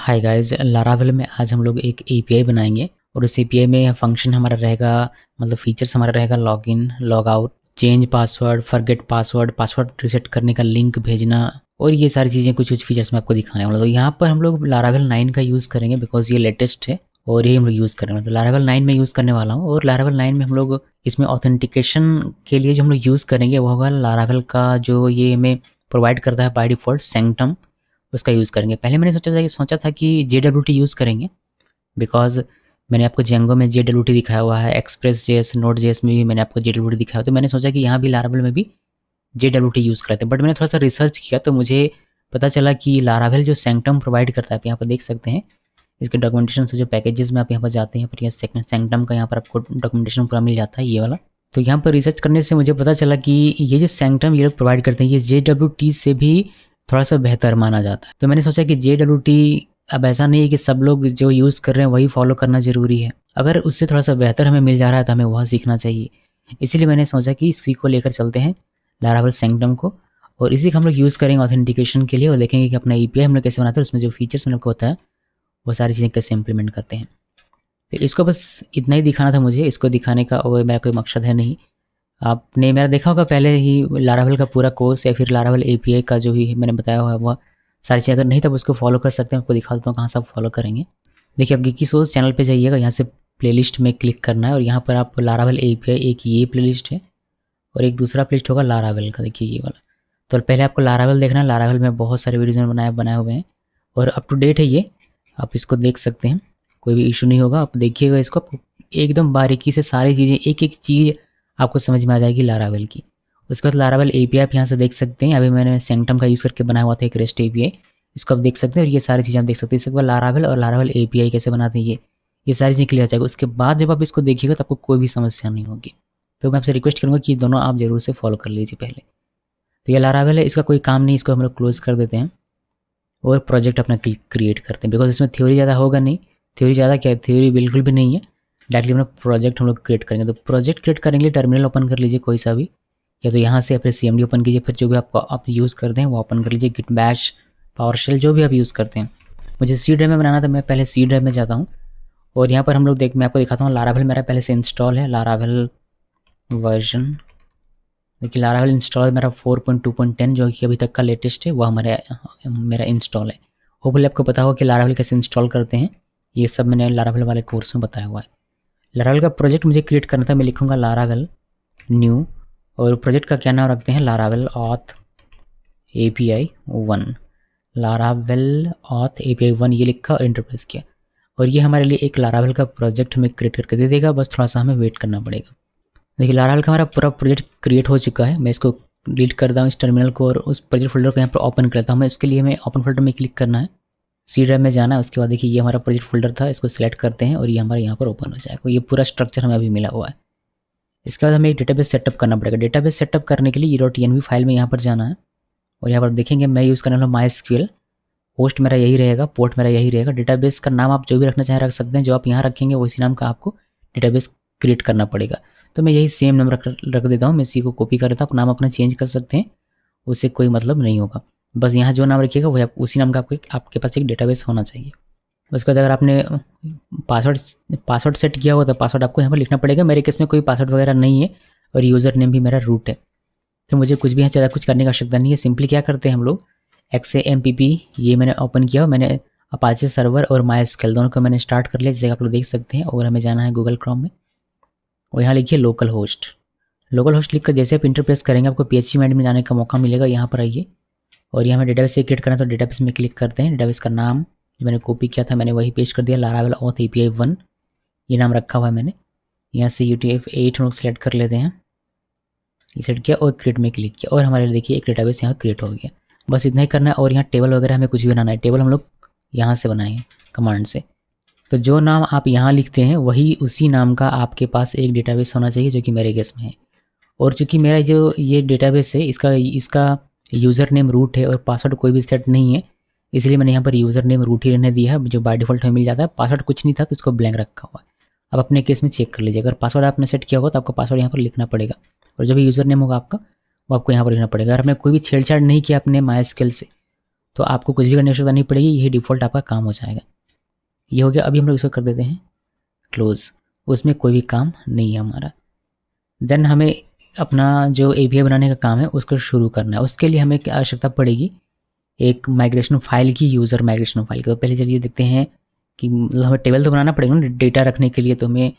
Hi guys, Laravel में आज हम लोग एक एपीआई बनाएंगे और उस एपीआई में फंक्शन हमारा रहेगा, मतलब फीचर्स हमारा रहेगा login, log out, change password, forget password, password reset करने का लिंक भेजना और ये सारी चीज़ें कुछ कुछ फीचर्स मैं आपको दिखाने वाला हूँ। तो यहाँ पर हम लोग लारावेल 9 का यूज़ करेंगे बिकॉज ये लेटेस्ट है और ये हम लोग यूज़ करेंगे। तो लारावेल 9 में यूज़ करने वाला हूँ और लारावेल 9 में हम लोग इसमें ऑथेंटिकेशन के लिए जो हम लोग यूज़ करेंगे वो होगा लारावेल का जो ये हमें प्रोवाइड करता है बाय डिफ़ॉल्ट सैंक्टम, उसका यूज़ करेंगे। पहले मैंने सोचा था कि JWT यूज़ करेंगे बिकॉज़ मैंने आपको जेंगो में JWT दिखाया हुआ है, एक्सप्रेस जेएस, नोड जेएस में भी मैंने आपको JWT दिखाया हुआ, तो मैंने सोचा कि यहाँ भी लारावेल में भी JWT यूज़ करते हैं। बट मैंने थोड़ा सा रिसर्च किया तो मुझे पता चला कि लारावेल जो सैंक्टम प्रोवाइड करता है, आप यहाँ पर देख सकते हैं इसके डॉक्यूमेंटेशन से, जो पैकेजेस में आप यहाँ पर जाते हैं पर यह सैंक्टम का यहाँ पर आपको डॉक्यूमेंटेशन पूरा मिल जाता है ये वाला। तो यहाँ पर रिसर्च करने से मुझे पता चला कि ये जो सैंक्टम ये लोग प्रोवाइड करते हैं ये JWT से भी थोड़ा सा बेहतर माना जाता है। तो मैंने सोचा कि JWT अब ऐसा नहीं है कि सब लोग जो यूज़ कर रहे हैं वही फॉलो करना ज़रूरी है, अगर उससे थोड़ा सा बेहतर हमें मिल जा रहा है तो हमें वह सीखना चाहिए। इसीलिए मैंने सोचा कि इसी को लेकर चलते हैं लारावेल सैंक्टम को, और इसी का हम लोग यूज़ करेंगे ऑथेंटिकेशन के लिए और देखेंगे कि अपना एपीआई हम लोग कैसे बनाते हैं, उसमें जो फीचर्स मैंने आपको बताया वो सारी चीज़ें कैसे इंप्लीमेंट करते हैं। तो इसको बस इतना ही दिखाना था मुझे, इसको दिखाने का और मेरा कोई मकसद है नहीं। आपने मेरा देखा होगा पहले ही लारावेल का पूरा कोर्स या फिर लारावेल एपीआई का जो भी मैंने बताया हुआ है वो सारी चीज़ें, अगर नहीं तब उसको फॉलो कर सकते हैं। आपको दिखा देता हूँ कहाँ से आप फॉलो करेंगे। देखिए, आप गिकी सोर्स चैनल पे जाइएगा, यहाँ से प्लेलिस्ट में क्लिक करना है और यहाँ पर आप लारावेल एपीआई, एक ये प्लेलिस्ट है और एक दूसरा प्लेलिस्ट होगा लारावेल का, देखिए ये वाला। तो पहले आपको लारावेल देखना है, लारावेल में बहुत सारे वीडियोज़ बनाए हुए हैं और अप टू डेट है ये, आप इसको देख सकते हैं, कोई भी इशू नहीं होगा। आप देखिएगा इसको, एकदम बारीकी से सारी चीज़ें, एक एक चीज़ आपको समझ में आ जाएगी लारावेल की। उसके बाद लारावेल एपीआई आप यहाँ से देख सकते हैं, अभी मैंने सैंक्टम का यूज़ करके बनाया हुआ था एक रेस्ट एपीआई, इसको आप देख सकते हैं और ये सारी चीज़ें आप देख सकते हैं। इसके बाद लारावेल और लारावेल एपीआई कैसे बनाते हैं ये सारी चीज़ें क्लियर हो जाएगा। उसके बाद जब आप इसको देखिएगा तो आपको कोई भी समस्या नहीं होगी। तो मैं आपसे रिक्वेस्ट करूँगा कि दोनों आप ज़रूर से फॉलो कर लीजिए पहले। तो ये लारावेल है, इसका कोई काम नहीं, इसको हम लोग क्लोज कर देते हैं और प्रोजेक्ट अपना क्रिएट करते हैं बिकॉज इसमें थ्योरी ज़्यादा होगा नहीं। थ्योरी ज़्यादा क्या है, थ्योरी बिल्कुल भी नहीं है। डायरेक्टली अपना प्रोजेक्ट हम लोग क्रिएट करेंगे। तो प्रोजेक्ट क्रिएट करने के लिए टर्मिनल ओपन कर लीजिए कोई सा भी, या तो यहाँ से अपने CMD ओपन कीजिए, फिर जो भी आप यूज़ करते हैं वो ओपन कर लीजिए, गिट बैश, पावरशेल, जो भी आप यूज़ करते हैं। मुझे सी ड्राइव में बनाना था, मैं पहले सी ड्राइव में जाता हूँ और यहाँ पर हम लोग मैं आपको दिखाता हूँ। लारावेल मेरा पहले से इंस्टॉल है, लारावेल वर्जन, देखिए लारावेल इंस्टॉल मेरा 4.2.10 जो कि अभी तक का लेटेस्ट है, वह मेरा इंस्टॉल है। होपफुली आपको पता होगा कि लारावेल कैसे इंस्टॉल करते हैं, ये सब मैंने लारावेल वाले कोर्स में बताया हुआ है। लारावेल का प्रोजेक्ट मुझे क्रिएट करना था, मैं लिखूँगा लारावेल न्यू और प्रोजेक्ट का क्या नाम रखते हैं, Laravel auth API 1, Laravel auth API 1 ये लिखा और इंटरप्रेस किया और ये हमारे लिए एक लारावेल का प्रोजेक्ट हमें क्रिएट करके दे देगा। बस थोड़ा सा हमें वेट करना पड़ेगा। देखिए लारावेल का हमारा पूरा प्रोजेक्ट क्रिएट हो चुका है। मैं इसको डिलीट करता हूँ इस टर्मिनल को और उस प्रोजेक्ट फोल्डर को यहाँ पर ओपन करता हूँ। मैं इसके लिए हमें ओपन फोल्डर में क्लिक करना है, सी ड्राइव में जाना है। उसके बाद देखिए ये हमारा प्रोजेक्ट फोल्डर था, इसको सिलेक्ट करते हैं और ये हमारे यहाँ पर ओपन हो जाएगा। ये पूरा स्ट्रक्चर हमें अभी मिला हुआ है। इसके बाद हमें एक डेटाबेस सेटअप करना पड़ेगा। डेटाबेस सेटअप करने के लिए .env फाइल में यहाँ पर जाना है और यहाँ पर देखेंगे मैं यूज़ करने वाला MySQL, होस्ट मेरा यही रहेगा, पोर्ट मेरा यही रहेगा। डेटाबेस का नाम आप जो भी रखना चाहें रख सकते हैं, जो आप यहाँ रखेंगे उसी नाम का आपको डेटाबेस क्रिएट करना पड़ेगा। तो मैं यही सेम नाम रख देता हूँ, मैं इसी को कॉपी कर देता हूँ। आप नाम अपना चेंज कर सकते हैं, उससे कोई मतलब नहीं होगा। बस यहाँ जो नाम रखिएगा वही उसी नाम का आपके पास एक डेटाबेस होना चाहिए। उसके बाद अगर आपने पासवर्ड सेट किया हो तो पासवर्ड आपको यहाँ पर लिखना पड़ेगा। मेरे केस में कोई पासवर्ड वगैरह नहीं है और यूज़र नेम भी मेरा रूट है, तो मुझे कुछ भी यहाँ ज़्यादा कुछ करने की आवश्यकता नहीं है। सिंपली क्या करते हैं हम लोग, XAMPP ये मैंने ओपन किया, मैंने अपाचे सर्वर और MySQL दोनों को मैंने स्टार्ट कर लिया, जैसे आप लोग देख सकते हैं। और हमें जाना है गूगल क्रोम में और यहाँ लिखिए लोकल होस्ट। लोकल होस्ट लिख कर जैसे आप इंटरप्रेस करेंगे आपको PHP में जाने का मौका मिलेगा। यहाँ पर आइए और यहाँ हमें डेटाबेस से क्रिएट करना है, तो डेटाबेस में क्लिक करते हैं। डेटाबेस का नाम जो मैंने कॉपी किया था मैंने वही पेस्ट कर दिया, लारावेल ऑथ API 1 ये नाम रखा हुआ है मैंने। यहाँ से UTF-8 हम लोग सेलेक्ट कर लेते हैं, ये सेट किया और क्रिएट में क्लिक किया और हमारे देखिए एक डेटाबेस यहाँ क्रिएट हो गया। बस इतना ही करना है और यहाँ टेबल वगैरह हमें कुछ भी बनाना है, टेबल हम लोग यहाँ से बनाएंगे कमांड से। तो जो नाम आप यहाँ लिखते हैं वही उसी नाम का आपके पास एक डेटाबेस होना चाहिए, जो कि मेरे केस में है। और चूँकि मेरा जो ये डेटाबेस है इसका यूज़र नेम रूट है और पासवर्ड कोई भी सेट नहीं है, इसलिए मैंने यहाँ पर यूज़र नेम रूट ही रहने दिया है, जो बाय डिफ़ॉल्ट हमें मिल जाता है। पासवर्ड कुछ नहीं था तो इसको ब्लैंक रखा हुआ है। अब अपने केस में चेक कर लीजिए, अगर पासवर्ड आपने सेट किया होगा तो आपको पासवर्ड यहाँ पर लिखना पड़ेगा और जो भी यूज़र नेम होगा आपका वो आपको यहाँ पर लिखना पड़ेगा। अगर हमने कोई भी छेड़छाड़ नहीं किया अपने MySQL से तो आपको कुछ भी करने की आवश्यकता नहीं पड़ेगी, यही डिफ़ॉल्ट आपका काम हो जाएगा। ये हो गया। अभी हम लोग इसको कर देते हैं क्लोज़, उसमें कोई भी काम नहीं है हमारा। देन हमें अपना जो एपीआई बनाने का काम है उसको शुरू करना है। उसके लिए हमें क्या आवश्यकता पड़ेगी, एक माइग्रेशन फाइल की, यूज़र माइग्रेशन फाइल की। तो पहले चलिए देखते हैं कि मतलब हमें टेबल तो बनाना पड़ेगा ना डेटा रखने के लिए, तो हमें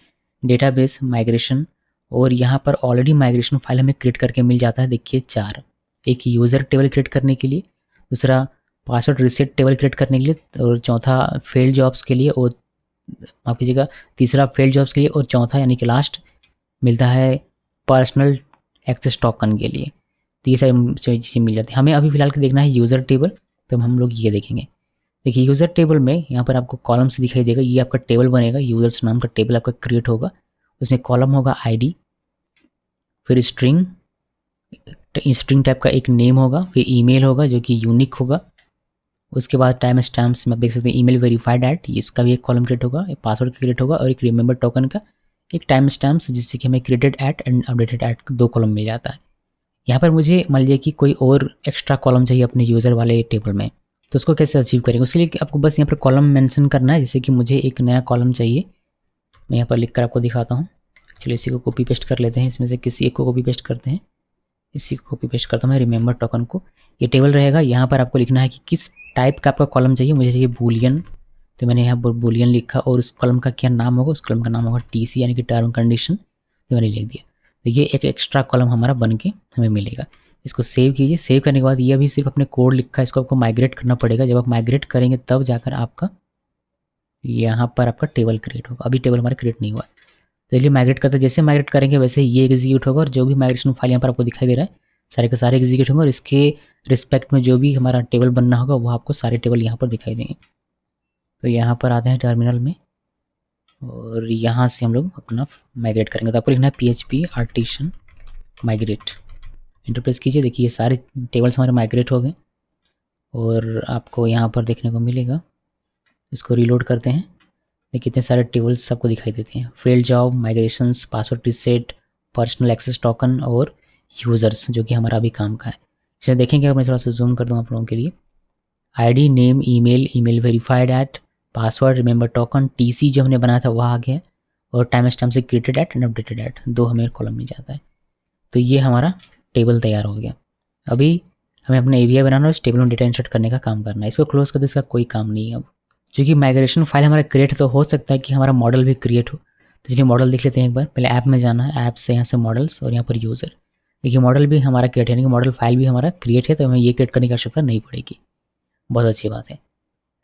डेटाबेस माइग्रेशन, और यहाँ पर ऑलरेडी माइग्रेशन फाइल हमें क्रिएट करके मिल जाता है। देखिए 4, एक यूज़र टेबल क्रिएट करने के लिए, दूसरा पासवर्ड रीसेट टेबल क्रिएट करने के लिए, और चौथा फेल्ड जॉब्स के लिए, और माफ़ कीजिएगा तीसरा फेल्ड जॉब्स के लिए, और चौथा यानी कि लास्ट मिलता है पर्सनल एक्सेस टोकन के लिए। तो ये सारी चीज़ें मिल जाती है। हमें अभी फ़िलहाल देखना है यूज़र टेबल, तो हम लोग ये देखेंगे। देखिए यूज़र टेबल में यहाँ पर आपको कॉलम्स दिखाई देगा, ये आपका टेबल बनेगा, यूज़र्स नाम का टेबल आपका क्रिएट होगा। उसमें कॉलम होगा आईडी, फिर स्ट्रिंग टाइप का एक नेम होगा, फिर ईमेल होगा जो कि यूनिक होगा। उसके बाद टाइम स्टैम्प्स में आप देख सकते हैं ईमेल वेरीफाइड एट, इसका भी एक कॉलम क्रिएट होगा, एक पासवर्ड का क्रिएट होगा, और एक रिमेंबर टोकन का एक टाइम स्टैम्प्स, जिससे कि हमें created at and updated at 2 column मिल जाता है। यहाँ पर मुझे मान लीजिए कि कोई और एक्स्ट्रा कॉलम चाहिए अपने यूज़र वाले टेबल में, तो उसको कैसे अचीव करेंगे? उसके लिए आपको बस यहाँ पर कॉलम मेंशन करना है। जैसे कि मुझे एक नया कॉलम चाहिए, मैं यहाँ पर लिख कर आपको दिखाता हूँ। चलिए इसी को कॉपी पेस्ट कर लेते हैं, इसमें से किसी एक को कॉपी पेस्ट करते हैं। इसी को कॉपी पेस्ट करता हूँ मैं, रिमेंबर टोकन को। ये टेबल रहेगा, यहाँ पर आपको लिखना है कि किस टाइप का आपका कॉलम चाहिए। मुझे चाहिए बूलियन, तो मैंने यहाँ पर बूलियन लिखा, और उस कॉलम का क्या नाम होगा, उस कॉलम का नाम होगा टीसी यानी कि टर्म कंडीशन, तो मैंने लिख दिया। तो ये एक एक्स्ट्रा कॉलम हमारा बन के हमें मिलेगा। इसको सेव कीजिए। सेव करने के बाद ये अभी सिर्फ अपने कोड लिखा है, इसको आपको माइग्रेट करना पड़ेगा। जब आप माइग्रेट करेंगे तब जाकर आपका यहाँ पर आपका टेबल क्रिएट होगा। अभी टेबल हमारा क्रिएट नहीं हुआ। तो चलिए माइग्रेट करते हैं। जैसे माइग्रेट करेंगे वैसे ये एग्जीक्यूट होगा, और जो भी माइग्रेशन फाइल यहाँ पर आपको दिखाई दे रहा है सारे के सारे एग्जीक्यूट होंगे, और इसके रिस्पेक्ट में जो भी हमारा टेबल बनना होगा वो आपको सारे टेबल यहाँ पर दिखाई देंगे। तो यहाँ पर आते हैं टर्मिनल में, और यहाँ से हम लोग अपना माइग्रेट करेंगे। तो आपको लिखना है PHP artisan migrate, enter press कीजिए। देखिए ये सारे टेबल्स हमारे माइग्रेट हो गए, और आपको यहाँ पर देखने को मिलेगा। इसको रीलोड करते हैं, देखिए कितने सारे टेबल्स आपको दिखाई देते हैं। Failed job, migrations, password reset, personal access token, और यूज़र्स, जो कि हमारा अभी काम का है। चलिए देखेंगे, अगर मैं थोड़ा सा जूम कर दूँ आप लोगों के लिए। ID, name, email verified at, password, remember token, TC जो हमने बनाया था वह आ गया, और टाइम स्टैम्प से created at and updated at 2 हमें कॉलम मिल जाता है। तो ये हमारा टेबल तैयार हो गया। अभी हमें अपना एपीआई बनाना और इस टेबल में डेटा इंसर्ट करने का काम करना है। इसको क्लोज कर दे, इसका कोई काम नहीं है अब, क्योंकि माइग्रेशन फाइल हमारा क्रिएट तो हो सकता है कि हमारा मॉडल भी क्रिएट हो। तो चलिए मॉडल देख लेते हैं एक बार। पहले ऐप में जाना है, ऐप से यहाँ से मॉडल्स, और यहाँ पर यूज़र। देखिए मॉडल भी हमारा क्रिएट है, यानी कि मॉडल फाइल भी हमारा क्रिएट है, तो हमें ये क्रिएट करने की आवश्यकता नहीं पड़ेगी। बहुत अच्छी बात है।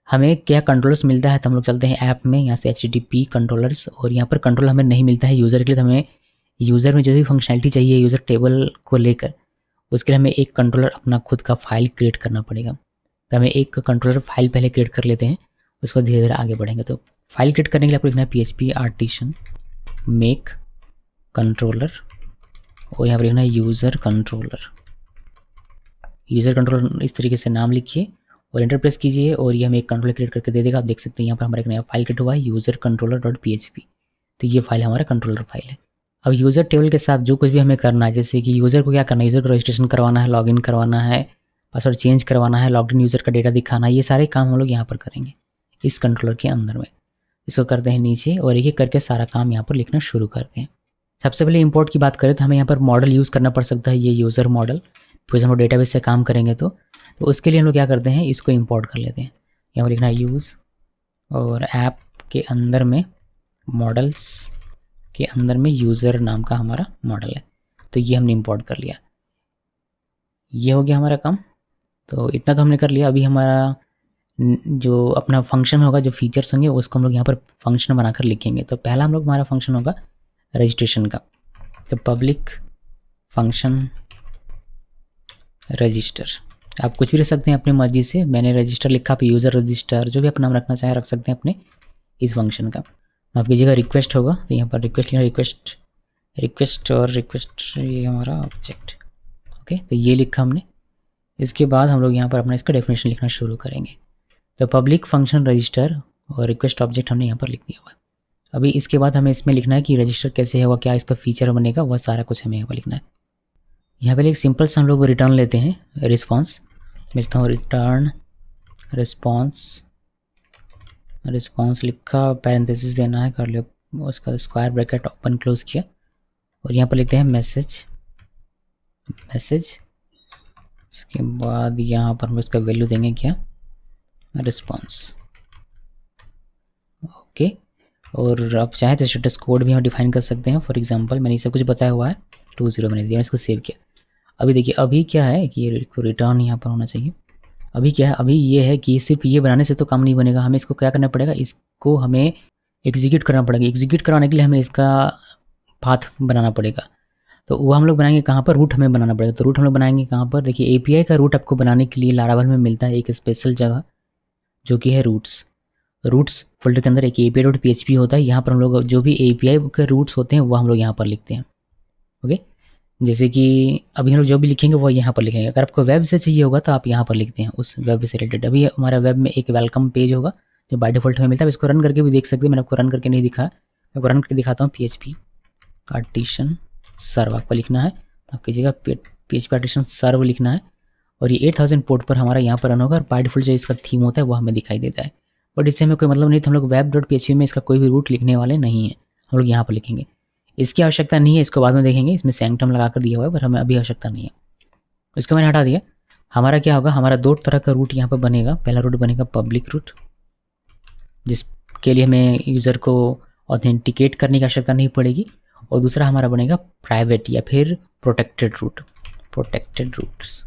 हमें क्या कंट्रोलर्स मिलता है, तो हम लोग चलते हैं ऐप में, यहाँ से HTTP कंट्रोलर्स, और यहाँ पर कंट्रोल हमें नहीं मिलता है यूज़र के लिए। तो हमें यूज़र में जो भी फंक्शनैलिटी चाहिए यूज़र टेबल को लेकर, उसके लिए हमें एक कंट्रोलर अपना खुद का फाइल क्रिएट करना पड़ेगा। तो हमें एक कंट्रोलर फाइल पहले क्रिएट कर लेते हैं, उसको धीरे धीरे आगे बढ़ेंगे। तो फाइल क्रिएट करने के लिए आपको लिखना है PHP आर्टिसन मेक कंट्रोलर, और यहाँ पर लिखना है यूज़र कंट्रोलर। यूज़र कंट्रोलर इस तरीके से नाम लिखिए और एंटर प्रेस कीजिए, और ये हमें एक कंट्रोलर क्रिएट करके दे देगा। आप देख सकते हैं यहाँ पर हमारा एक नया फाइल क्रिएट हुआ है, यूज़र कंट्रोलर.php। तो ये फाइल हमारा कंट्रोलर फाइल है। अब यूज़र टेबल के साथ जो कुछ भी हमें करना है, जैसे कि यूज़र को क्या करना है, यूज़र को रजिस्ट्रेशन करवाना है, लॉगिन करवाना है, पासवर्ड चेंज करवाना है, लॉगिन यूज़र का डेटा दिखाना है, ये सारे काम हम लोग यहाँ पर करेंगे इस कंट्रोलर के अंदर में। इसको करते हैं नीचे, और एक एक करके सारा काम यहाँ पर लिखना शुरू करते हैं। सबसे पहले इंपोर्ट की बात करें तो हमें यहाँ पर मॉडल यूज़ करना पड़ सकता है, ये यूज़र मॉडल। फिर हम लोग डेटाबेस से काम करेंगे तो उसके लिए हम लोग क्या करते हैं, इसको इंपोर्ट कर लेते हैं। यहाँ पर लिखना है यूज़, और ऐप के अंदर में मॉडल्स के अंदर में यूज़र नाम का हमारा मॉडल है, तो ये हमने इंपोर्ट कर लिया। ये हो गया हमारा काम। तो इतना तो हमने कर लिया। अभी हमारा जो अपना फंक्शन होगा, जो फीचर्स होंगे उसको हम लोग यहाँ पर फंक्शन बनाकर लिखेंगे। तो पहला हम लोग हमारा फंक्शन होगा रजिस्ट्रेशन का। तो पब्लिक फंक्शन रजिस्टर, आप कुछ भी रख सकते हैं अपनी मर्जी से। मैंने रजिस्टर लिखा, आप यूज़र रजिस्टर, जो भी अपना नाम रखना चाहे रख सकते हैं अपने इस फंक्शन का। माफ कीजिएगा, रिक्वेस्ट होगा, तो यहाँ पर रिक्वेस्ट लिखना, रिक्वेस्ट और रिक्वेस्ट ये हमारा ऑब्जेक्ट। ओके, तो ये लिखा हमने। इसके बाद हम लोग यहाँ पर अपना इसका डेफिनेशन लिखना शुरू करेंगे। तो पब्लिक फंक्शन रजिस्टर और रिक्वेस्ट ऑब्जेक्ट हमने यहाँ पर लिख दिया हुआ है। अभी इसके बाद हमें इसमें लिखना है कि रजिस्टर कैसे होगा, क्या इसका फीचर बनेगा, वह सारा कुछ हमें यहाँ पर लिखना है। यहाँ पर एक सिंपल सा हम लोग रिटर्न लेते हैं रिस्पॉन्स। मैं लिखता हूँ रिटर्न रिस्पॉन्स लिखा, पैरेंथेसिस देना है, कर लो उसका स्क्वायर ब्रैकेट ओपन क्लोज किया और यहाँ पर लिखते हैं मैसेज। उसके बाद यहाँ पर हम इसका वैल्यू देंगे क्या, रिस्पॉन्स। ओके, और अब चाहे तो स्टेटस कोड भी हम डिफाइन कर सकते हैं। फॉर एग्जांपल मैंने ये सब कुछ बताया हुआ है, 20 मैंने दिया, इसको सेव किया। अभी देखिए अभी क्या है कि ये रिटर्न यहाँ पर होना चाहिए। अभी क्या है, अभी ये है कि सिर्फ ये बनाने से तो काम नहीं बनेगा, हमें इसको क्या करना पड़ेगा, इसको हमें एग्जीक्यूट करना पड़ेगा। एग्जीक्यूट कराने के लिए हमें इसका पाथ बनाना पड़ेगा। तो वो हम लोग बनाएंगे कहाँ पर, रूट हमें बनाना पड़ेगा। तो रूट हम लोग बनाएंगे कहाँ पर, देखिए एपीआई का रूट आपको बनाने के लिए लारावल में मिलता है एक स्पेशल जगह जो कि है रूट्स फोल्डर के अंदर एक api.php होता है। यहाँ पर हम लोग जो भी एपीआई के रूट्स होते हैं वो हम लोग यहाँ पर लिखते हैं। ओके, जैसे कि अभी हम लोग जो भी लिखेंगे वो यहाँ पर लिखेंगे। अगर आपको वेब से चाहिए होगा तो आप यहाँ पर लिखते हैं उस वेब से रिलेटेड। अभी हमारा वेब में एक वेलकम पेज होगा जो बाय डिफॉल्ट हमें मिलता है। इसको रन करके भी देख सकते हैं, मैंने आपको रन करके नहीं दिखा, मैं आपको रन करके दिखाता हूँ। PHP आर्टिसन सर्व आपको लिखना है, आप कीजिएगा PHP आर्टिसन सर्व लिखना है और ये 8000 पोर्ट पर हमारा यहाँ पर रन होगा। और बाय डिफॉल्ट जो इसका थीम होता है वो हमें दिखाई देता है, बट इससे हमें कोई मतलब नहीं। तो हम लोग web.php में इसका कोई भी रूट लिखने वाले नहीं है, हम लोग यहाँ पर लिखेंगे। इसकी आवश्यकता नहीं है, इसको बाद में देखेंगे, इसमें सैंक्टम लगा कर दिया हुआ है, पर हमें अभी आवश्यकता नहीं है। इसको मैंने हटा दिया। हमारा क्या होगा, हमारा दो तरह का रूट यहाँ पर बनेगा। पहला रूट बनेगा पब्लिक रूट, जिसके लिए हमें यूज़र को ऑथेंटिकेट करने की आवश्यकता नहीं पड़ेगी, और दूसरा हमारा बनेगा प्राइवेट या फिर प्रोटेक्टेड रूट्स।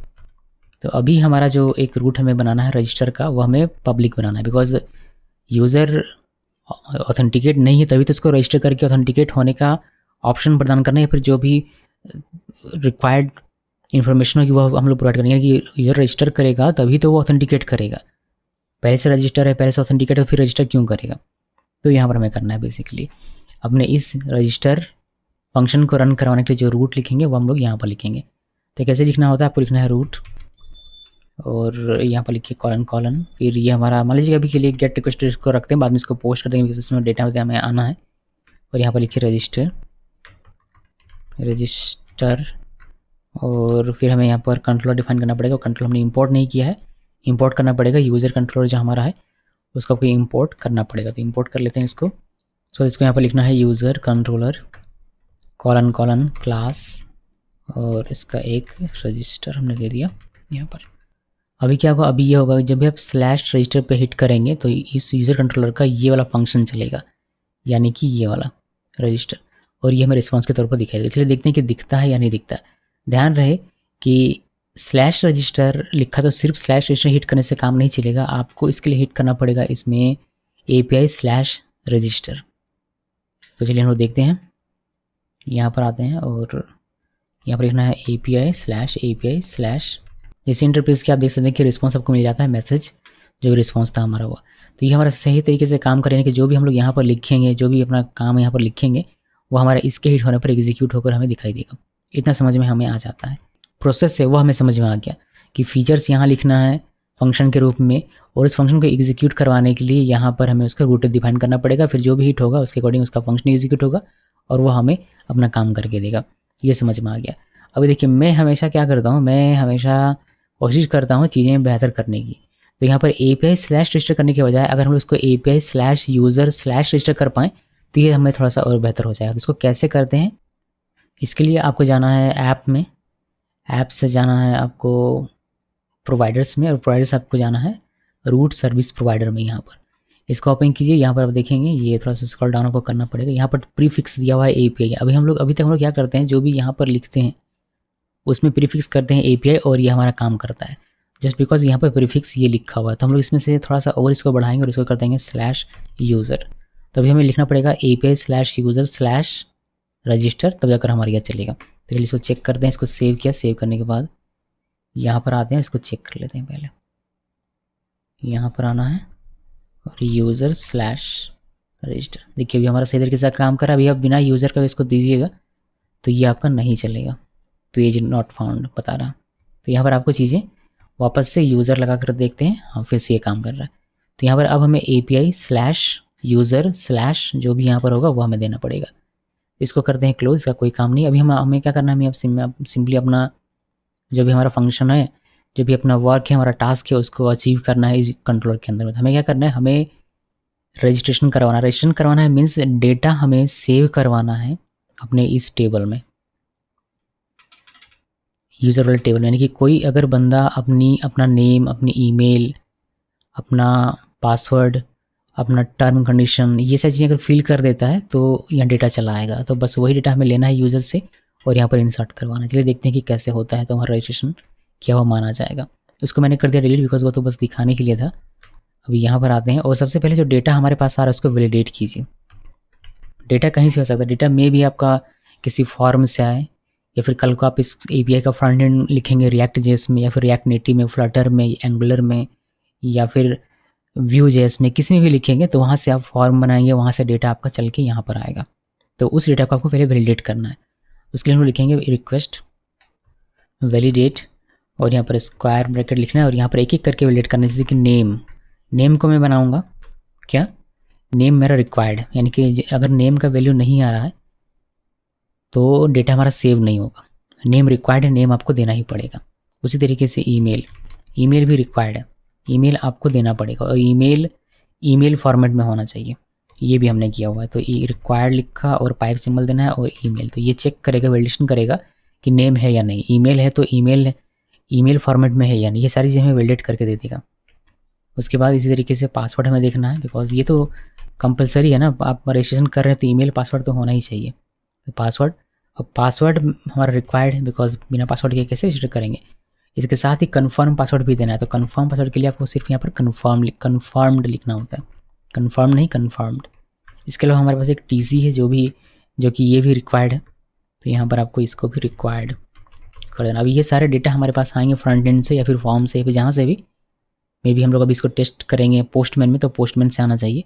तो अभी हमारा जो एक रूट हमें बनाना है रजिस्टर का, वो हमें पब्लिक बनाना है, बिकॉज यूज़र ऑथेंटिकेट नहीं है तभी तो इसको रजिस्टर करके ऑथेंटिकेट होने का ऑप्शन प्रदान करना है, या फिर जो भी रिक्वायर्ड इन्फॉर्मेशन होगी वो हम लोग प्रोवाइड करेंगे। कि यूज़र रजिस्टर करेगा तभी तो वो ऑथेंटिकेट करेगा, पहले से रजिस्टर है, पहले से ऑथेंटिकेट है, फिर रजिस्टर क्यों करेगा। तो यहाँ पर हमें करना है बेसिकली अपने इस रजिस्टर फंक्शन को रन करवाने के लिए जो रूट लिखेंगे वो हम लोग यहाँ पर लिखेंगे। तो कैसे लिखना होता है, आपको लिखना है रूट और यहाँ पर लिखिए कॉलन। फिर ये हमारा मान लीजिए अभी के लिए गेट रिक्वेस्ट इसको रखते हैं, बाद में इसको पोस्ट कर देंगे बिकॉज इसमें डेटा हमें आना है। और यहाँ पर लिखिए रजिस्टर और फिर हमें यहाँ पर कंट्रोलर डिफाइन करना पड़ेगा। कंट्रोल हमने इंपोर्ट नहीं किया है, इंपोर्ट करना पड़ेगा। यूज़र कंट्रोलर जो हमारा है उसको आपको इंपोर्ट करना पड़ेगा, तो इंपोर्ट कर लेते हैं इसको। सो इसको यहाँ पर लिखना है यूज़र कंट्रोलर कॉलन क्लास और इसका एक रजिस्टर हमने दे दिया यहाँ पर। अभी क्या होगा, अभी ये होगा जब भी आप स्लैश रजिस्टर पे हिट करेंगे तो इस यूज़र कंट्रोलर का ये वाला फंक्शन चलेगा, यानी कि ये वाला रजिस्टर, और ये हमें रिस्पॉन्स के तौर पर दिखाई देगा। इसलिए देखते हैं कि दिखता है या नहीं दिखता। ध्यान रहे कि स्लैश रजिस्टर लिखा तो सिर्फ स्लैश रजिस्टर हिट करने से काम नहीं चलेगा, आपको इसके लिए हिट करना पड़ेगा इसमें API/रजिस्टर। तो चलिए हम लोग देखते हैं, यहाँ पर आते हैं और यहाँ पर लिखना है API/API/ जैसे इंटरप्रेस के आप देख सकते हैं कि रिस्पॉन्स आपको मिल जाता है, मैसेज जो रिस्पॉन्स था हमारा हुआ। तो ये हमारा सही तरीके से काम करेंगे कि जो भी हम लोग यहाँ पर लिखेंगे, जो भी अपना काम यहाँ पर लिखेंगे वो हमारा इसके हिट होने पर एग्जीक्यूट होकर हमें दिखाई देगा। इतना समझ में हमें आ जाता है, प्रोसेस से वो हमें समझ में आ गया कि फीचर्स यहाँ लिखना है फंक्शन के रूप में, और इस फंक्शन को एग्जीक्यूट करवाने के लिए यहाँ पर हमें उसका रूट डिफाइन करना पड़ेगा। फिर जो भी हिट होगा उसके अकॉर्डिंग उसका फंक्शन एग्जीक्यूट होगा और वो हमें अपना काम करके देगा। ये समझ में आ गया। अभी देखिए मैं हमेशा क्या करता हूँ, मैं हमेशा कोशिश करता हूँ चीज़ें बेहतर करने की। तो यहाँ पर API/रजिस्टर करने के बजाय अगर हम लोग इसको API/user/रजिस्टर कर पाएँ तो ये हमें थोड़ा सा और बेहतर हो जाएगा। तो इसको कैसे करते हैं, इसके लिए आपको जाना है ऐप में, ऐप से जाना है आपको प्रोवाइडर्स में, और प्रोवाइडर्स आपको जाना है रूट सर्विस प्रोवाइडर में। यहाँ पर इसको ओपन कीजिए, यहाँ पर आप देखेंगे ये थोड़ा सा स्क्रॉल डाउन आपको करना पड़ेगा। यहाँ पर प्रीफिक्स दिया हुआ है API। अभी तक हम लोग क्या करते हैं, जो भी यहाँ पर लिखते हैं उसमें प्रीफिक्स करते हैं API और ये हमारा काम करता है जस्ट बिकॉज यहाँ पर प्रीफिक्स ये लिखा हुआ है। तो हम लोग इसमें से थोड़ा सा और इसको बढ़ाएंगे और इसको कर देंगे /user। तो अभी हमें लिखना पड़ेगा API/user/रजिस्टर, तब जाकर हमारा यह चलेगा। तो चलिए इसको चेक करते हैं। इसको सेव किया, सेव करने के बाद यहाँ पर आते हैं, इसको चेक कर लेते हैं। पहले यहाँ पर आना है और user/रजिस्टर। देखिए अभी हमारा सही तरीके से काम कर रहा है। अभी आप बिना यूज़र का इसको दीजिएगा तो ये आपका नहीं चलेगा, पेज नॉट फाउंड बता रहा। तो यहाँ पर आपको चीज़ें वापस से यूज़र लगा कर देखते हैं, हाँ फिर से ये काम कर रहा है। तो यहाँ पर अब हमें API/user/ जो भी यहाँ पर होगा वो हमें देना पड़ेगा। इसको करते हैं क्लोज, इसका कोई काम नहीं। अभी हमें क्या करना है, हमें अब सिंपली अपना जो भी हमारा फंक्शन है जो भी अपना वर्क है, हमारा टास्क है, उसको अचीव करना है इस कंट्रोलर के अंदर में। हमें क्या करना है, हमें रजिस्ट्रेशन करवाना है मीन्स डेटा हमें सेव करवाना है अपने इस टेबल में, यूज़र वाले टेबल में। यानी कि कोई अगर बंदा अपना नेम, अपनी ईमेल, अपना पासवर्ड, अपना टर्म कंडीशन, ये सारी चीज़ें अगर फिल कर देता है तो यहाँ डेटा चला आएगा। तो बस वही डेटा हमें लेना है यूज़र से और यहाँ पर इंसर्ट करवाना है। चलिए देखते हैं कि कैसे होता है, तो हमारा रजिस्ट्रेशन क्या हुआ माना जाएगा। उसको मैंने कर दिया डिलीट बिकॉज वो तो बस दिखाने के लिए था। अभी यहाँ पर आते हैं और सबसे पहले जो डेटा हमारे पास आ रहा है उसको वैलिडेट कीजिए। डेटा कहीं से हो सकता है, डेटा में भी आपका किसी फॉर्म से आए, या फिर कल को आप इस API का फ्रंट एंड लिखेंगे रिएक्ट जेएस में, या फिर रिएक्ट नेटिव में, फ्लटर में, एंगुलर में, या फिर व्यू जेएस में, किसी में भी लिखेंगे तो वहाँ से आप फॉर्म बनाएंगे, वहाँ से डेटा आपका चल के यहाँ पर आएगा। तो उस डेटा को आपको पहले वैलिडेट करना है। उसके लिए हम लिखेंगे रिक्वेस्ट वैलिडेट और यहाँ पर स्क्वायर ब्रैकेट लिखना है और यहाँ पर एक एक करके वैलिडेट करना है। जैसे कि नेम को मैं बनाऊँगा क्या, नेम मेरा रिक्वायर्ड है, यानी कि अगर नेम का वैल्यू नहीं आ रहा है तो डेटा हमारा सेव नहीं होगा। नेम रिक्वायर्ड है, नेम आपको देना ही पड़ेगा। उसी तरीके से ईमेल भी रिक्वायर्ड है, ईमेल आपको देना पड़ेगा और ईमेल फॉर्मेट में होना चाहिए। ये भी हमने किया हुआ है। तो रिक्वायर्ड लिखा और पाइप सिंबल देना है और ईमेल। तो ये चेक करेगा, वैलिडेशन करेगा कि नेम है या नहीं, ईमेल है तो ईमेल फॉर्मेट में है या नहीं, ये सारी चीज़ें हमें वैलिडेट करके दे देगा। उसके बाद इसी तरीके से पासवर्ड हमें देखना है, बिकॉज ये तो कंपलसरी है ना, आप रजिस्ट्रेशन कर रहे हैं तो ईमेल पासवर्ड तो होना ही चाहिए। तो पासवर्ड हमारा रिक्वायर्ड है, बिकॉज बिना पासवर्ड के कैसे रजिस्टर करेंगे। इसके साथ ही कन्फर्म पासवर्ड भी देना है। तो कन्फर्म पासवर्ड के लिए आपको सिर्फ यहाँ पर कन्फर्म्ड लिखना होता है, कन्फर्म नहीं कन्फर्म्ड। इसके अलावा हमारे पास एक TC है जो कि ये भी रिक्वायर्ड है, तो यहाँ पर आपको इसको भी रिक्वायर्ड कर देना। अभी ये सारे डेटा हमारे पास आएंगे फ्रंट एंड से या फिर फॉर्म से या फिर जहाँ से भी, मे भी हम लोग अभी इसको टेस्ट करेंगे पोस्टमैन में, तो पोस्टमैन से आना चाहिए।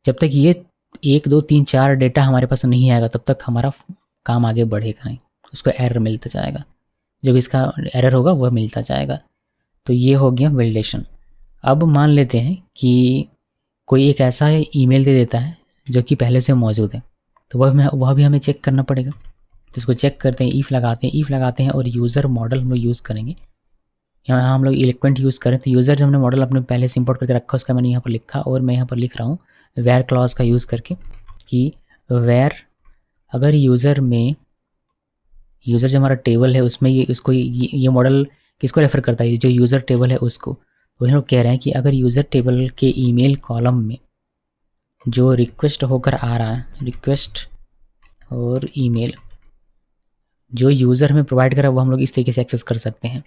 जब तक ये 1 2 3 4 डेटा हमारे पास नहीं आएगा तब तक हमारा काम आगे बढ़ेगा नहीं, उसको एरर मिलता जाएगा, जब इसका एरर होगा वह मिलता जाएगा। तो ये हो गया वैलिडेशन। अब मान लेते हैं कि कोई एक ऐसा ईमेल दे देता है जो कि पहले से मौजूद है, तो वह भी हमें चेक करना पड़ेगा। तो इसको चेक करते हैं, ईफ लगाते हैं और यूज़र मॉडल हम लोग यूज़ करेंगे। यहाँ हम लोग इलेक्वेंट यूज़ करें तो यूज़र जो हमने मॉडल अपने पहले से इंपोर्ट करके रखा उसका मैंने यहाँ पर लिखा और मैं यहाँ पर लिख रहा हूँ वेयर क्लॉज का यूज़ करके कि वेयर अगर यूज़र जो हमारा टेबल है उसमें ये मॉडल किसको रेफ़र करता है, जो यूज़र टेबल है उसको। तो हम लोग कह रहे हैं कि अगर यूज़र टेबल के ईमेल कॉलम में जो रिक्वेस्ट होकर आ रहा है, रिक्वेस्ट और ईमेल जो यूज़र हमें प्रोवाइड कर रहा है वो हम लोग इस तरीके से एक्सेस कर सकते हैं।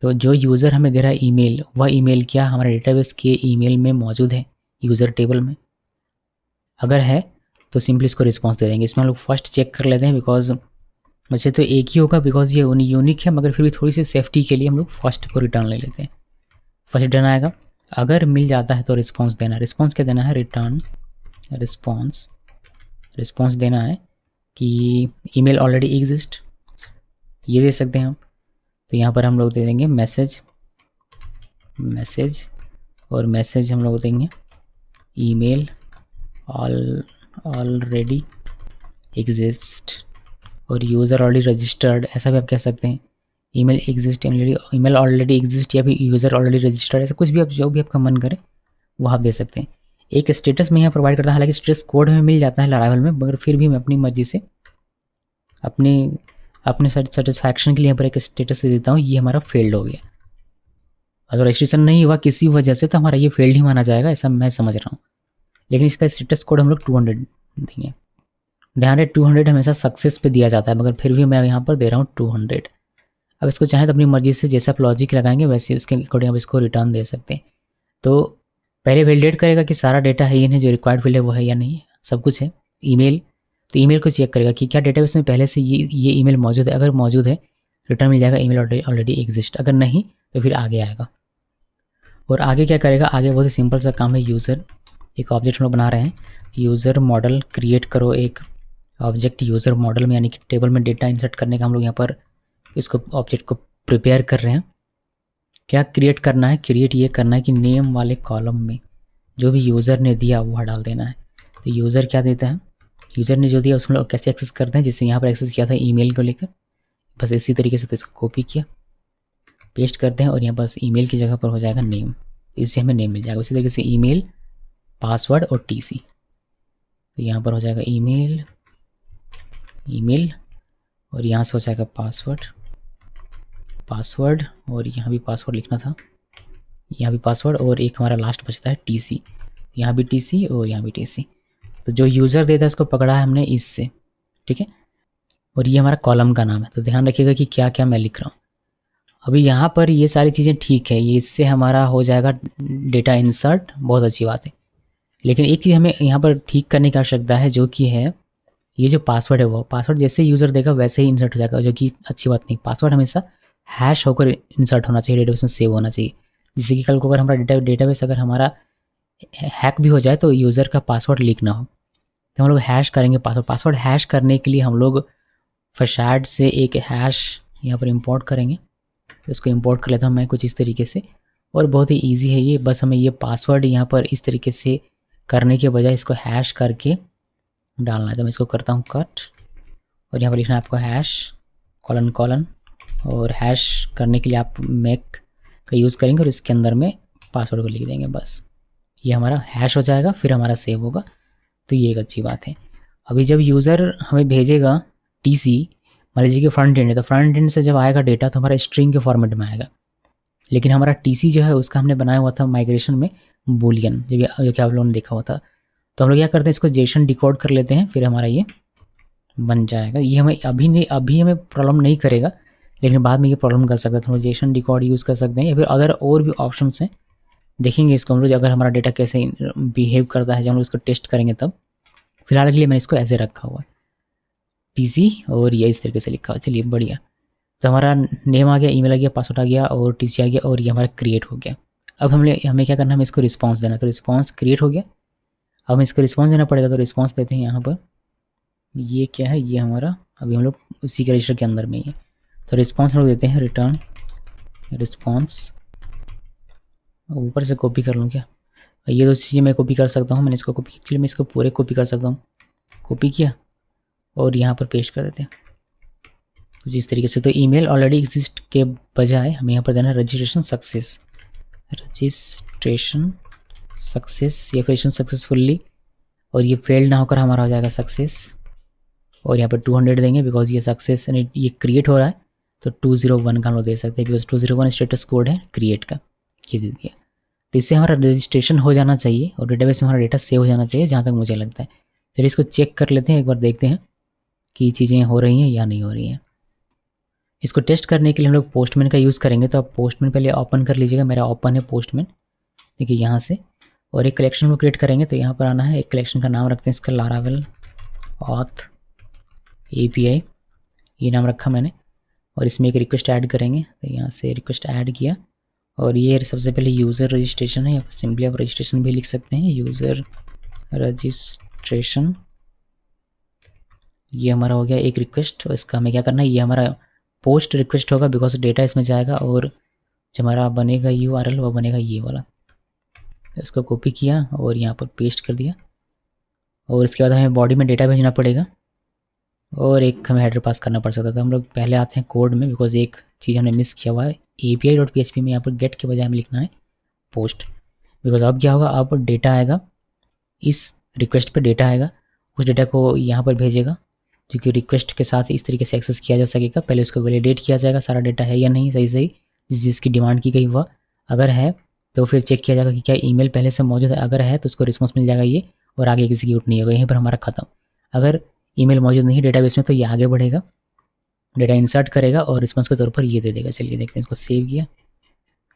तो जो यूज़र हमें दे रहा है ईमेल, वह ईमेल क्या हमारे डेटाबेस के ईमेल में मौजूद है यूज़र टेबल में। अगर है तो सिंपली इसको रिस्पॉन्स दे देंगे। इसमें हम लोग फर्स्ट चेक कर लेते हैं, बिकॉज वैसे तो एक ही होगा बिकॉज ये यूनिक है, मगर फिर भी थोड़ी सी सेफ्टी के लिए हम लोग फर्स्ट को रिटर्न ले लेते हैं। फर्स्ट रिटर्न आएगा, अगर मिल जाता है तो रिस्पॉन्स देना। रिस्पॉन्स क्या देना है, रिटर्न रिस्पॉन्स देना है कि ईमेल ऑलरेडी एग्जिस्ट, ये दे सकते हैं हम। तो यहाँ पर हम लोग दे देंगे मैसेज और मैसेज हम लोग देंगे ईमेल ऑलरेडी एग्जिस्ट और यूज़र ऑलरेडी रजिस्टर्ड, ऐसा भी आप कह सकते हैं। ईमेल ऑलरेडी एग्जिस्ट या फिर यूज़र ऑलरेडी रजिस्टर्ड, ऐसा कुछ भी आप जो भी आपका मन करे वो आप दे सकते हैं। एक स्टेटस में यहाँ प्रोवाइड करता है, हालांकि स्टेटस कोड में मिल जाता है लारावल में, मगर फिर भी मैं अपनी मर्जी से अपने सेटिस्फैक्शन के लिए यहाँ पर एक स्टेटस दे देता हूँ, ये हमारा फेल्ड हो गया। अगर रजिस्ट्रेशन नहीं हुआ किसी वजह से तो हमारा ये फेल्ड ही माना जाएगा, ऐसा मैं समझ रहा हूँ। लेकिन इसका स्टेटस कोड हम लोग 200 देंगे। ध्यान रहे 200 हमेशा सक्सेस पे दिया जाता है, मगर फिर भी मैं यहाँ पर दे रहा हूँ 200। अब इसको चाहे तो अपनी मर्जी से जैसा आप लॉजिक लगाएंगे वैसे उसके अकॉर्डिंग आप इसको रिटर्न दे सकते हैं। तो पहले वैलिडेट करेगा कि सारा डेटा है या नहीं, जो रिक्वायर्ड फील्ड है वो है या नहीं, सब कुछ है। ईमेल, तो ईमेल को चेक करेगा कि क्या डेटाबेस में पहले से ये ईमेल मौजूद है। अगर मौजूद है रिटर्न मिल जाएगा ईमेल ऑलरेडी एग्जिस्ट, अगर नहीं तो फिर आगे आएगा। और आगे क्या करेगा, आगे बहुत ही सिंपल सा काम है। यूज़र एक ऑब्जेक्ट हम लोग बना रहे हैं, यूज़र मॉडल क्रिएट करो एक ऑब्जेक्ट यूज़र मॉडल में, यानी कि टेबल में डेटा इंसर्ट करने का हम लोग यहाँ पर इसको ऑब्जेक्ट को प्रिपेयर कर रहे हैं। क्या क्रिएट करना है, क्रिएट ये करना है कि नेम वाले कॉलम में जो भी यूज़र ने दिया वह डाल देना है। तो यूज़र क्या देता है, यूज़र ने जो दिया उसमें लोग कैसे एक्सेस करते हैं, जैसे यहाँ पर एक्सेस किया था ईमेल को लेकर, बस इसी तरीके से। तो इसको कॉपी किया पेस्ट करते हैं और यहाँ बस ईमेल की जगह पर हो जाएगा नेम, इससे हमें नेम मिल जाएगा। उसी तरीके से ईमेल, पासवर्ड और टीसी, तो यहाँ पर हो जाएगा ईमेल, ईमेल और यहाँ से हो जाएगा पासवर्ड, पासवर्ड और यहाँ भी पासवर्ड लिखना था, यहाँ भी पासवर्ड और एक हमारा लास्ट बचता है टीसी, यहाँ भी टीसी और यहाँ भी टीसी। तो जो यूज़र देता है उसको पकड़ा है हमने इससे, ठीक है। और ये हमारा कॉलम का नाम है, तो ध्यान रखिएगा कि क्या क्या मैं लिख रहा हूँ। अभी यहाँ पर ये सारी चीज़ें ठीक है, ये इससे हमारा हो जाएगा डेटा इंसर्ट, बहुत अच्छी बात है। लेकिन एक चीज़ हमें यहाँ पर ठीक करने की आवश्यकता है, जो कि है ये जो पासवर्ड है, वो पासवर्ड जैसे यूज़र देगा वैसे ही इंसर्ट हो जाएगा, जो कि अच्छी बात नहीं। पासवर्ड हमेशा हैश होकर इंसर्ट होना चाहिए, डेटाबेस में सेव होना चाहिए, जिससे कि कल को अगर हमारा डेटाबेस अगर हमारा हैक भी हो जाए तो यूज़र का पासवर्ड लीक ना हो। तो हम लोग हैश करेंगे पासवर्ड। पासवर्ड हैश करने के लिए हम लोग फशाड से एक हैश यहाँ पर इंपोर्ट करेंगे, तो इसको इंपोर्ट कर लेता हूँ मैं कुछ इस तरीके से, और बहुत ही ईजी है ये। बस हमें ये पासवर्ड यहाँ पर इस तरीके से करने के बजाय इसको हैश करके डालना है। तो मैं इसको करता हूँ कट, और यहाँ पर लिखना है आपको हैश कॉलन कॉलन, और हैश करने के लिए आप मैक का यूज़ करेंगे और इसके अंदर में पासवर्ड को लिख देंगे। बस ये हमारा हैश हो जाएगा, फिर हमारा सेव होगा। तो ये एक अच्छी बात है। अभी जब यूज़र हमें भेजेगा टीसी, मान लीजिए कि फ्रंट एंड है, तो फ्रंट एंड से जब आएगा डेटा तो हमारा स्ट्रिंग के फॉर्मेट में आएगा। लेकिन हमारा टीसी जो है उसका हमने बनाया हुआ था माइग्रेशन में बूलियन, जो कि आप लोगों ने देखा हुआ था। तो हम लोग क्या करते हैं, इसको जेसन डिकोड कर लेते हैं, फिर हमारा ये बन जाएगा। ये हमें अभी हमें प्रॉब्लम नहीं करेगा, लेकिन बाद में ये प्रॉब्लम कर सकता है। तो हम लोग जेसन डिकोड यूज़ कर सकते हैं, या फिर अदर और भी ऑप्शन हैं, देखेंगे इसको हम लोग अगर हमारा डेटा कैसे बिहेव करता है, जब हम लोग इसको टेस्ट करेंगे तब। फिलहाल के लिए मैंने इसको ऐसे रखा हुआ है टीसी, और ये इस तरीके से लिखा हुआ। चलिए बढ़िया। तो हमारा नेम आ गया, ईमेल आ गया, पासवर्ड आ गया और टीसी आ गया, और ये हमारा क्रिएट हो गया। अब हमें क्या करना है, हमें इसको रिस्पॉन्स देना। तो रिस्पॉन्स क्रिएट हो गया, अब हमें इसको रिस्पॉन्स देना पड़ेगा। तो रिस्पॉन्स देते हैं यहाँ पर, ये क्या है, ये हमारा अभी हम लोग उसी के रजिस्टर के अंदर में ही है। तो रिस्पॉन्स हम लोग देते हैं रिटर्न रिस्पॉन्स। ऊपर से कॉपी कर लूँ क्या, ये दो चीज़ें मैं कॉपी कर सकता हूँ। मैंने इसको कॉपी, एक्चुअली मैं इसको पूरे कॉपी कर सकता हूँ। कॉपी किया और यहाँ पर पेस्ट कर देते हैं कुछ इस तरीके से। तो ईमेल ऑलरेडी एग्जिस्ट के बजाय हमें यहाँ पर देना है रजिस्ट्रेशन सक्सेस, रजिस्ट्रेशन सक्सेस, ये रजिस्ट्रेशन सक्सेसफुली, और ये फेल्ड ना होकर हमारा हो जाएगा सक्सेस। और यहाँ पर 200 देंगे बिकॉज ये सक्सेस ये क्रिएट हो रहा है। तो 201 का हम लोग दे सकते हैं, बिकॉज 201 स्टेटस कोड है क्रिएट का, ये दे दिया। तो इससे हमारा रजिस्ट्रेशन हो जाना चाहिए और डेटाबेस में हमारा डेटा सेव हो जाना चाहिए, जहाँ तक मुझे लगता है। फिर इसको चेक कर लेते हैं, एक बार देखते हैं कि चीज़ें हो रही हैं या नहीं हो रही हैं। इसको टेस्ट करने के लिए हम लोग पोस्टमैन का यूज़ करेंगे। तो आप पोस्टमैन पहले ओपन कर लीजिएगा, मेरा ओपन है पोस्टमैन, देखिए यहाँ से। और एक कलेक्शन को क्रिएट करेंगे, तो यहाँ पर आना है, एक कलेक्शन का नाम रखते हैं इसका लारावेल ऑथ API, ये नाम रखा मैंने। और इसमें एक रिक्वेस्ट ऐड करेंगे, तो यहाँ से रिक्वेस्ट ऐड किया। और ये सबसे पहले यूज़र रजिस्ट्रेशन है, या सिंपली आप रजिस्ट्रेशन भी लिख सकते हैं, यूज़र रजिस्ट्रेशन। ये हमारा हो गया एक रिक्वेस्ट। और इसका हमें क्या करना है, ये हमारा पोस्ट रिक्वेस्ट होगा बिकॉज डेटा इसमें जाएगा, और जो हमारा बनेगा URL वो बनेगा ये वाला। तो इसको कॉपी किया और यहाँ पर पेस्ट कर दिया। और इसके बाद हमें बॉडी में डेटा भेजना पड़ेगा, और एक हमें हेडर पास करना पड़ सकता था। हम लोग पहले आते हैं कोड में, बिकॉज एक चीज़ हमने मिस किया हुआ है। API.php में यहाँ पर गेट के बजाय हमें लिखना है पोस्ट, बिकॉज अब क्या होगा, अब डेटा आएगा, इस रिक्वेस्ट पे डेटा आएगा, उस डेटा को यहाँ पर भेजेगा, क्योंकि रिक्वेस्ट के साथ इस तरीके से एक्सेस किया जा सकेगा। पहले उसको वैलिडेट किया जाएगा सारा डेटा है या नहीं सही जिसकी डिमांड की गई वह, अगर है तो फिर चेक किया जाएगा कि क्या ईमेल पहले से मौजूद है, अगर है तो उसको रिस्पॉन्स मिल जाएगा ये, और आगे एग्जीक्यूट नहीं होगा, यहीं पर हमारा खत्म। अगर ईमेल मौजूद नहीं डेटाबेस में तो ये आगे बढ़ेगा, डेटा इंसर्ट करेगा और रिस्पॉन्स के तौर पर ये दे देगा। चलिए देखते हैं, इसको सेव किया,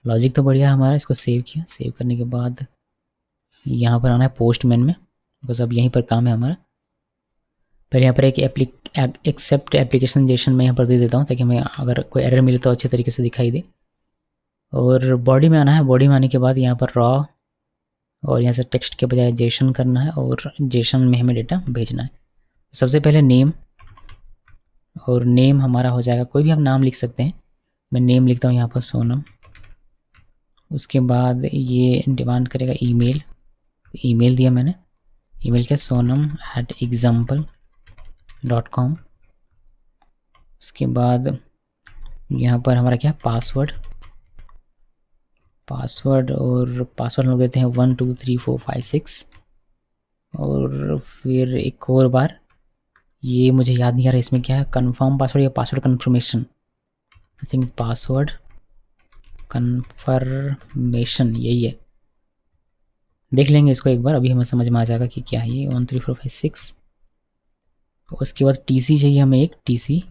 लॉजिक तो बढ़िया हमारा। इसको सेव किया, सेव करने के बाद यहाँ पर आना है पोस्टमैन में, बिकॉज अब यहीं पर काम है हमारा। पहले यहाँ पर एक एक्सेप्ट एप्लीकेशन जेसन मैं यहाँ पर दे देता हूँ, ताकि हमें अगर कोई एरर मिले तो अच्छे तरीके से दिखाई दे। और बॉडी में आना है, बॉडी में आने के बाद यहाँ पर रॉ, और यहाँ से टेक्स्ट के बजाय जेसन करना है, और जेसन में हमें डेटा भेजना है। सबसे पहले नेम, और नेम हमारा हो जाएगा, कोई भी आप नाम लिख सकते हैं। मैं नेम लिखता हूँ यहाँ पर सोनम। उसके बाद ये डिमांड करेगा ईमेल, ईमेल दिया मैंने, ईमेल क्या, sonam@example.com। उसके बाद यहाँ पर हमारा क्या, पासवर्ड, पासवर्ड, और पासवर्ड हम लोग देते हैं 1 2 3 4 5 6, और फिर एक और बार, ये मुझे याद नहीं आ रहा इसमें क्या है, कन्फर्म पासवर्ड या password confirmation, I think password confirmation यही है। देख लेंगे इसको एक बार, अभी हमें समझ में आ जाएगा कि क्या है ये 1 3 4 5 6। उसके बाद टीसी चाहिए हमें, एक टीसी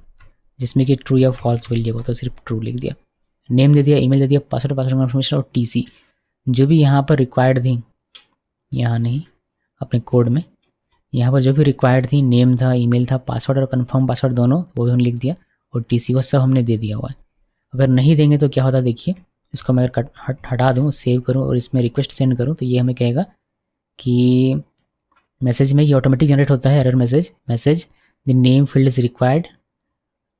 जिसमें कि ट्रू या फॉल्स वैल्यू हो, तो सिर्फ ट्रू लिख दिया, नेम दे दिया, ईमेल दे दिया, पासवर्ड पासवर्ड कन्फर्मेशन और टीसी जो भी यहाँ पर रिक्वायर्ड थी, यहाँ नहीं अपने कोड में, यहाँ पर जो भी रिक्वायर्ड थी, नेम था, ईमेल था, पासवर्ड और कन्फर्म पासवर्ड दोनों, वो भी हमने लिख दिया, और टीसी वो सब हमने दे दिया हुआ है। अगर नहीं देंगे तो क्या होता देखिए, इसको मैं अगर हटा दूँ, सेव करूँ और इसमें रिक्वेस्ट सेंड करूँ, तो ये हमें कहेगा कि मैसेज में ये ऑटोमेटिक जनरेट होता है error message the name field is required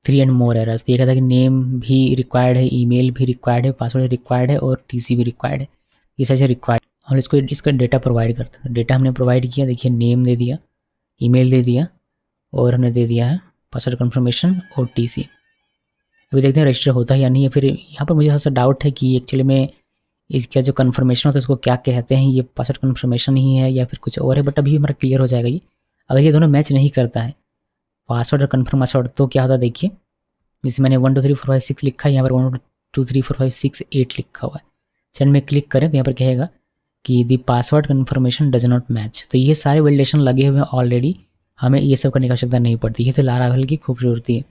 3 and more errors. ये कहता है कि नेम भी रिक्वायर्ड है, ईमेल भी रिक्वायर्ड है, पासवर्ड रिक्वायर्ड है और टीसी भी रिक्वायर्ड है, ये सारे रिक्वायर्ड। और इसको इसका डेटा प्रोवाइड करता है, डेटा हमने प्रोवाइड किया, देखिए नेम दे दिया, ईमेल दे दिया, और हमने दे दिया है पासवर्ड कन्फर्मेशन और टीसी। अभी देखते हैं रजिस्टर होता है या नहीं है। फिर यहाँ पर मुझे थोड़ा सा डाउट है कि एक्चुअली में इसका जो कन्फर्मेशन होता है उसको क्या कहते हैं, ये पासवर्ड कन्फर्मेशन ही है या फिर कुछ और है, बट अभी हमारा क्लियर हो जाएगा ये। अगर ये दोनों मैच नहीं करता है, पासवर्ड और कन्फर्म पासवर्ड, तो क्या होता है देखिए, जैसे मैंने 1 2 3 4 5 6 लिखा है, यहाँ पर 1 2 3 4 5 6 8 लिखा हुआ है। सेंड में क्लिक करें तो यहाँ पर कहेगा कि the password confirmation does not match. तो ये सारे वैलिडेशन लगे हुए हैं ऑलरेडी, हमें ये सब करने की आवश्यकता नहीं पड़ती। ये तो लारावेल की खूबसूरती है।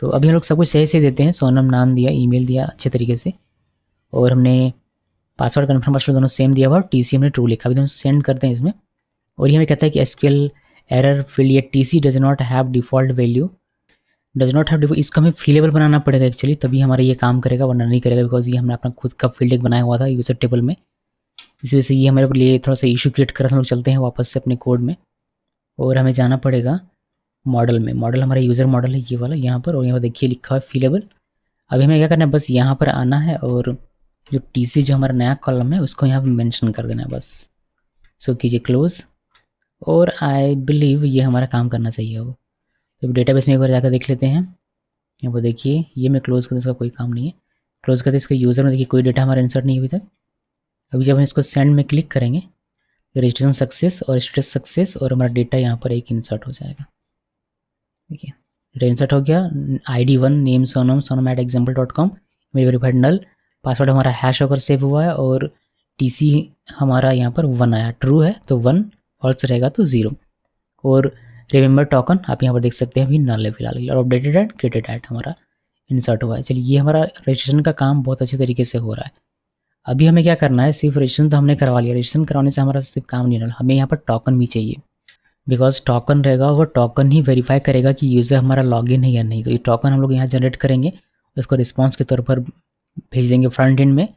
तो अभी हम लोग सब कुछ सही से देते हैं, सोनम नाम दिया, ईमेल दिया अच्छे तरीके से, और हमने पासवर्ड कन्फर्म पासवर्ड दोनों सेम दिया हुआ, और टीसी हमने ट्रू लिखा। अभी हम सेंड करते हैं इसमें, और ये हमें कहता है कि एसक्यूएल एरर फील्ड ये TC does not have default value, does not have default, इसको हमें फीलेबल बनाना पड़ेगा एक्चुअली, तभी हमारा ये काम करेगा, वरना नहीं करेगा, बिकॉज ये हमने अपना खुद का फील्ड एक बनाया हुआ था यूजर टेबल में। इसी वजह से ये हमारे लिए थोड़ा सा इशू क्रिएट कर रहा है। हम लोग चलते हैं वापस से अपने कोड में, और हमें जाना पड़ेगा मॉडल में। मॉडल हमारा यूज़र मॉडल है ये वाला यहाँ पर, और यहाँ पर देखिए लिखा है फीलेबल। अभी हमें क्या करना है, बस यहाँ पर आना है, और जो टीसी जो हमारा नया कॉलम है उसको यहाँ पर मेंशन कर देना है बस। सो कीजिए क्लोज, और आई बिलीव ये हमारा काम करना चाहिए। वो तो डेटाबेस में एक बार जाकर देख लेते हैं। यहाँ पर देखिए ये मैं क्लोज कर दूँ, इसका कोई काम नहीं है। क्लोज करते इसका यूज़र में देखिए कोई डेटा हमारा इंसर्ट नहीं अभी तक। अभी जब हम इसको सेंड में क्लिक करेंगे, रजिस्ट्रेशन सक्सेस और स्टेटस सक्सेस, और हमारा डेटा यहाँ पर एक इंसर्ट हो जाएगा। देखिए डेटा इंसर्ट हो गया, ID1 नेम sonam@example.com, वेरीफाइड नल, पासवर्ड हमारा हैश होकर सेव हुआ है, और टीसी हमारा यहाँ पर 1 आया, ट्रू है तो 1, फॉल्स रहेगा तो 0, और रिमेंबर टोकन आप यहाँ पर देख सकते हैं अभी नल है फिलहाल, और अपडेटेड एट क्रिएटेड एट हमारा इंसर्ट हुआ है। चलिए ये हमारा रजिस्ट्रेशन का काम बहुत अच्छे तरीके से हो रहा है। अभी हमें क्या करना है, सिर्फ रजिस्ट्रेशन तो हमने करवा लिया, रजिस्ट्रेशन करवाने से हमारा सिर्फ काम नहीं रहा, हमें यहाँ पर टोकन भी चाहिए, बिकॉज टोकन रहेगा, वो टोकन ही वेरीफाई करेगा कि यूज़र हमारा लॉगिन है या नहीं। तो ये टोकन हम लोग यहाँ जनरेट करेंगे, उसको रिस्पॉन्स के तौर पर भेज देंगे फ्रंट एंड में,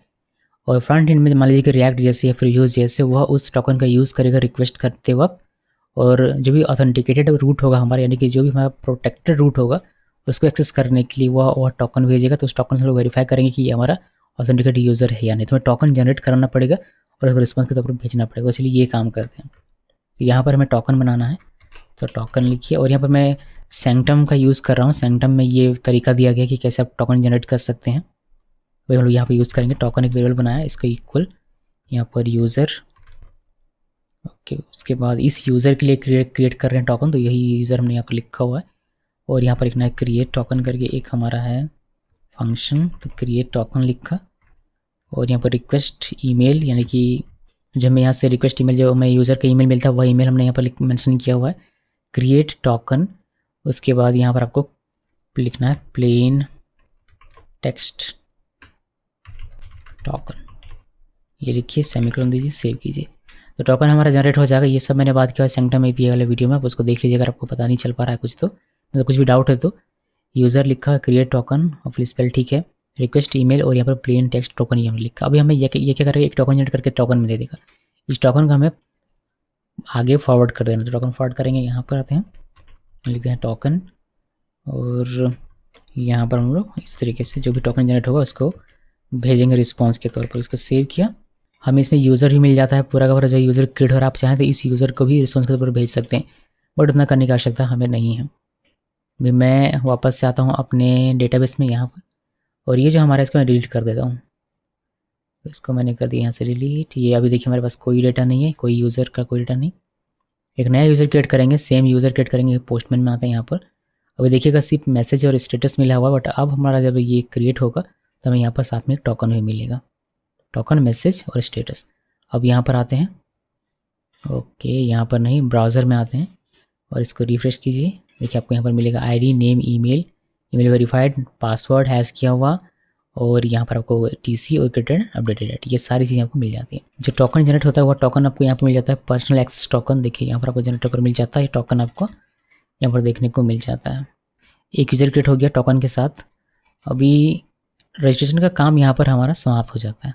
और फ्रंट एंड में मान लीजिए कि रिएक्ट जैसे या फिर यूज़ जैसे, वह उस टोकन का यूज़ करेगा रिक्वेस्ट करते वक्त, और जो भी ऑथेंटिकेटेड रूट होगा हमारा, यानी कि जो भी हमारा प्रोटेक्टेड रूट होगा, उसको एक्सेस करने के लिए वह टोकन भेजेगा। तो उस टोकन से हम लोग वेरीफाई करेंगे कि ये हमारा ऑथेंटिकेटेड यूज़र है या नहीं। तो हमें टोकन जनरेट करना पड़ेगा और उसको रिस्पॉन्स के तौर पर भेजना पड़ेगा। चलिए ये काम करते हैं। तो यहाँ पर हमें टोकन बनाना है, तो टोकन लिखिए, और यहाँ पर मैं सैंक्टम का यूज़ कर रहा हूँ। सैंक्टम में ये तरीका दिया गया कि कैसे आप टोकन जनरेट कर सकते हैं, वही हम लोग यहाँ पर यूज़ करेंगे। टोकन एक वेरिएबल बनाया, इसका इक्वल यहाँ पर यूज़र, ओके। उसके बाद इस यूज़र के लिए क्रिएट कर रहे हैं टोकन, तो यही यूज़र हमने यहाँ पर लिखा हुआ है, और यहाँ पर एक नया क्रिएट टोकन करके एक हमारा है फंक्शन, तो क्रिएट टोकन लिखा, और यहाँ पर रिक्वेस्ट ईमेल, यानी कि जो हमें यहाँ से रिक्वेस्ट ईमेल, जो हमें यूज़र का ईमेल मिलता है वह ईमेल हमने यहाँ पर मेंशन किया हुआ है, क्रिएट टोकन। उसके बाद यहाँ पर आपको लिखना है प्लेन टेक्स्ट टोकन, ये लिखिए, सेमीकोलन दीजिए, सेव कीजिए, तो टोकन हमारा जनरेट हो जाएगा। ये सब मैंने बात किया सैंक्टम एपीआई वाले वीडियो में, आप उसको देख लीजिए अगर आपको पता नहीं चल पा रहा है कुछ, तो मतलब कुछ भी डाउट है तो। यूज़र लिखा, क्रिएट टोकन, और स्पेल ठीक है, रिक्वेस्ट ईमेल, और यहाँ पर प्लेन टेक्स्ट टोकन ये हमने लिखा। अभी हमें ये क्या करेगा, एक टोकन जनरेट करके टोकन में दे देगा। इस टोकन का हमें आगे फॉरवर्ड कर देना, तो टोकन फॉरवर्ड करेंगे, यहाँ पर आते हैं, लिखते हैं टोकन, और यहाँ पर हम लोग इस तरीके से जो भी टोकन जनरेट होगा उसको भेजेंगे रिस्पॉन्स के तौर पर। इसको सेव किया, हमें इसमें यूज़र भी मिल जाता है पूरा का पूरा, जो यूज़र क्रिएट हो रहा है, आप चाहें तो इस यूज़र को भी रिस्पॉन्स के तौर पर भेज सकते हैं, बट उतना करने की आवश्यकता हमें नहीं है। अभी मैं वापस से आता हूँ अपने डेटाबेस में यहाँ पर, और ये जो हमारा, इसको मैं डिलीट कर देता हूँ। तो इसको मैंने कर दिया यहाँ से डिलीट। ये अभी देखिए हमारे पास कोई डेटा नहीं है, कोई यूज़र का कोई डेटा नहीं। एक नया यूज़र क्रिएट करेंगे, सेम यूज़र क्रिएट करेंगे, पोस्टमैन में आता है यहाँ पर। अभी देखिएगा सिर्फ मैसेज और स्टेटस मिला हुआ, बट अब हमारा जब ये क्रिएट होगा तो हमें यहाँ पर साथ में एक टोकन भी मिलेगा, टोकन, मैसेज और स्टेटस। अब यहाँ पर आते हैं, ओके यहाँ पर नहीं, ब्राउज़र में आते हैं और इसको रिफ्रेश कीजिए। देखिए आपको यहाँ पर मिलेगा ID, name, email, email verified, password hash किया हुआ, और यहाँ पर आपको टीसी और क्रिएटेड अपडेटेड डेट, ये सारी चीज़ें आपको मिल जाती है। जो टोकन जनरेट होता है वो टोकन आपको यहाँ पर मिल जाता है, पर्सनल एक्सेस टोकन। देखिए यहाँ पर आपको जनरेट टोकन मिल जाता है, टोकन आपको यहाँ पर देखने को मिल जाता है। एक यूज़र क्रिएट हो गया टोकन के साथ। अभी रजिस्ट्रेशन का काम यहाँ पर हमारा समाप्त हो जाता है।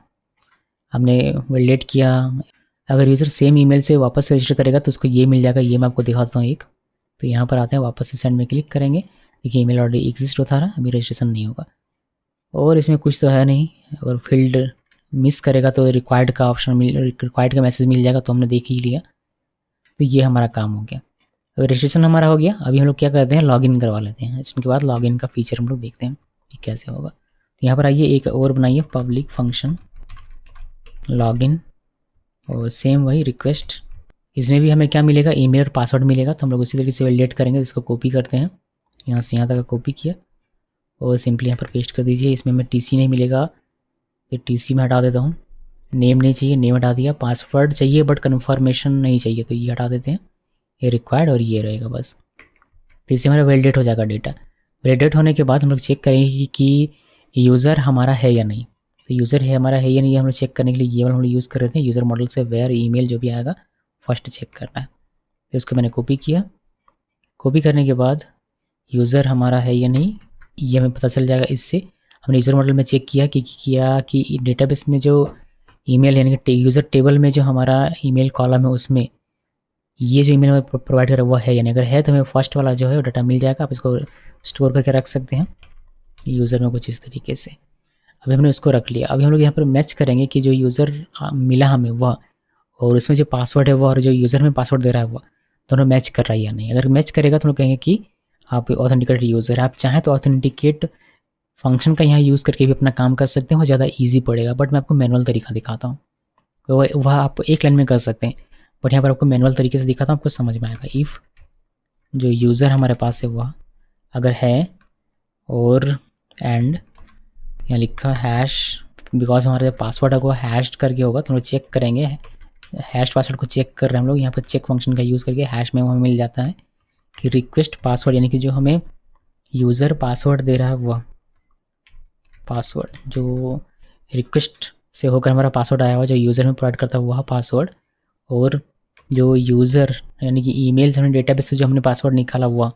हमने वैलिडेट किया, अगर यूज़र सेम ईमेल से वापस से रजिस्टर करेगा तो उसको ये मिल जाएगा, ये मैं आपको दिखाता हूँ एक। तो यहाँ पर आते हैं, वापस से सेंड में क्लिक करेंगे। देखिए ईमेल ऑलरेडी एग्जिस्ट होता रहा, अभी रजिस्ट्रेशन नहीं होगा। और इसमें कुछ तो है नहीं, अगर फील्ड मिस करेगा तो रिक्वायर्ड का ऑप्शन रिक्वायर्ड का मैसेज मिल जाएगा, तो हमने देख ही लिया। तो ये हमारा काम हो गया। अभी रजिस्ट्रेशन हमारा हो गया। अभी हम लोग क्या करते हैं, लॉगिन करवा लेते हैं। इसके बाद लॉगिन का फीचर हम लोग देखते हैं कि कैसे होगा। तो यहाँ पर आइए, एक और बनाइए, पब्लिक फंक्शन लॉगिन, और सेम वही रिक्वेस्ट। इसमें भी हमें क्या मिलेगा, ईमेल और पासवर्ड मिलेगा। तो हम लोग उसी तरीके से वैलिडेट करेंगे। इसको कॉपी करते हैं, यहाँ से यहाँ तक कॉपी किया और सिंपली यहाँ पर पेस्ट कर दीजिए। इसमें हमें टीसी नहीं मिलेगा, तो टीसी में हटा देता हूँ। नेम नहीं चाहिए, नेम हटा दिया। पासवर्ड चाहिए बट कन्फर्मेशन नहीं चाहिए, तो ये हटा देते हैं। ये रिक्वायर्ड और ये रहेगा बस। तो इससे हमारा वैलिडेट हो जाएगा डेटा। वैलिडेट होने के बाद हम लोग चेक करेंगे कि यूज़र हमारा है या नहीं। तो यूज़र है हमारा है या नहीं, हम लोग चेक करने के लिए ये वाला हम लोग यूज़ कर रहे थे। यूज़र मॉडल से वेयर ईमेल जो भी आएगा फर्स्ट चेक करना है। तो इसको मैंने कॉपी किया। कॉपी करने के बाद यूज़र हमारा है या नहीं ये हमें पता चल जाएगा इससे। हमने यूज़र मॉडल में चेक किया कि डेटाबेस में जो ईमेल यानी कि यूज़र टेबल में जो हमारा ईमेल कॉलम है उसमें ये जो ईमेल हमें प्रोवाइड करा हुआ है यानी अगर है तो हमें फर्स्ट वाला जो है वो डाटा मिल जाएगा। आप इसको स्टोर करके रख सकते हैं यूज़र में कुछ इस तरीके से। अभी हमने इसको रख लिया। अभी हम लोग यहाँ पर मैच करेंगे कि जो यूज़र मिला हमें वह और उसमें जो पासवर्ड है वह और जो यूज़र में पासवर्ड दे रहा है वह दोनों मैच कर रहा है या नहीं। अगर मैच करेगा तो हम लोग कहेंगे कि आप ऑथेंटिकेटेड यूज़र है। आप चाहें तो ऑथेंटिकेट फंक्शन का यहाँ यूज़ करके भी अपना काम कर सकते हैं, वो ज़्यादा ईजी पड़ेगा। बट मैं आपको मैनुअल तरीका दिखाता हूँ, तो वह आप एक लाइन में कर सकते हैं, बट यहाँ पर आपको मैनुअल तरीके से दिखाता हूँ, आपको समझ में आएगा। इफ़ जो यूज़र हमारे पास है वह अगर है और एंड यहाँ लिखा हैश, बिकॉज हमारा जो पासवर्ड है वो हैश करके होगा, तो हम लोग चेक करेंगे। हैश पासवर्ड को चेक कर रहे हैं हम लोग यहाँ पर चेक फंक्शन का यूज़ करके। हैश में हमें मिल जाता है कि रिक्वेस्ट पासवर्ड यानी कि जो हमें यूज़र पासवर्ड दे रहा है वह पासवर्ड जो रिक्वेस्ट से होकर हमारा पासवर्ड आया हुआ जो यूज़र में प्रोवाइड करता है वह पासवर्ड, और जो यूज़र यानी कि ईमेल से हमने डेटाबेस से जो हमने पासवर्ड निकाला हुआ,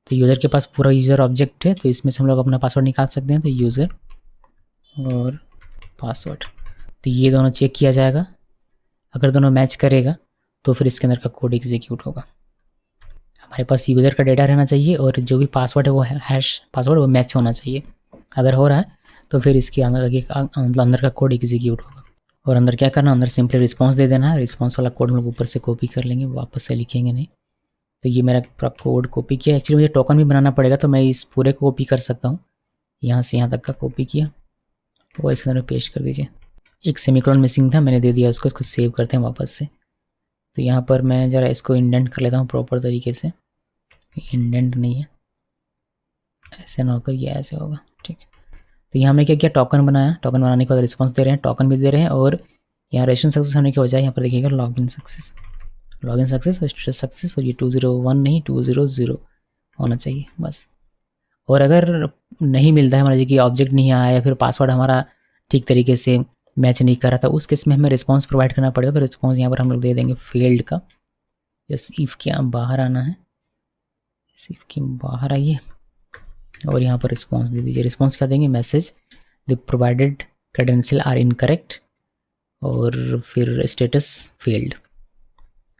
तो यूज़र के पास पूरा यूज़र ऑब्जेक्ट है, तो इसमें से हम लोग अपना पासवर्ड निकाल सकते हैं। तो यूज़र और पासवर्ड, तो ये दोनों चेक किया जाएगा। अगर दोनों मैच करेगा तो फिर इसके अंदर का कोड एग्जीक्यूट होगा। हमारे पास यूज़र का डेटा रहना चाहिए और जो भी पासवर्ड है वो हैश पासवर्ड वो मैच होना चाहिए। अगर हो रहा है तो फिर इसके अंदर का कोड एग्जीक्यूट होगा। और अंदर क्या करना, अंदर सिंपली रिस्पांस दे देना है। रिस्पांस वाला कोड हम लोग ऊपर से कॉपी कर लेंगे, वापस से लिखेंगे नहीं। तो ये मेरा पूरा कोड कॉपी किया। एक्चुअली मुझे टोकन भी बनाना पड़ेगा, तो मैं इस पूरे को कॉपी कर सकता हूँ। यहाँ से यहाँ तक का कॉपी किया और इसके अंदर पेस्ट कर दीजिए। एक सेमीकोलन मिसिंग था, मैंने दे दिया उसको। इसको सेव करते हैं वापस से। तो यहाँ पर मैं ज़रा इसको इंडेंट कर लेता हूँ प्रॉपर तरीके से। इंडेंट नहीं है, ऐसे ना होकर ये ऐसे होगा, ठीक है। तो यहाँ हमने क्या किया, टोकन बनाया। टोकन बनाने के बाद रिस्पांस दे रहे हैं, टोकन भी दे रहे हैं, और यहाँ रजिस्ट्रेशन सक्सेस होने के बजाय यहाँ पर देखिएगा लॉगिन सक्सेस और स्टेटस सक्सेस, और ये 201 नहीं 200 होना चाहिए बस। और अगर नहीं मिलता है, मान लीजिए कि ऑब्जेक्ट नहीं आया या फिर पासवर्ड हमारा ठीक तरीके से मैच नहीं कर रहा था, उस केस में हमें रिस्पांस प्रोवाइड करना पड़ेगा। तो रिस्पांस यहाँ पर हम लोग दे देंगे फील्ड का। जस्ट इफ़ के बाहर आना है, इफ़ के बाहर आइए और यहाँ पर रिस्पांस दे दीजिए। रिस्पांस क्या देंगे, message the provided credential are incorrect, और फिर स्टेटस फील्ड,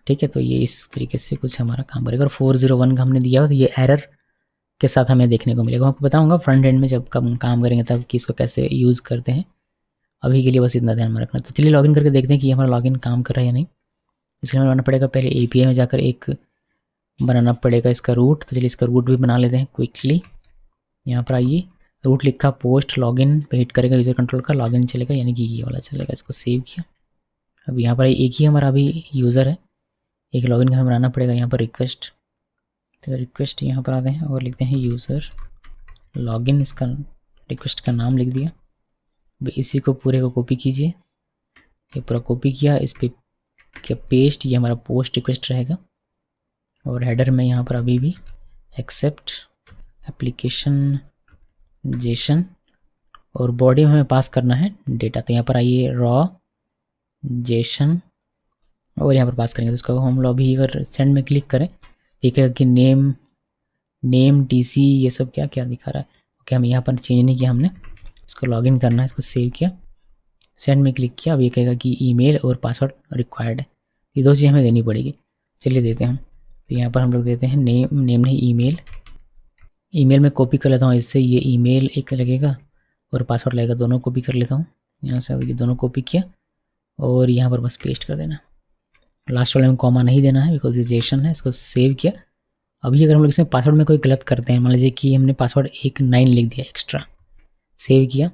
ठीक है। तो ये इस तरीके से कुछ हमारा काम करेगा। और 401 का हमने दिया हो तो ये एरर के साथ हमें देखने को मिलेगा। मैं आपको बताऊंगा फ्रंट एंड में जब कब काम करेंगे तब कि इसको कैसे यूज़ करते हैं। अभी के लिए बस इतना ध्यान में रखना। तो चलिए लॉगिन करके देखते हैं कि हमारा लॉगिन काम कर रहा है या नहीं। इसलिए हमें बनाना पड़ेगा, पहले API में जाकर एक बनाना पड़ेगा इसका रूट। तो चलिए इसका रूट भी बना लेते हैं क्विकली। यहाँ पर आइए, रूट लिखा, पोस्ट लॉगिन पे हिट करेगा, यूज़र कंट्रोल का लॉगिन चलेगा, यानी कि ये वाला चलेगा। इसको सेव किया। अब यहाँ पर एक ही हमारा अभी यूज़र है, एक लॉगिन का हमें बनाना पड़ेगा। यहाँ पर रिक्वेस्ट, तो रिक्वेस्ट यहाँ पर आते हैं और लिखते हैं यूज़र लॉगिन, इसका रिक्वेस्ट का नाम लिख दिया। अब इसी को पूरे को कॉपी कीजिए, ये पूरा कॉपी किया, इस पर क्या पेस्ट, ये हमारा पोस्ट रिक्वेस्ट रहेगा। और हेडर में यहाँ पर अभी भी एक्सेप्ट एप्लीकेशन जेसन, और बॉडी में हमें पास करना है डेटा। तो यहाँ पर आइए रॉ जेसन, और यहाँ पर पास करेंगे। तो इसको हम लोग अभी अगर सेंड में क्लिक करें, देखिएगा कि नेम टीसी ये सब क्या क्या दिखा रहा है। ओके, हमें यहाँ पर चेंज नहीं किया हमने, इसको लॉगिन करना है। इसको सेव किया, सेंड में क्लिक किया। अब ये कहेगा कि ईमेल और पासवर्ड रिक्वायर्ड है, ये दो चीज़ हमें देनी पड़ेगी। चलिए देते हैं। तो यहाँ पर हम लोग देते हैं नेम नहीं ईमेल। ईमेल में कॉपी कर लेता हूँ, इससे ये ईमेल एक लगेगा और पासवर्ड लगेगा, दोनों कॉपी कर लेता हूँ। यहाँ से ये दोनों कॉपी किया और यहाँ पर बस पेस्ट कर देना। लास्ट वाले में कॉमा नहीं देना है बिकॉज ये जेसन है। इसको सेव किया। अभी अगर हम लोग इसमें पासवर्ड में कोई गलत करते हैं, मान लीजिए कि हमने पासवर्ड 9 लिख दिया एक्स्ट्रा, सेव किया,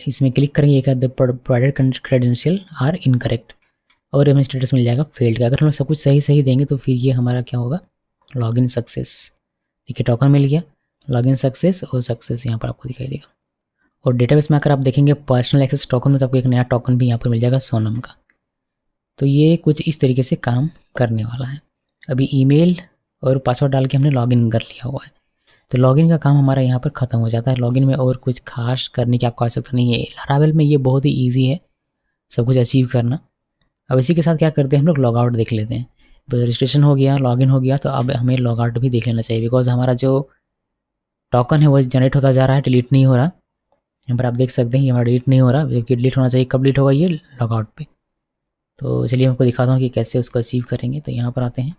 इसमें क्लिक करेंगे, एक the provided credential are incorrect, और हमें स्टेटस मिल जाएगा फेल्ड का। अगर हम सब कुछ सही सही देंगे तो फिर ये हमारा क्या होगा, लॉगिन सक्सेस। देखिए टोकन मिल गया, लॉगिन सक्सेस और सक्सेस यहाँ पर आपको दिखाई देगा। और डेटाबेस में अगर आप देखेंगे पर्सनल एक्सेस टोकन में, तो आपको एक नया टोकन भी यहाँ पर मिल जाएगा सोनम का। तो ये कुछ इस तरीके से काम करने वाला है। अभी ईमेल और पासवर्ड डाल के हमने लॉगिन कर लिया हुआ है, तो लॉगिन का काम हमारा यहाँ पर ख़त्म हो जाता है। लॉगिन में और कुछ खास करने की आपको आवश्यकता नहीं है। लारावेल में ये बहुत ही ईजी है सब कुछ अचीव करना। अब इसी के साथ क्या करते हैं, हम लोग लॉग आउट देख लेते हैं। तो रजिस्ट्रेशन हो गया, लॉगिन हो गया, तो अब हमें लॉग आउट भी देख लेना चाहिए, बिकॉज हमारा जो टोकन है वो जनरेट होता जा रहा है, डिलीट नहीं हो रहा। यहाँ पर आप देख सकते हैं ये हमारा डिलीट नहीं हो रहा, जबकि डिलीट होना चाहिए। कब डिलीट होगा, ये लॉग आउट पे। तो चलिए मैं आपको दिखाता हूँ कि कैसे उसको अचीव करेंगे। तो यहाँ पर आते हैं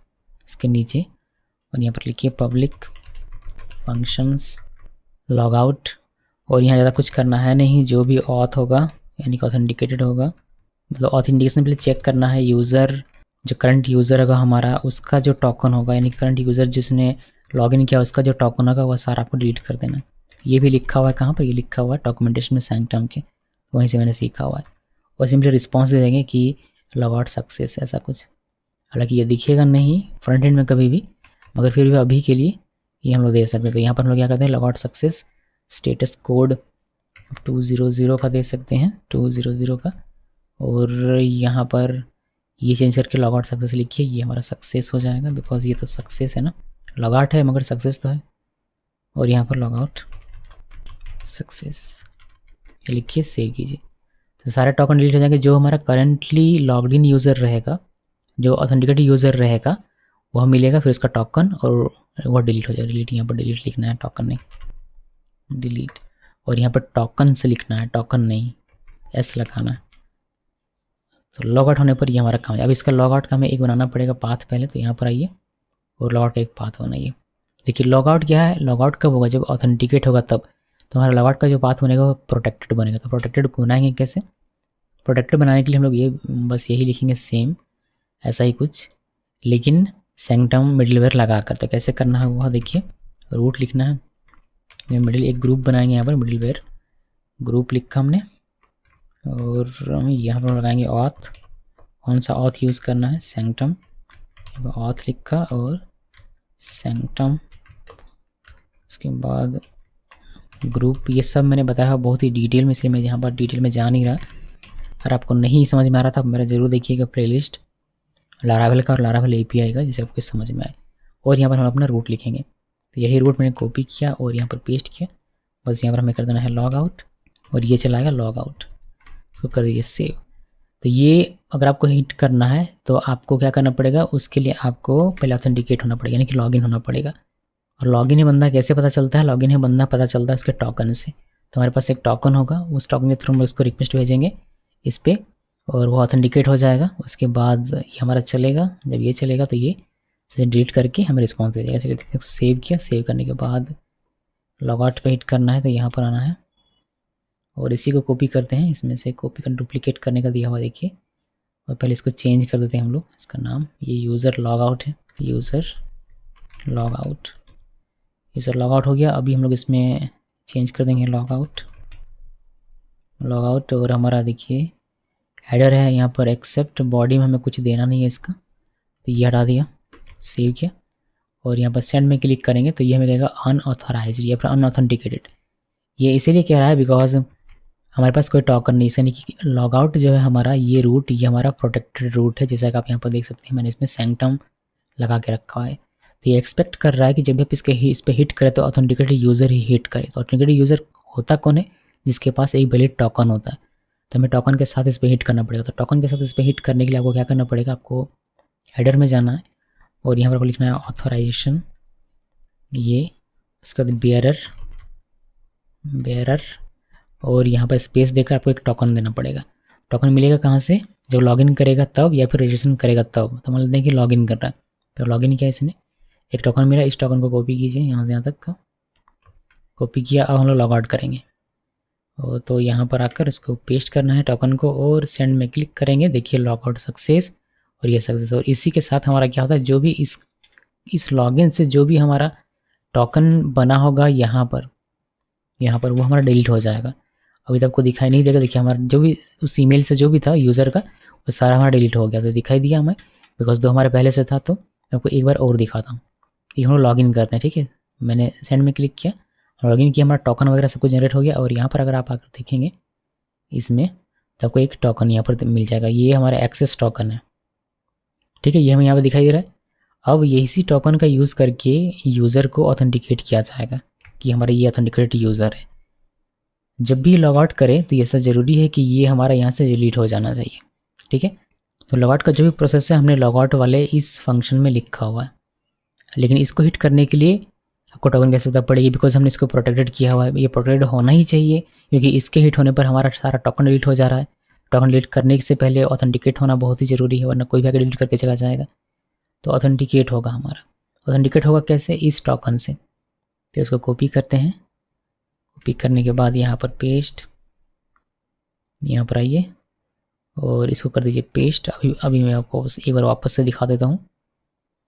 इसके नीचे और यहाँ पर लिखिए पब्लिक फंक्शंस लॉग आउट, और यहाँ ज़्यादा कुछ करना है नहीं। जो भी ऑथ होगा यानी कि ऑथेंटिकेटेड होगा, मतलब ऑथेंटिकेशन पहले चेक करना है। यूज़र जो करंट यूज़र होगा हमारा, उसका जो टोकन होगा, यानी करंट यूज़र जिसने लॉगिन किया उसका जो टोकन होगा वह सारा आपको डिलीट कर देना। ये भी लिखा हुआ है, कहाँ पर, ये लिखा हुआ है डॉक्यूमेंटेशन में सैंक्टम के, वहीं से मैंने सीखा हुआ है। और सिंपली रिस्पॉन्स दे देंगे कि लॉग आउट सक्सेस, ऐसा कुछ। हालांकि ये दिखेगा नहीं फ्रंट एंड में कभी भी, मगर फिर भी अभी के लिए ये हम लोग दे सकते हैं। तो यहाँ पर हम लोग क्या करते हैं, log out success, status code 200 का दे सकते हैं, 200 का। और यहाँ पर ये चेंज करके लॉग आउट सक्सेस लिखिए, ये हमारा सक्सेस हो जाएगा, बिकॉज ये तो सक्सेस है ना, लॉग आउट है मगर सक्सेस तो है। और यहाँ पर लॉग आउट सक्सेस ये लिखिए, सेव कीजिए। तो सारे टोकन डिलीट हो जाएंगे। जो हमारा करंटली लॉग्ड इन यूज़र रहेगा, जो ऑथेंटिकेटेड यूज़र रहेगा, वह मिलेगा फिर उसका टोकन, और वह डिलीट हो जाएगा। डिलीट यहाँ पर डिलीट लिखना है, टोकन नहीं, डिलीट। और यहाँ पर टोकन से लिखना है, टोकन नहीं, एस लगाना है। तो लॉग आउट होने पर ये हमारा काम है। अब इसका लॉग आउट का हमें एक बनाना पड़ेगा पाथ पहले। तो यहाँ पर आइए और लॉग आउट का एक पाथ बनाइए। देखिए लॉग आउट क्या है, लॉग आउट कब होगा, जब ऑथेंटिकेट होगा तब। तो हमारा लॉग आउट का जो पाथ बनेगा वो प्रोटेक्टेड बनेगा। तो प्रोटेक्टेड को बनाएंगे कैसे, प्रोटेक्टेड बनाने के लिए हम लोग ये बस यही लिखेंगे, सेम ऐसा ही कुछ, लेकिन सैंक्टम मिडलवेयर लगा कर। तो कैसे करना है वह देखिए, रूट लिखना है, मिडिल एक ग्रुप बनाएंगे, यहाँ पर मिडलवेयर ग्रुप लिखा हमने, और यहाँ पर लगाएंगे ऑथ। कौन सा ऑथ यूज़ करना है, सैंक्टम, ऑथ लिखा और सैंक्टम, इसके बाद ग्रुप। ये सब मैंने बताया बहुत ही डिटेल में, इसलिए मैं यहाँ पर डिटेल में जा नहीं रहा। अगर आपको नहीं समझ में आ रहा था मेरा ज़रूर देखिएगा प्लेलिस्ट लारावेल का और लारावेल एपीआई का, जिससे आपको समझ में आए। और यहाँ पर हम अपना रूट लिखेंगे। तो यही रूट मैंने कॉपी किया और यहाँ पर पेस्ट किया। बस यहाँ पर हमें कर देना है लॉग आउट, और ये चलाएगा लॉग आउट, इसको कर दीजिए सेव। तो ये अगर आपको हिट करना है तो आपको क्या करना पड़ेगा, उसके लिए आपको पहले ऑथेंटिकेट होना पड़ेगा, यानी कि लॉगिन होना पड़ेगा। और लॉगिन है बंदा कैसे पता चलता है, लॉगिन है बंदा पता चलता है उसके टोकन से। तो हमारे पास एक टोकन होगा, उस टोकन के थ्रू हम उसको रिक्वेस्ट भेजेंगे इस पर, और वो ऑथेंटिकेट हो जाएगा। उसके बाद ये हमारा चलेगा, जब ये चलेगा तो ये डिलीट करके हमें रिस्पॉन्स दे देगा। चलिए सेव किया, सेव करने के बाद लॉग आउट पे हिट करना है, तो यहाँ पर आना है और इसी को कॉपी करते हैं। इसमें से कॉपी कर डुप्लीकेट करने का दिया हुआ देखिए, और पहले इसको चेंज कर देते हैं हम लोग, इसका नाम ये यूज़र लॉग आउट है, user log out, user log out हो गया। अभी हम लोग इसमें चेंज कर देंगे लॉग आउट। और हमारा देखिए हेडर है यहाँ पर एक्सेप्ट, बॉडी में हमें कुछ देना नहीं है इसका, तो ये हटा दिया, सेव किया और यहाँ पर सेंड में क्लिक करेंगे तो ये हमें कहेगा अनऑथराइज्ड या फिर अनऑथेंटिकेटेड। ये इसीलिए कह रहा है बिकॉज हमारे पास कोई टोकन नहीं, यानी कि लॉग आउट जो है हमारा ये रूट, ये हमारा प्रोटेक्टेड रूट है, जैसा कि आप यहाँ पर देख सकते हैं मैंने इसमें सैंक्टम लगा के रखा है। तो ये एक्सपेक्ट कर रहा है कि जब भी आप इस पर हिट करें तो ऑथेंटिकेटेड यूज़र ही हिट करे। तो ऑथेंटिकेटेड यूज़र होता कौन है? जिसके पास एक वैलिड टोकन होता है। तो हमें टोकन के साथ इस पर हिट करना पड़ेगा। तो टोकन के साथ इस पर हिट करने के लिए आपको क्या करना पड़ेगा? आपको हेडर में जाना है और यहाँ पर आपको लिखना है ऑथराइजेशन, ये उसके बाद बेयरर और यहाँ पर स्पेस देकर आपको एक टोकन देना पड़ेगा। टोकन मिलेगा कहाँ से? जब लॉगिन करेगा तब या फिर रजिस्ट्रेशन करेगा तब। तो मान लेते हैं कि लॉगिन कर रहा है, तो लॉगिन किया इसने, एक टोकन मिला, इस टोकन को कॉपी कीजिए, यहाँ से यहाँ तक का कॉपी किया। अब हम लोग लॉग आउट करेंगे और तो यहाँ पर आकर इसको पेस्ट करना है टोकन को और सेंड में क्लिक करेंगे। देखिए लॉग आउट सक्सेस और ये सक्सेस। और इसी के साथ हमारा क्या होता है, जो भी इस लॉगिन से जो भी हमारा टोकन बना होगा यहाँ पर वो हमारा डिलीट हो जाएगा। अभी तक आपको दिखाई नहीं देगा, देखिए हमारा जो भी उस ईमेल से जो भी था यूज़र का वो सारा हमारा डिलीट हो गया। तो दिखाई दिया हमें बिकॉज दो हमारे पहले से था। तो आपको एक बार और दिखाता हूँ। ये हम लोग लॉगिन करते हैं, ठीक है। मैंने सेंड में क्लिक किया, लॉगिन किया, हमारा टोकन वगैरह सब कुछ जनरेट हो गया। और यहाँ पर अगर आप आकर देखेंगे इसमें तो आपको एक टोकन यहाँ पर मिल जाएगा, ये हमारा एक्सेस टोकन है, ठीक है। ये हमें यहाँ पर दिखाई दे रहा है। अब इसी टोकन का यूज़ करके यूज़र को ऑथेंटिकेट किया जाएगा कि हमारा ये ऑथेंटिकेटेड यूज़र है। जब भी लॉग आउट करें तो ऐसा ज़रूरी है कि ये हमारा यहाँ से डिलीट हो जाना चाहिए, ठीक है। तो लॉग आउट का जो भी प्रोसेस है हमने लॉग आउट वाले इस फंक्शन में लिखा हुआ है, लेकिन इसको हिट करने के लिए आपको टोकन कैसे पता पड़ेगी? बिकॉज हमने इसको प्रोटेक्टेड किया हुआ है। ये प्रोटेक्टेड होना ही चाहिए क्योंकि इसके हिट होने पर हमारा सारा टोकन डिलीट हो जा रहा है। टोकन डिलीट करने से पहले ऑथेंटिकेट होना बहुत ही ज़रूरी है, वरना कोई भी आगे डिलीट करके चला जाएगा। तो ऑथेंटिकेट होगा हमारा। ऑथेंटिकेट होगा कैसे? इस टोकन से। तो इसको कॉपी करते हैं, कॉपी करने के बाद यहाँ पर पेस्ट, यहाँ पर आइए और इसको कर दीजिए पेस्ट। अभी मैं आपको एक बार वापस से दिखा देता हूँ।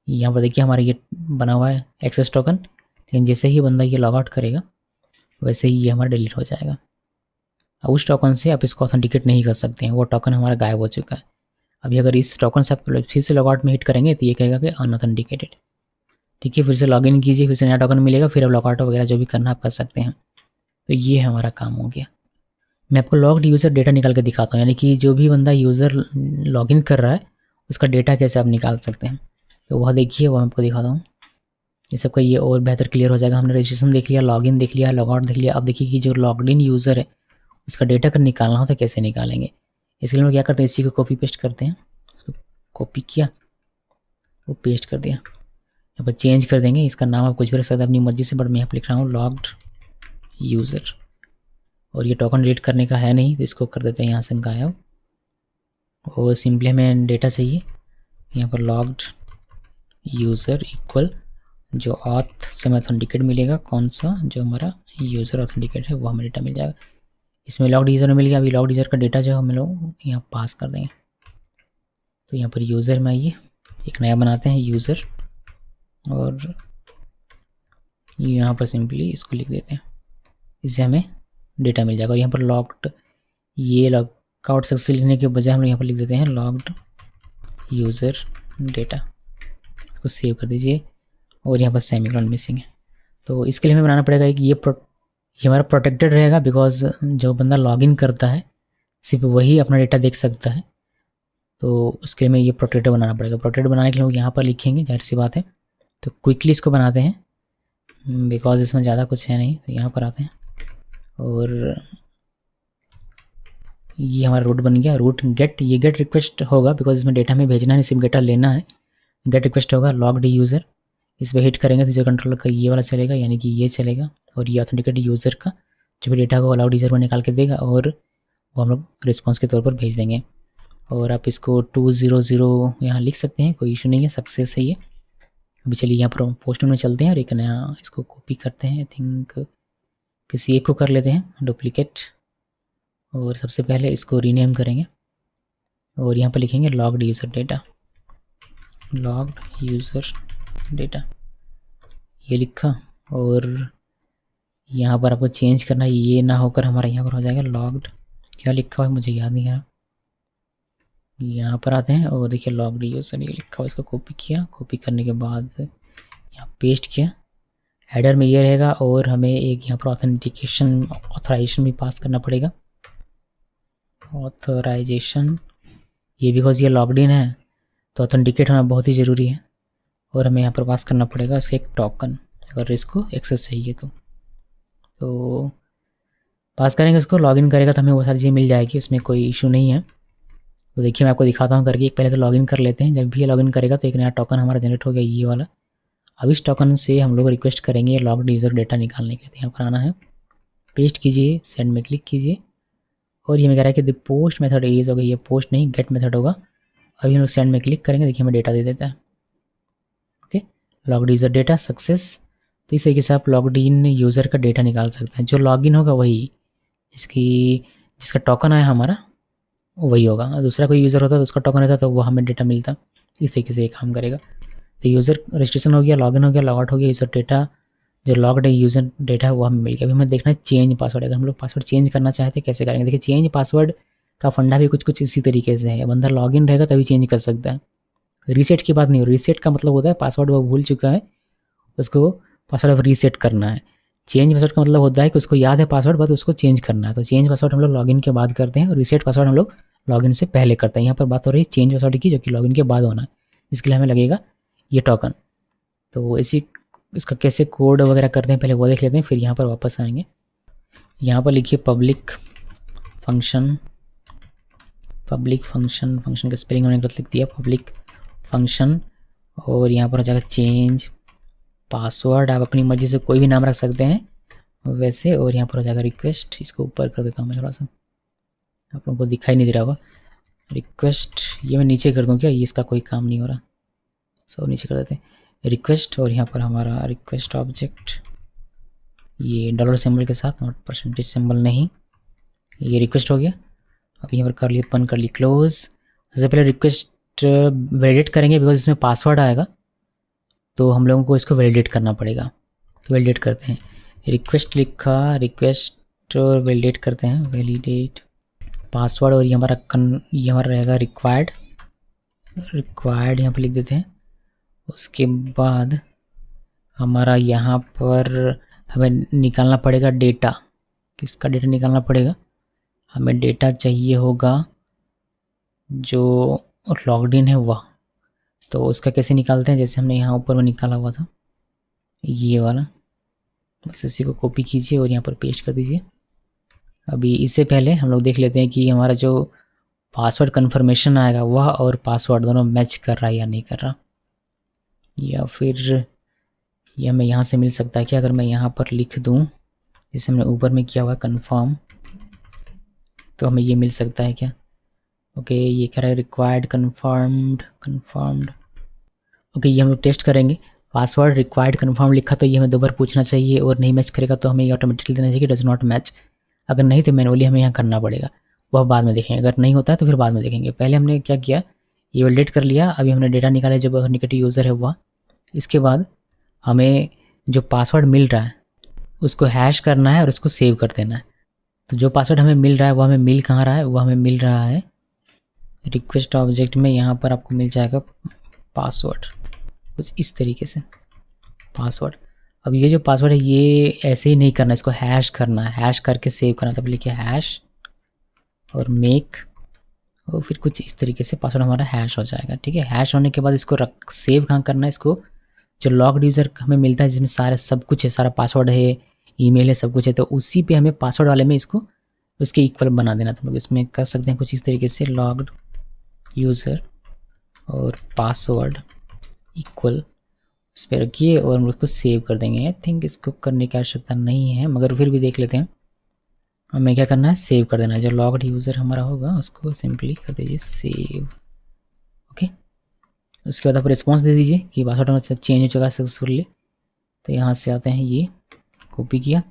यहाँ पर देखिए हमारा ये बना हुआ है एक्सेस टोकन, लेकिन जैसे ही बंदा ये लॉग आउट करेगा वैसे ही ये हमारा डिलीट हो जाएगा। अब उस टोकन से आप इसको ऑथेंटिकेट नहीं कर सकते हैं, वो टोकन हमारा गायब हो चुका है। अभी अगर इस टोकन से आप फिर से लॉग आउट में हिट करेंगे तो ये कहेगा कि अनऑथेंटिकेटेड, ठीक है। फिर से लॉगिन कीजिए, फिर से नया टोकन मिलेगा, फिर आप लॉग आउट वगैरह जो भी करना आप कर सकते हैं। तो ये हमारा काम हो गया। मैं आपको लॉग्ड यूज़र डेटा निकाल के दिखाता हूँ, यानी कि जो भी बंदा यूज़र लॉगिन कर रहा है उसका डेटा कैसे आप निकाल सकते हैं। तो वह देखिए, वह आपको दिखाता हूँ। ये सबका ये और बेहतर क्लियर हो जाएगा। हमने रजिस्ट्रेशन देख लिया, लॉगिन देख लिया, लॉग आउट देख लिया। अब देखिए कि जो लॉग्ड इन यूज़र है उसका डेटा अगर निकालना हो तो कैसे निकालेंगे। इसके लिए हम क्या करते हैं, इसी को कॉपी पेस्ट करते हैं। इसको कॉपी किया, वो पेस्ट कर दिया। यहाँ पर चेंज कर देंगे, इसका नाम आप कुछ भी रख सकते हैं अपनी मर्जी से, बट मैं यहाँ पर लिख रहा हूँ लॉग्ड यूज़र। और ये टोकन डिलीट करने का है नहीं, तो इसको कर देते हैं यहाँ से गायब। और सिंपली हमें डेटा चाहिए, यहाँ पर लॉग्ड यूज़र इक्वल जो ऑथ से हमें ऑथेंटिकेट मिलेगा, कौन सा जो हमारा यूज़र ऑथेंटिकेट है वो हमें डेटा मिल जाएगा। इसमें लॉग्ड यूज़र में मिल गया। अभी लॉग्ड यूज़र का डेटा जो हम लोग यहाँ पास कर देंगे। तो यहाँ पर यूज़र में आइए, एक नया बनाते हैं यूज़र और यहाँ पर सिंपली इसको लिख देते हैं, इससे हमें डेटा मिल जाएगा। और यहाँ पर लॉग्ड, ये लॉग आउट सक्सेस लिखने के बजाय हम लोग यहाँ पर लिख देते हैं लॉग्ड यूज़र डेटा। इसको सेव कर दीजिए और यहाँ पर सेमीकोलन मिसिंग है। तो इसके लिए हमें बनाना पड़ेगा कि ये हमारा प्रोटेक्टेड रहेगा, बिकॉज जो बंदा लॉगिन करता है सिर्फ वही अपना डेटा देख सकता है। तो उसके लिए हमें ये प्रोटेक्टेड बनाना पड़ेगा। प्रोटेक्टेड बनाने के लिए लोग यहाँ पर लिखेंगे, जाहिर सी बात है। तो क्विकली इसको बनाते हैं बिकॉज इसमें ज़्यादा कुछ है नहीं। तो यहाँ पर आते हैं और ये हमारा रूट बन गया। रूट गेट, ये गेट रिक्वेस्ट होगा बिकॉज इसमें डेटा हमें भेजना है, सिर्फ डेटा लेना है। गेट रिक्वेस्ट होगा लॉग्ड यूज़र, इस पर हिट करेंगे तो जो कंट्रोलर का ये वाला चलेगा, यानी कि ये चलेगा। और ये ऑथेंटिकेटेड यूज़र का जो भी डेटा को लॉग्ड यूज़र में निकाल के देगा और वो हम लोग रिस्पॉन्स के तौर पर भेज देंगे। और आप इसको 200 यहाँ लिख सकते हैं, कोई इशू नहीं है, सक्सेस है ये। अभी चलिए यहाँ पर पोस्टर में चलते हैं और एक नया इसको कॉपी करते हैं। आई थिंक किसी एक को कर लेते हैं डुप्लीकेट और सबसे पहले इसको रीनेम करेंगे और यहाँ पर लिखेंगे logged user data, logged user data, ये लिखा। और यहाँ पर आपको चेंज करना है, ये ना होकर हमारा यहाँ पर हो जाएगा लॉग्ड, क्या लिखा हुआ है मुझे याद नहीं आ रहा। यहाँ पर आते हैं और देखिए लॉग्ड यूज़र ये लिखा हुआ, इसको कॉपी किया, कॉपी करने के बाद यहाँ पेस्ट किया, हेडर में ये रहेगा और हमें एक यहाँ पर ऑथराइजेशन भी पास करना पड़ेगा। ऑथराइजेशन ये बिकॉज ये लॉग्ड इन है तो ऑथेंटिकेट होना बहुत ही ज़रूरी है, और हमें यहाँ पर पास करना पड़ेगा इसका एक टोकन अगर इसको एक्सेस चाहिए तो पास करेंगे इसको, लॉगिन करेगा तो हमें वो सारी चीज़ें मिल जाएगी, उसमें कोई इशू नहीं है। तो देखिए मैं आपको दिखाता हूँ करके, पहले तो लॉगिन कर लेते हैं। जब भी ये लॉगिन करेगा तो एक नया टोकन हमारा जनरेट हो गया ये वाला। अब इस टोकन से हम लोग रिक्वेस्ट करेंगे लॉग्ड यूज़र डेटा निकालने के लिए। यहाँ पर आना है, पेस्ट कीजिए, सेंड में क्लिक कीजिए और ये मैं कह रहा है कि द पोस्ट मेथड इज होगा, ये पोस्ट नहीं गेट मेथड होगा। अभी हम लोग सेंड में क्लिक करेंगे, देखिए हमें डेटा दे देता है। Okay, logged user data success. तो इस तरीके से आप लॉग्ड इन यूज़र का डेटा निकाल सकते हैं। जो लॉगिन होगा वही जिसका टोकन आया हमारा वही होगा, दूसरा कोई यूज़र होता तो उसका टोकन रहता तो वो हमें डेटा मिलता। इस तरीके से ये काम करेगा। तो यूज़र रजिस्ट्रेशन हो गया, लॉगिन हो गया, लॉग आउट हो गया, यूज़र डेटा जो लॉग्ड यूज़र डेटा है वो हमें मिल गया। अभी हमें देखना है चेंज पासवर्ड। अगर हम लोग पासवर्ड चेंज करना चाहते हैं कैसे करेंगे, देखिए चेंज पासवर्ड का फंडा भी कुछ इसी तरीके से है। बंदा लॉगिन रहेगा तभी चेंज कर सकता है, रीसेट की बात नहीं हो। रीसेट का मतलब होता है पासवर्ड वो भूल चुका है, उसको पासवर्ड अब रीसेट करना है। चेंज पासवर्ड का मतलब होता है कि उसको याद है पासवर्ड, बस उसको चेंज करना है। तो चेंज पासवर्ड हम लोग लॉगिन के बाद करते हैं और रीसेट पासवर्ड हम लोग लॉगिन से पहले करते हैं। यहाँ पर बात हो रही है चेंज पासवर्ड की, जो कि लॉगिन के बाद होना है। इसके लिए हमें लगेगा ये टोकन। तो इसका कैसे कोड वगैरह करते हैं पहले वो देख लेते हैं, फिर यहाँ पर वापस आएंगे। यहाँ पर लिखिए पब्लिक फंक्शन का स्पेलिंग हमने गलत लिख दिया, पब्लिक फंक्शन। और यहाँ पर हो जाएगा चेंज पासवर्ड, आप अपनी मर्जी से कोई भी नाम रख सकते हैं वैसे। और यहाँ पर हो जाएगा रिक्वेस्ट, इसको ऊपर कर देता हूँ मैं थोड़ा सा, आप लोगों को दिखाई नहीं दे रहा होगा। रिक्वेस्ट ये मैं नीचे कर दूँ क्या, ये इसका कोई काम नहीं हो रहा, सो नीचे कर देते हैं रिक्वेस्ट। और यहाँ पर हमारा रिक्वेस्ट ऑब्जेक्ट ये डॉलर सिंबल के साथ, नॉट परसेंटेज सिंबल नहीं, ये रिक्वेस्ट हो गया। अब यहाँ पर कर लिए ओपन, कर ली क्लोज। सबसे पहले रिक्वेस्ट वैलिडेट करेंगे बिकॉज इसमें पासवर्ड आएगा तो हम लोगों को इसको वैलिडेट करना पड़ेगा। तो वैलिडेट करते हैं, रिक्वेस्ट लिखा, रिक्वेस्ट और वैलिडेट करते हैं, वैलिडेट पासवर्ड। और ये हमारा रहेगा रिक्वायर्ड यहाँ पर लिख देते हैं। उसके बाद हमारा यहाँ पर हमें निकालना पड़ेगा डेटा। किसका डेटा निकालना पड़ेगा, हमें डेटा चाहिए होगा जो लॉग्ड इन है वह। तो उसका कैसे निकालते हैं, जैसे हमने यहाँ ऊपर में निकाला हुआ था ये वाला, बस इसी को कॉपी कीजिए और यहाँ पर पेस्ट कर दीजिए। अभी इससे पहले हम लोग देख लेते हैं कि हमारा जो पासवर्ड कन्फर्मेशन आएगा वह और पासवर्ड दोनों मैच कर रहा है या नहीं कर रहा, या फिर ये हमें यहाँ से मिल सकता है कि अगर मैं यहाँ पर लिख दूँ जैसे हमने ऊपर में किया हुआ कन्फर्म, तो हमें ये मिल सकता है क्या। ओके, ये कह रहा है रिक्वायर्ड कन्फर्म्ड। ओके, ये हम लोग टेस्ट करेंगे। पासवर्ड रिक्वायर्ड कन्फर्म लिखा तो ये हमें 2 बार पूछना चाहिए, और नहीं मैच करेगा तो हमें ये ऑटोमेटिकली देना चाहिए डज नॉट मैच। अगर नहीं तो मैनुअली हमें यहाँ करना पड़ेगा, वह बाद में देखेंगे। अगर नहीं होता है तो फिर बाद में देखेंगे। पहले हमने क्या किया, ये वैलिडेट कर लिया। अभी हमने डेटा निकाला जो ऑथेंटिकेटेड यूज़र है वह। इसके बाद हमें जो पासवर्ड मिल रहा है उसको हैश करना है और उसको सेव कर देना है। तो जो पासवर्ड हमें मिल रहा है वो हमें मिल कहाँ रहा है, वो हमें मिल रहा है रिक्वेस्ट ऑब्जेक्ट में। यहाँ पर आपको मिल जाएगा पासवर्ड कुछ इस तरीके से पासवर्ड। अब ये जो पासवर्ड है ये ऐसे ही नहीं करना, इसको हैश करना है, हैश करके सेव करना। तब लिखिए हैश और मेक, और फिर कुछ इस तरीके से पासवर्ड हमारा हैश हो जाएगा। ठीक है, हैश होने के बाद इसको सेव कहाँ करना है, इसको जो लॉग्ड यूज़र हमें मिलता है जिसमें सारे सब कुछ है, सारा पासवर्ड है, ईमेल है, सब कुछ है, तो उसी पे हमें पासवर्ड वाले में इसको उसके इक्वल बना देना। तो लोग इसमें कर सकते हैं कुछ इस तरीके से लॉग्ड यूज़र और पासवर्ड इक्वल, इस पर रखिए और हम उसको सेव कर देंगे। आई थिंक इसको करने की आवश्यकता नहीं है, मगर फिर भी देख लेते हैं। हमें क्या करना है, सेव कर देना है। जो लॉग्ड यूज़र हमारा होगा उसको सिंपली कर दीजिए सेव। ओके, उसके बाद आप रिस्पॉन्स दे दीजिए कि पासवर्ड हमारे चेंज हो चुका है सक्सेसफुली। तो यहाँ से आते हैं, ये कॉपी किया,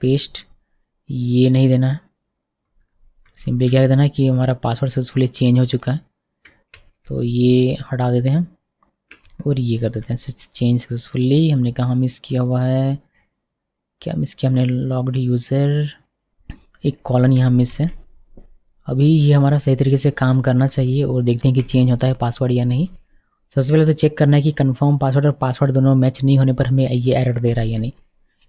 पेस्ट, ये नहीं देना है, सिंपली क्या देना है कि हमारा पासवर्ड सक्सेसफुली चेंज हो चुका है। तो ये हटा देते हैं और ये कर देते हैं चेंज सक्सेसफुली। हमने कहाँ मिस किया हुआ है, क्या मिस किया हमने, लॉग्ड यूज़र, एक कॉलन यहाँ मिस है। अभी ये हमारा सही तरीके से काम करना चाहिए और देखते हैं कि चेंज होता है पासवर्ड या नहीं। सबसे पहले तो चेक करना है कि कंफर्म पासवर्ड और पासवर्ड दोनों मैच नहीं होने पर हमें ये एरर दे रहा है या नहीं।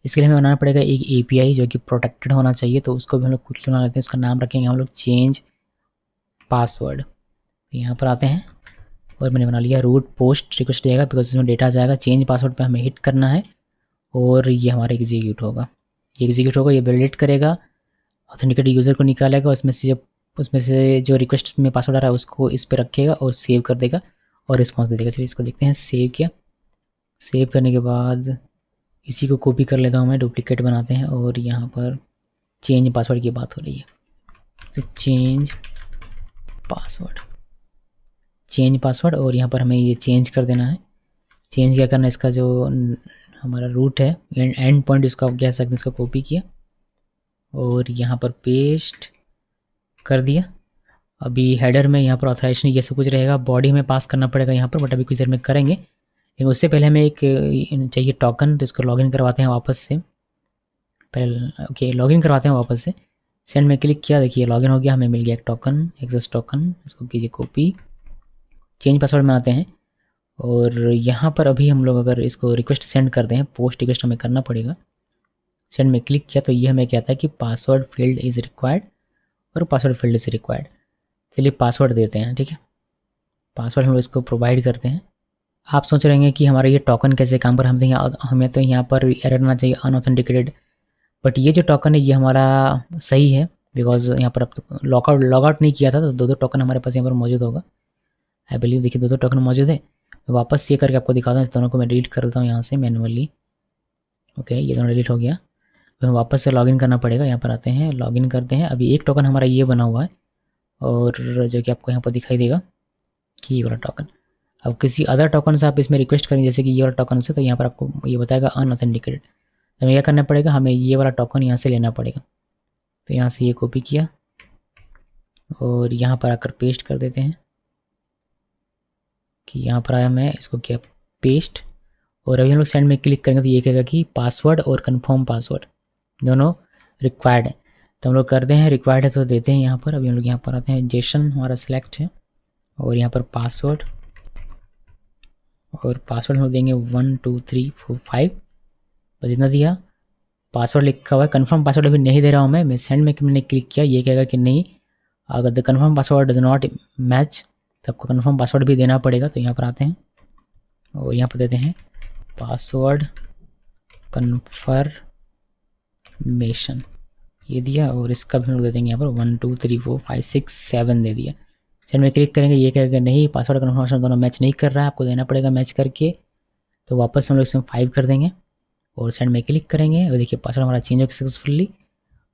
इसके लिए हमें बनाना पड़ेगा एक एपीआई जो कि प्रोटेक्टेड होना चाहिए, तो उसको भी हम लोग कुछ बना लेते हैं। उसका नाम रखेंगे हम लोग चेंज पासवर्ड। यहाँ पर आते हैं और मैंने बना लिया रूट पोस्ट रिक्वेस्ट देगा बिकॉज इसमें डेटा जाएगा। चेंज पासवर्ड पे हमें हिट करना है और ये हमारा एग्जीक्यूट होगा। ये एग्जीक्यूट होगा, ये वैलिडेट करेगा, ऑथेंटिकेट यूज़र को निकालेगा, उसमें से जो रिक्वेस्ट में पासवर्ड आ रहा है उसको इस पर रखेगा और सेव कर देगा और रिस्पॉन्स दे देगा। चलिए इसको देखते हैं। सेव किया, सेव करने के बाद इसी को कॉपी कर लेता हूँ मैं, डुप्लीकेट बनाते हैं और यहाँ पर चेंज पासवर्ड की बात हो रही है तो चेंज पासवर्ड और यहाँ पर हमें ये चेंज कर देना है। चेंज क्या करना है, इसका जो हमारा रूट है एंड पॉइंट इसका कह सकते हैं, इसको कॉपी किया और यहाँ पर पेस्ट कर दिया। अभी हेडर में यहाँ पर ऑथराइजेशन ये सब कुछ रहेगा, बॉडी में पास करना पड़ेगा यहाँ पर, बट अभी कुछ देर में करेंगे। लेकिन उससे पहले हमें एक चाहिए टोकन, तो इसको लॉगिन करवाते हैं वापस से। पहले ओके लॉगिन करवाते हैं वापस से। सेंड में क्लिक किया, देखिए लॉगिन हो गया, हमें मिल गया एक टोकन, एक्सेस टोकन। इसको कीजिए कॉपी, चेंज पासवर्ड में आते हैं और यहाँ पर अभी हम लोग अगर इसको रिक्वेस्ट सेंड कर दें, पोस्ट रिक्वेस्ट हमें करना पड़ेगा। सेंड में क्लिक किया तो ये हमें कहता है कि पासवर्ड फील्ड इज़ रिक्वायर्ड और पासवर्ड फील्ड इज़ रिक्वायर्ड। चलिए पासवर्ड देते हैं, ठीक है। पासवर्ड हम लोग इसको प्रोवाइड करते हैं। आप सोच रहे हैं कि हमारा ये टोकन कैसे काम कर, हमें तो यहाँ पर एरर आना चाहिए अनऑथेंटिकेटेड, बट ये जो टोकन है ये हमारा सही है बिकॉज यहाँ पर अब तो लॉग आउट नहीं किया था, तो दो टोकन हमारे पास यहाँ पर मौजूद होगा। आई बिलीव देखिए दो टोकन मौजूद है। मैं वापस ये करके आपको दिखाता हूँ, इस दोनों को मैं डिलीट कर देता हूँ यहाँ से मैनुअली। ओके ये दोनों डिलीट हो गया। तो हमें वापस से लॉगिन करना पड़ेगा। यहाँ पर आते हैं, लॉगिन करते हैं। अभी एक टोकन हमारा ये बना हुआ है और जो कि आपको यहाँ पर दिखाई देगा कि ये वाला टोकन। अब किसी अदर टोकन से आप इसमें रिक्वेस्ट करेंगे जैसे कि ये वाला टोकन से, तो यहाँ पर आपको ये बताएगा अनऑथेंटिकेटेड। हमें क्या करना पड़ेगा, हमें ये वाला टोकन यहाँ से लेना पड़ेगा। तो यहाँ से ये कॉपी किया और यहाँ पर आकर पेस्ट कर देते हैं कि यहाँ पर आया, मैं इसको किया पेस्ट। और अभी हम लोग सेंड में क्लिक करेंगे तो ये कहेगा कि पासवर्ड और कंफर्म पासवर्ड दोनों रिक्वायर्ड है, तो हम लोग करते हैं रिक्वायर्ड है तो देते हैं यहाँ पर। अभी हम लोग यहाँ पर आते हैं, जेसन हमारा सिलेक्ट है और यहाँ पर पासवर्ड, और पासवर्ड हम लोग देंगे 1 2 3 4 5, बस इतना दिया। पासवर्ड लिखा हुआ है, कंफर्म पासवर्ड अभी नहीं दे रहा हूँ मैं सेंड में मैंने क्लिक किया, ये कहेगा कि नहीं, अगर the confirm password does not match तो आपको कंफर्म पासवर्ड भी देना पड़ेगा। तो यहाँ पर आते हैं और यहाँ पर देते हैं पासवर्ड कन्फर्मेशन, ये दिया और इसका भी हम लोग दे देंगे यहाँ पर 1 2 3 4 5 6 7 दे दिया। सेंड में क्लिक करेंगे, ये कहेगा नहीं पासवर्ड कन्फर्मेशन दोनों मैच नहीं कर रहा है, आपको देना पड़ेगा मैच करके। तो वापस हम लोग इसमें 5 कर देंगे और सेंड में क्लिक करेंगे और देखिए पासवर्ड हमारा चेंज हो गया सक्सेसफुली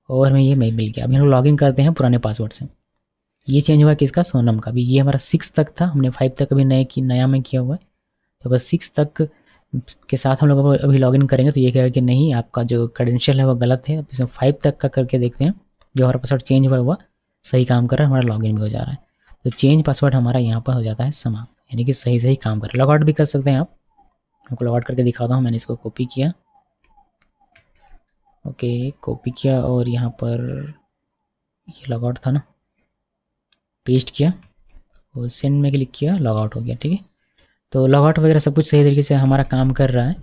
और हमें ये मेल मिल गया। अभी हम लोग लॉगिन करते हैं पुराने पासवर्ड से। ये चेंज हुआ किसका, सोनम का। अभी ये हमारा 6 तक था, हमने 5 तक अभी नया में किया हुआ है। तो अगर 6 तक के साथ हम लोग अभी लॉगिन करेंगे तो ये कहेगा कि नहीं आपका जो क्रेडेंशियल है वो गलत है। इसमें 5 तक का करके देखते हैं, जो हमारा पासवर्ड चेंज हुआ है वो सही काम कर रहा है, हमारा लॉगिन भी हो जा रहा है। तो चेंज पासवर्ड हमारा यहाँ पर हो जाता है समाप्त, यानी कि सही काम कर रहा है। लॉग आउट भी कर सकते हैं आप, आपको लॉग आउट करके दिखाता हूँ। मैंने इसको कॉपी किया, ओके कॉपी किया और यहाँ पर ये लॉग आउट था ना, पेस्ट किया और सेंड में क्लिक किया, लॉग आउट हो गया। ठीक है, तो लॉग आउट वगैरह सब कुछ सही तरीके से हमारा काम कर रहा है।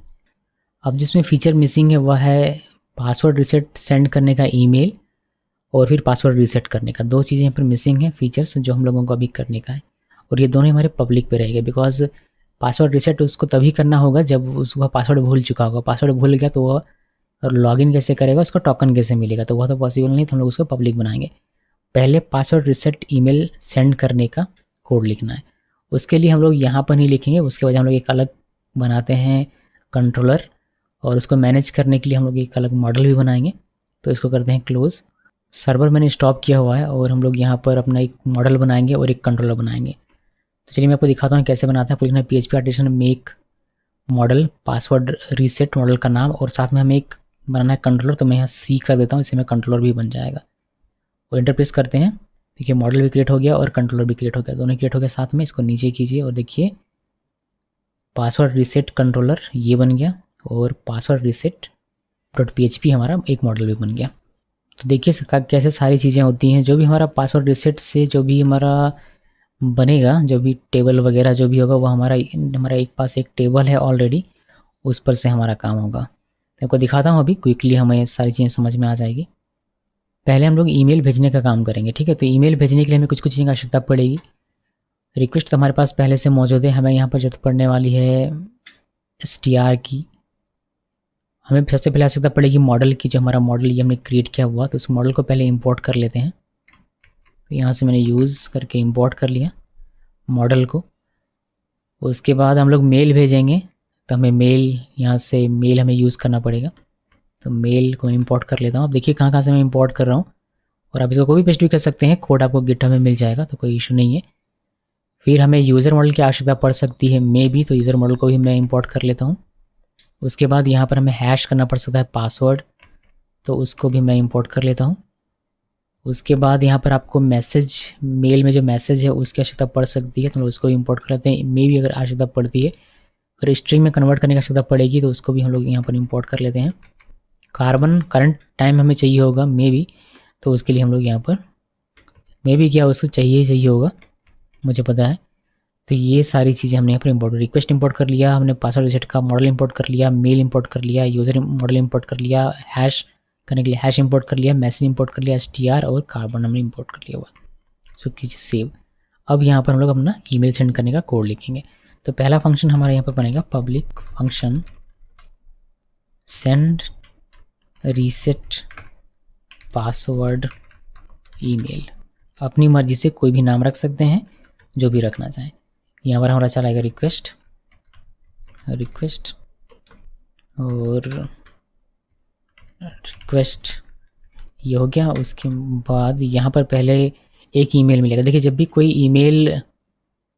अब जिसमें फीचर मिसिंग है वह है पासवर्ड रीसेट सेंड करने का ईमेल और फिर पासवर्ड रीसेट करने का। दो चीज़ें यहाँ पर मिसिंग है फीचर्स जो हम लोगों को अभी करने का है, और ये दोनों हमारे पब्लिक पे रहेगा बिकॉज पासवर्ड रीसेट उसको तभी करना होगा जब उसका पासवर्ड भूल चुका होगा। पासवर्ड भूल गया तो वह और लॉगिन कैसे करेगा, उसको टोकन कैसे मिलेगा, तो वह तो पॉसिबल नहीं, तो हम लोग उसको पब्लिक बनाएंगे। पहले पासवर्ड रीसेट ईमेल सेंड करने का कोड लिखना है, उसके लिए हम लोग यहाँ पर नहीं लिखेंगे, उसके वजह हम लोग एक अलग बनाते हैं कंट्रोलर, और उसको मैनेज करने के लिए हम लोग एक अलग मॉडल भी बनाएंगे। तो इसको करते हैं क्लोज, सर्वर मैंने स्टॉप किया हुआ है और हम लोग यहाँ पर अपना एक मॉडल बनाएंगे और एक कंट्रोलर बनाएंगे। तो चलिए मैं आपको दिखाता हूँ कैसे बनाते हैं। लिखना है PHP artisan make model password reset model का नाम, और साथ में हमें एक बनाना है कंट्रोलर, तो मैं यहाँ C कर देता हूँ, इससे में कंट्रोलर भी बन जाएगा। और इंटरप्रेस करते हैं, देखिए मॉडल भी क्रिएट हो गया और कंट्रोलर भी क्रिएट हो गया, दोनों क्रिएट हो गया साथ में। इसको नीचे कीजिए और देखिए पासवर्ड रीसेट कंट्रोलर ये बन गया और पासवर्ड रीसेट .php हमारा एक मॉडल भी बन गया। तो देखिए कैसे सारी चीज़ें होती हैं। जो भी हमारा पासवर्ड रीसेट से जो भी हमारा बनेगा, जो भी टेबल वगैरह जो भी होगा वो हमारा एक पास एक टेबल है ऑलरेडी, उस पर से हमारा काम होगा। तो आपको दिखाता हूँ अभी क्विकली, हमें सारी चीज़ें समझ में आ जाएगी। पहले हम लोग ईमेल भेजने का काम करेंगे, ठीक है। तो ईमेल भेजने के लिए हमें कुछ कुछ चीज़ों की आवश्यकता पड़ेगी। रिक्वेस्ट तो हमारे पास पहले से मौजूद है, हमें यहाँ पर जरूरत पड़ने वाली है str की। हमें सबसे पहले आवश्यकता पड़ेगी मॉडल की। जो हमारा मॉडल ये हमने क्रिएट किया हुआ, तो उस मॉडल को पहले इंपोर्ट कर लेते हैं। तो यहाँ से मैंने यूज़ करके इंपोर्ट कर लिया मॉडल को। उसके बाद हम लोग मेल भेजेंगे, तो हमें मेल यहाँ से मेल हमें यूज़ करना पड़ेगा। तो मेल को इंपोर्ट कर लेता हूँ। अब देखिए कहाँ से मैं इंपोर्ट कर रहा हूँ, और आप इसको कॉपी पेस्ट भी कर सकते हैं, कोड आपको गिटहब में मिल जाएगा, तो कोई इशू नहीं है। फिर हमें यूज़र मॉडल की आवश्यकता पड़ सकती है मे भी, तो यूज़र मॉडल को भी मैं इंपोर्ट कर लेता हूँ। उसके बाद यहाँ पर हमें हैश करना पड़ सकता है पासवर्ड, तो उसको भी मैं इंपोर्ट कर लेता हूँ। उसके बाद यहाँ पर आपको मैसेज, मेल में जो मैसेज है उसकी आवश्यकता पड़ सकती है, तो उसको भी इंपोर्ट कर लेते हैं। मे भी अगर आवश्यकता पड़ती है, और स्ट्रिंग में कन्वर्ट करने की आवश्यकता पड़ेगी, तो उसको भी हम लोग यहाँ पर इंपोर्ट कर लेते हैं। कार्बन करंट टाइम हमें चाहिए होगा मे भी, तो उसके लिए हम लोग यहाँ पर मे भी क्या उसको चाहिए ही चाहिए होगा, मुझे पता है। तो ये सारी चीज़ें हमने यहाँ पर इंपोर्ट, रिक्वेस्ट इंपोर्ट कर लिया हमने, पासवर्ड रीसेट का मॉडल इंपोर्ट कर लिया, मेल इंपोर्ट कर लिया, यूज़र मॉडल इंपोर्ट कर लिया, हैश करने के लिए हैश इंपोर्ट कर लिया, मैसेज इंपोर्ट कर लिया, str और कार्बन हमने इंपोर्ट कर लिया हुआ। सो कीजिए सेव। अब यहाँ पर हम लोग अपना ईमेल सेंड करने का कोड लिखेंगे। तो पहला फंक्शन हमारा यहाँ पर बनेगा public function send reset password email. अपनी मर्जी से कोई भी नाम रख सकते हैं, जो भी रखना चाहें। यहाँ पर हमारा चलाएगा रिक्वेस्ट और रिक्वेस्ट, ये हो गया। उसके बाद यहाँ पर पहले एक ईमेल मिलेगा। देखिए जब भी कोई ईमेल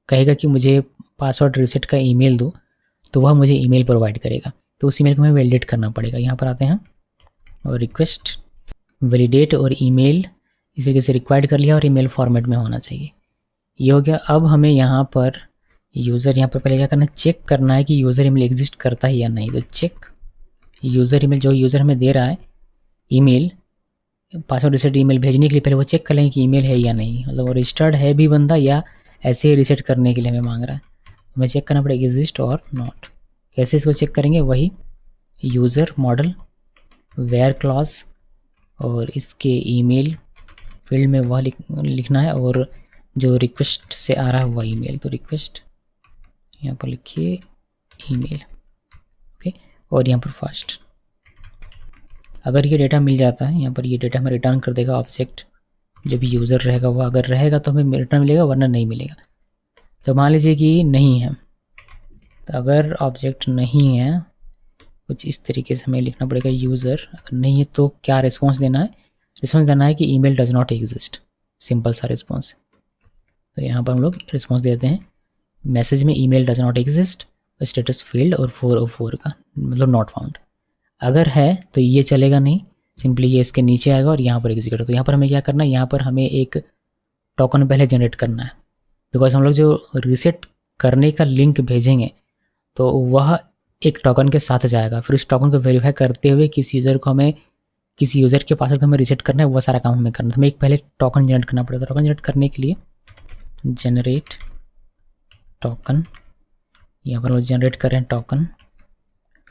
कहेगा कि मुझे पासवर्ड रीसेट का ईमेल दो, तो वह मुझे ईमेल प्रोवाइड करेगा। तो उस ईमेल को हमें वैलिडेट करना पड़ेगा। यहाँ पर आते हैं और रिक्वेस्ट वैलिडेट और ईमेल इस तरीके से रिक्वायर्ड कर लिया, और ईमेल फॉर्मेट में होना चाहिए। ये हो गया। अब हमें यहाँ पर यूज़र, यहाँ पर पहले क्या करना है, चेक करना है कि यूज़र ईमेल एग्जिस्ट करता है या नहीं। तो चेक यूज़र ईमेल, जो यूज़र हमें दे रहा है ईमेल, पासवर्ड रीसेट ईमेल भेजने के लिए पहले वो चेक कर लें कि ईमेल है या नहीं, मतलब वो रजिस्टर्ड है भी बंदा, या ऐसे ही रीसेट करने के लिए हमें मांग रहा है। हमें चेक करना पड़ेगा एग्जिस्ट और नॉट। कैसे इसको चेक करेंगे, वही यूज़र मॉडल वेयर क्लॉज, और इसके ईमेल फील्ड में वह लिखना है, और जो रिक्वेस्ट से आ रहा है वह ईमेल। तो रिक्वेस्ट यहाँ पर लिखिए ईमेल, ओके। और यहाँ पर फर्स्ट, अगर ये डेटा मिल जाता है, यहाँ पर ये डेटा हमें रिटर्न कर देगा ऑब्जेक्ट। जो भी यूज़र रहेगा वो अगर रहेगा तो हमें रिटर्न मिलेगा, वरना नहीं मिलेगा। तो मान लीजिए कि नहीं है, तो अगर ऑब्जेक्ट नहीं है, कुछ इस तरीके से हमें लिखना पड़ेगा यूज़र। अगर नहीं है तो क्या रिस्पॉन्स देना है, रिस्पॉन्स देना है कि email does not exist, simple सा रिस्पॉन्स। तो यहाँ पर हम लोग रिस्पॉन्स देते हैं मैसेज में email does not exist, status field और 404 का मतलब नॉट फाउंड। अगर है तो ये चलेगा नहीं, सिंपली ये इसके नीचे आएगा और यहाँ पर एग्जीक्यूट। तो यहाँ पर हमें क्या करना है, यहाँ पर हमें एक टोकन पहले जनरेट करना है, बिकॉज हम लोग जो रीसेट करने का लिंक भेजेंगे तो वह एक टोकन के साथ जाएगा। फिर उस टोकन को वेरीफाई करते हुए किसी यूज़र के पासवर्ड को हमें रीसेट करना है, वह सारा काम हमें करना है। हमें एक पहले टोकन जनरेट करना पड़ेगा। टोकन जनरेट करने के लिए जनरेट टोकन, यहाँ पर वो जनरेट करें टोकन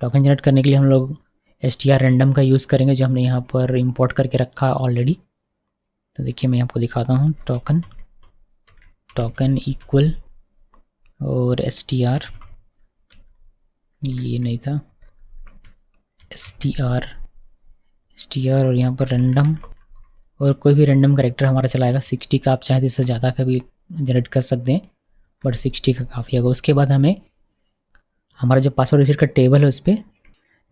जनरेट करने के लिए हम लोग str random का यूज़ करेंगे, जो हमने यहाँ पर इंपोर्ट करके रखा है ऑलरेडी। तो देखिए मैं आपको दिखाता हूँ, टोकन इक्वल और str, ये नहीं था, str और यहाँ पर random, और कोई भी रैंडम कैरेक्टर हमारा चलाएगा। 60 का आप चाहे तो इससे ज़्यादा का भी जनरेट कर सकते हैं, बट 60 का काफ़ी होगा। उसके बाद हमें हमारा जो पासवर्ड रीसेट का टेबल है उस पर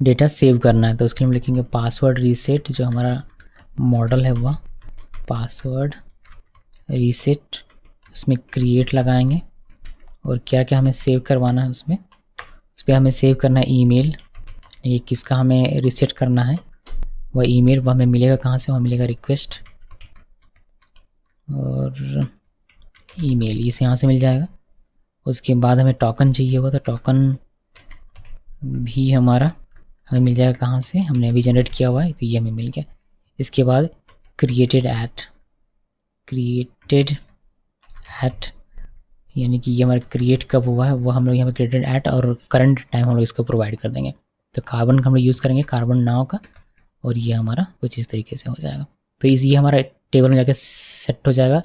डेटा सेव करना है। तो उसके लिए हम लिखेंगे पासवर्ड रीसेट, जो हमारा मॉडल है वह पासवर्ड रीसेट, उसमें क्रिएट लगाएंगे, और क्या क्या हमें सेव करवाना है उसमें, उस पर हमें सेव करना है ईमेल। ये किसका हमें रीसेट करना है, वह ईमेल, वह हमें मिलेगा कहाँ से, वह मिलेगा रिक्वेस्ट और ईमेल, इसे यहाँ से मिल जाएगा। उसके बाद हमें टोकन चाहिए होगा, तो टोकन भी हमारा हमें मिल जाएगा कहाँ से, हमने अभी जनरेट किया हुआ है तो ये हमें मिल गया। इसके बाद क्रिएटेड एट यानी कि ये हमारा क्रिएट कब हुआ है वो हम लोग यहाँ पे क्रिएटेड एट और करंट टाइम हम लोग इसको प्रोवाइड कर देंगे। तो कार्बन का हम लोग यूज़ करेंगे, कार्बन नाउ का, और ये हमारा कुछ इस तरीके से हो जाएगा। तो ये हमारा टेबल में जाके सेट हो जाएगा।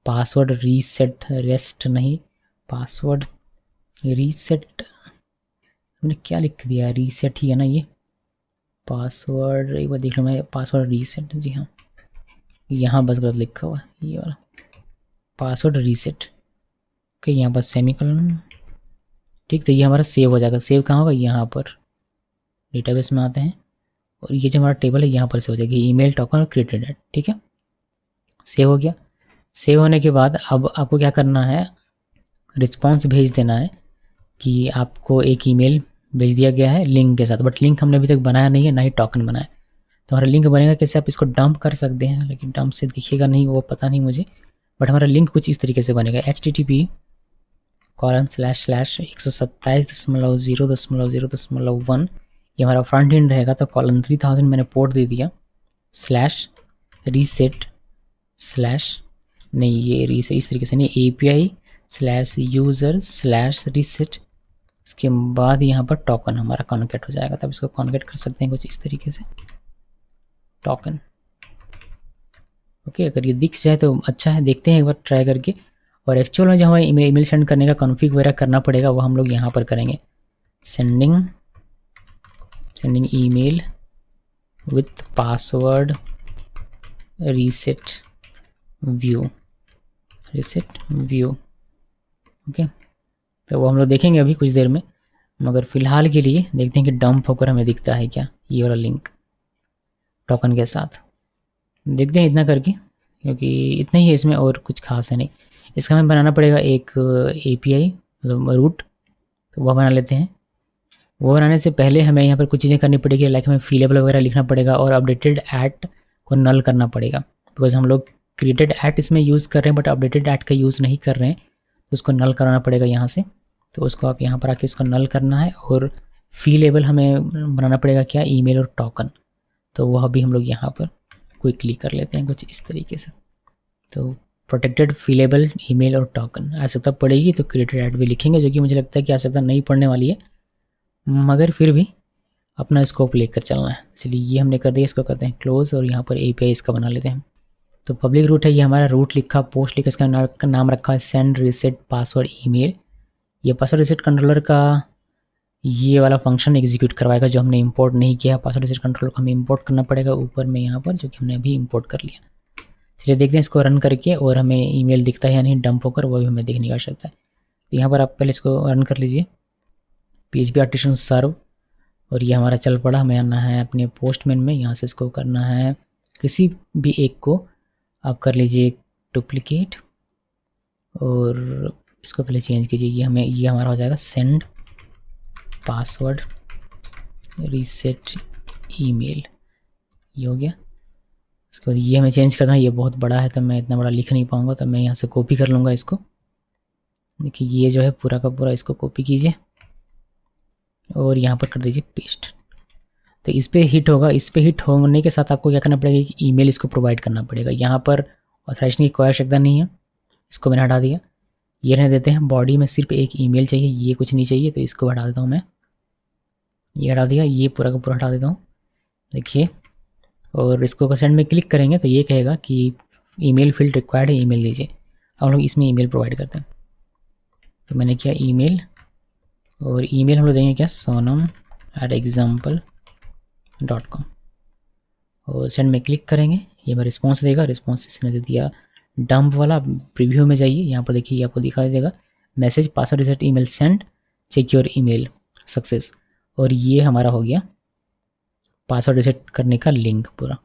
पासवर्ड रीसेट, रेस्ट नहीं, पासवर्ड रीसेट हमने क्या लिख दिया, रीसेट ही है ना ये पासवर्ड, एक बार देख लो मैं, पासवर्ड रीसेट, जी हाँ यहाँ बस गलत लिखा हुआ है ये वाला पासवर्ड रीसेट। ओके यहाँ पर सेमीकोलन, ठीक। तो ये हमारा सेव हो जाएगा। सेव कहाँ होगा, यहाँ पर डेटाबेस में आते हैं और ये जो हमारा टेबल है यहाँ पर से हो जाएगी ईमेल टोकन और क्रिएटेड एट, ठीक है। सेव हो गया। सेव होने के बाद अब आपको क्या करना है, रिस्पॉन्स भेज देना है कि आपको एक ईमेल भेज दिया गया है लिंक के साथ, बट लिंक हमने अभी तक बनाया नहीं है, ना ही टोकन बनाया। तो हमारा लिंक बनेगा कैसे, आप इसको डंप कर सकते हैं, लेकिन डंप से दिखेगा नहीं वो पता नहीं मुझे, बट हमारा लिंक कुछ इस तरीके से बनेगा http://127.0.0.1 ये हमारा फ्रंट एंड रहेगा। तो कॉलन 3000 मैंने पोर्ट दे दिया, /reset/ नहीं ये रीसेट इस तरीके से नहीं, API/user/reset, इसके बाद यहाँ पर टोकन हमारा कॉन्केट हो जाएगा। तब इसको कॉन्केट कर सकते हैं कुछ इस तरीके से, टोकन। ओके अगर ये दिख जाए तो अच्छा है, देखते हैं एक बार ट्राई करके। और एक्चुअल में जो हमें ईमेल सेंड करने का कॉन्फ़िग वगैरह करना पड़ेगा वो हम लोग यहाँ पर करेंगे, sending email with password reset view. Okay तो वो हम लोग देखेंगे अभी कुछ देर में, मगर फिलहाल के लिए देखते हैं कि डंप होकर हमें दिखता है क्या ये वाला लिंक टोकन के साथ। देखते हैं इतना करके, क्योंकि इतना ही है इसमें और कुछ खास है नहीं। इसका हमें बनाना पड़ेगा एक API मतलब रूट, तो वह बना लेते हैं। वो बनाने से पहले हमें यहाँ पर कुछ चीज़ें करनी पड़ेगी, लाइक हमें फीलेबल वगैरह लिखना पड़ेगा और अपडेटेड एट को नल करना पड़ेगा, बिकॉज हम लोग क्रिएटेड एट इसमें यूज़ कर रहे हैं बट अपडेटेड एट का यूज़ नहीं कर रहे हैं, तो उसको नल कराना पड़ेगा यहाँ से। तो उसको आप यहाँ पर आके इसको नल करना है। और फीलेबल हमें बनाना पड़ेगा क्या, ईमेल और टोकन, तो वह अभी हम लोग यहाँ पर क्विकली कर लेते हैं कुछ इस तरीके से। तो प्रोटेक्टेड फीलेबल ईमेल और टोकन आवश्यकता पड़ेगी तो क्रिएटेड एट भी लिखेंगे, जो कि मुझे लगता है कि आवश्यकता नहीं पड़ने वाली है, मगर फिर भी अपना स्कोप लेकर चलना है, इसलिए ये हमने कर दिया। इसको करते हैं क्लोज और यहाँ पर API इसका बना लेते हैं। तो पब्लिक रूट है, ये हमारा रूट लिखा, पोस्ट लिखा, इसका नाम रखा है सेंड रीसेट पासवर्ड ईमेल। ये पासवर्ड रीसेट कंट्रोलर का ये वाला फंक्शन एग्जीक्यूट करवाएगा जो हमने इंपोर्ट नहीं किया। पासवर्ड रीसेट कंट्रोलर को हमें इंपोर्ट करना पड़ेगा ऊपर में यहाँ पर, जो कि हमने अभी इंपोर्ट कर लिया। चलिए देखते हैं इसको रन करके, और हमें ईमेल दिखता है या नहीं डंप होकर, वो भी हमें देखने की आवश्यकता है। तो यहाँ पर आप पहले इसको रन कर लीजिए, PHP आर्टिसन सर्व, और ये हमारा चल पड़ा। हमें आना है अपने पोस्टमैन में, यहाँ से इसको करना है किसी भी एक को आप कर लीजिए डुप्लीकेट, और इसको पहले चेंज कीजिए। ये हमारा हो जाएगा सेंड पासवर्ड रीसेट ईमेल, ये हो गया। इसको ये हमें चेंज करना है, ये बहुत बड़ा है तो मैं इतना बड़ा लिख नहीं पाऊँगा, तो मैं यहाँ से कॉपी कर लूँगा इसको। देखिए ये जो है पूरा का पूरा इसको कॉपी कीजिए और यहाँ पर कर दीजिए पेस्ट। तो इस पे हिट होगा। इस पे हिट होने के साथ आपको क्या करना पड़ेगा कि ईमेल इसको प्रोवाइड करना पड़ेगा। यहाँ पर ऑथराइजेशन की कोई आवश्यकता नहीं है, इसको मैंने हटा दिया। ये रहने देते हैं, बॉडी में सिर्फ एक ईमेल चाहिए, ये कुछ नहीं चाहिए, तो इसको हटा देता हूँ मैं। ये हटा दिया, ये पूरा का पूरा हटा देता हूँ। देखिए, और इसको सेंड में क्लिक करेंगे तो ये कहेगा कि ईमेल फील्ड रिक्वायर्ड है, ईमेल दीजिए। हम लोग इसमें ईमेल प्रोवाइड करते हैं, तो मैंने किया ईमेल, और ईमेल हम लोग देंगे क्या, sonam@example.com, और सेंड में क्लिक करेंगे। ये मैं रिस्पॉन्स देगा, रिस्पॉन्स इसने दे दिया डंप वाला। प्रीव्यू में जाइए, यहाँ पर देखिए, ये आपको दिखाई देगा message password reset email send, check your email success, और ये हमारा हो गया पासवर्ड रीसेट करने का लिंक पूरा।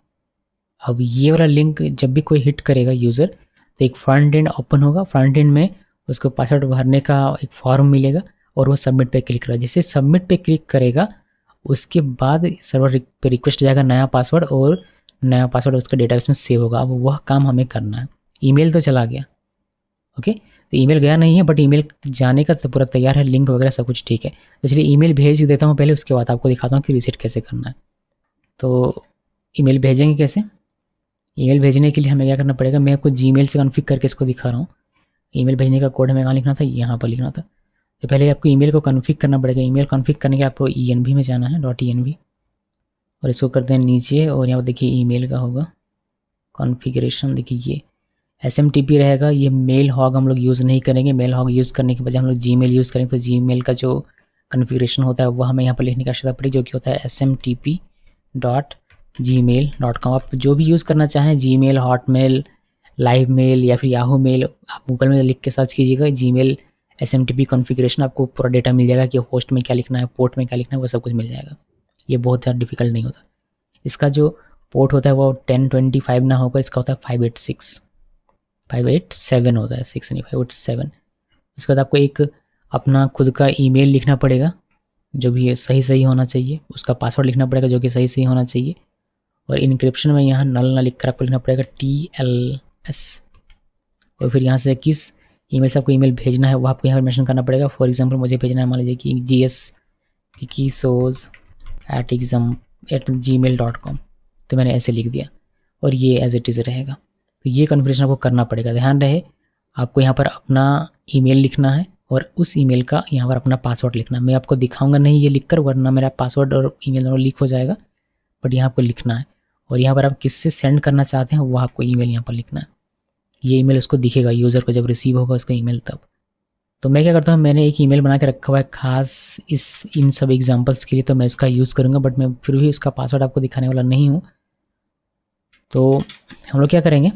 अब ये वाला लिंक जब भी कोई हिट करेगा यूज़र, तो एक फ्रंट एंड ओपन होगा, फ्रंट एंड में उसको पासवर्ड भरने का एक फॉर्म मिलेगा, और वो सबमिट पे क्लिक करेगा। जैसे सबमिट पे क्लिक करेगा उसके बाद सर्वर पे रिक्वेस्ट जाएगा नया पासवर्ड, और नया पासवर्ड उसका डेटाबेस में सेव होगा। अब वह काम हमें करना है। ईमेल तो चला गया, ओके। तो ईमेल गया नहीं है, बट ईमेल जाने का तो पूरा तैयार है, लिंक वगैरह सब कुछ ठीक है। तो चलिए ईमेल भेज देता हूँ पहले, उसके बाद आपको दिखाता हूँ कि रीसेट कैसे करना है। तो ईमेल भेजेंगे कैसे? ईमेल भेजने के लिए हमें क्या करना पड़ेगा, मैं आपको जीमेल से कॉन्फ़िगर करके इसको दिखा रहा हूँ। ईमेल भेजने का कोड हमें कहाँ लिखना था, यहाँ पर लिखना था। तो पहले आपको ईमेल को कॉन्फ़िगर करना पड़ेगा। ईमेल कॉन्फ़िगर करने के आपको env में जाना है, .env, और इसको करते हैं नीचे, और यहाँ पर देखिए ईमेल का होगा कॉन्फ़िगरेशन। देखिए ये SMTP रहेगा। ये मेल हॉग हम लोग यूज़ नहीं करेंगे। मेल हॉग यूज़ करने के बजाय हम लोग जीमेल यूज़ करेंगे। तो जीमेल का जो कॉन्फ़िगरेशन होता है वो हमें यहाँ पर लिखने की आवश्यकता पड़ेगी, जो कि होता है smtp.gmail.com। आप जो भी यूज़ करना चाहें, जीमेल, हॉटमेल, लाइव मेल या फिर याहू मेल, आप गूगल में लिख के सर्च कीजिएगा जीमेल SMTP कॉन्फ़िगरेशन, आपको पूरा डेटा मिल जाएगा कि होस्ट में क्या लिखना है, पोर्ट में क्या लिखना है, वो सब कुछ मिल जाएगा। ये बहुत ज़्यादा डिफिकल्ट नहीं होता। इसका जो पोर्ट होता है वो 1025 ना होकर इसका होता है 587 होता है, 6 नहीं 587। उसके बाद आपको एक अपना खुद का ईमेल लिखना पड़ेगा, जो भी सही होना चाहिए। उसका पासवर्ड लिखना पड़ेगा, जो कि सही होना चाहिए। और इनक्रिप्शन में यहाँ नल ना लिख कर आपको लिखना पड़ेगा TLS। और फिर यहाँ से किस ईमेल से आपको ईमेल भेजना है वो आपको यहाँ पर मेंशन करना पड़ेगा। फॉर एग्जांपल मुझे भेजना है, मान लीजिए कि gs@gmail.com, तो मैंने ऐसे लिख दिया और ये एज इट इज़ रहेगा। तो ये कॉन्फ़िगरेशन आपको करना पड़ेगा। ध्यान रहे आपको यहाँ पर अपना ईमेल लिखना है और उस ईमेल का यहाँ पर अपना पासवर्ड लिखना है। मैं आपको दिखाऊंगा नहीं ये लिखकर, वरना मेरा पासवर्ड और ईमेल दोनों लीक हो जाएगा। बट यहाँ आपको लिखना है, और यहाँ पर आप किससे सेंड करना चाहते हैं वो आपको ईमेल यहाँ पर लिखना है। ये ईमेल उसको दिखेगा, यूज़र को जब रिसीव होगा उसका ईमेल तब। तो मैं क्या करता हूँ, मैंने एक ईमेल बना के रखा हुआ है खास इन सब एग्जांपल्स के लिए, तो मैं इसका यूज़ करूँगा। बट मैं फिर भी उसका पासवर्ड आपको दिखाने वाला नहीं हूँ। तो हम लोग क्या करेंगे,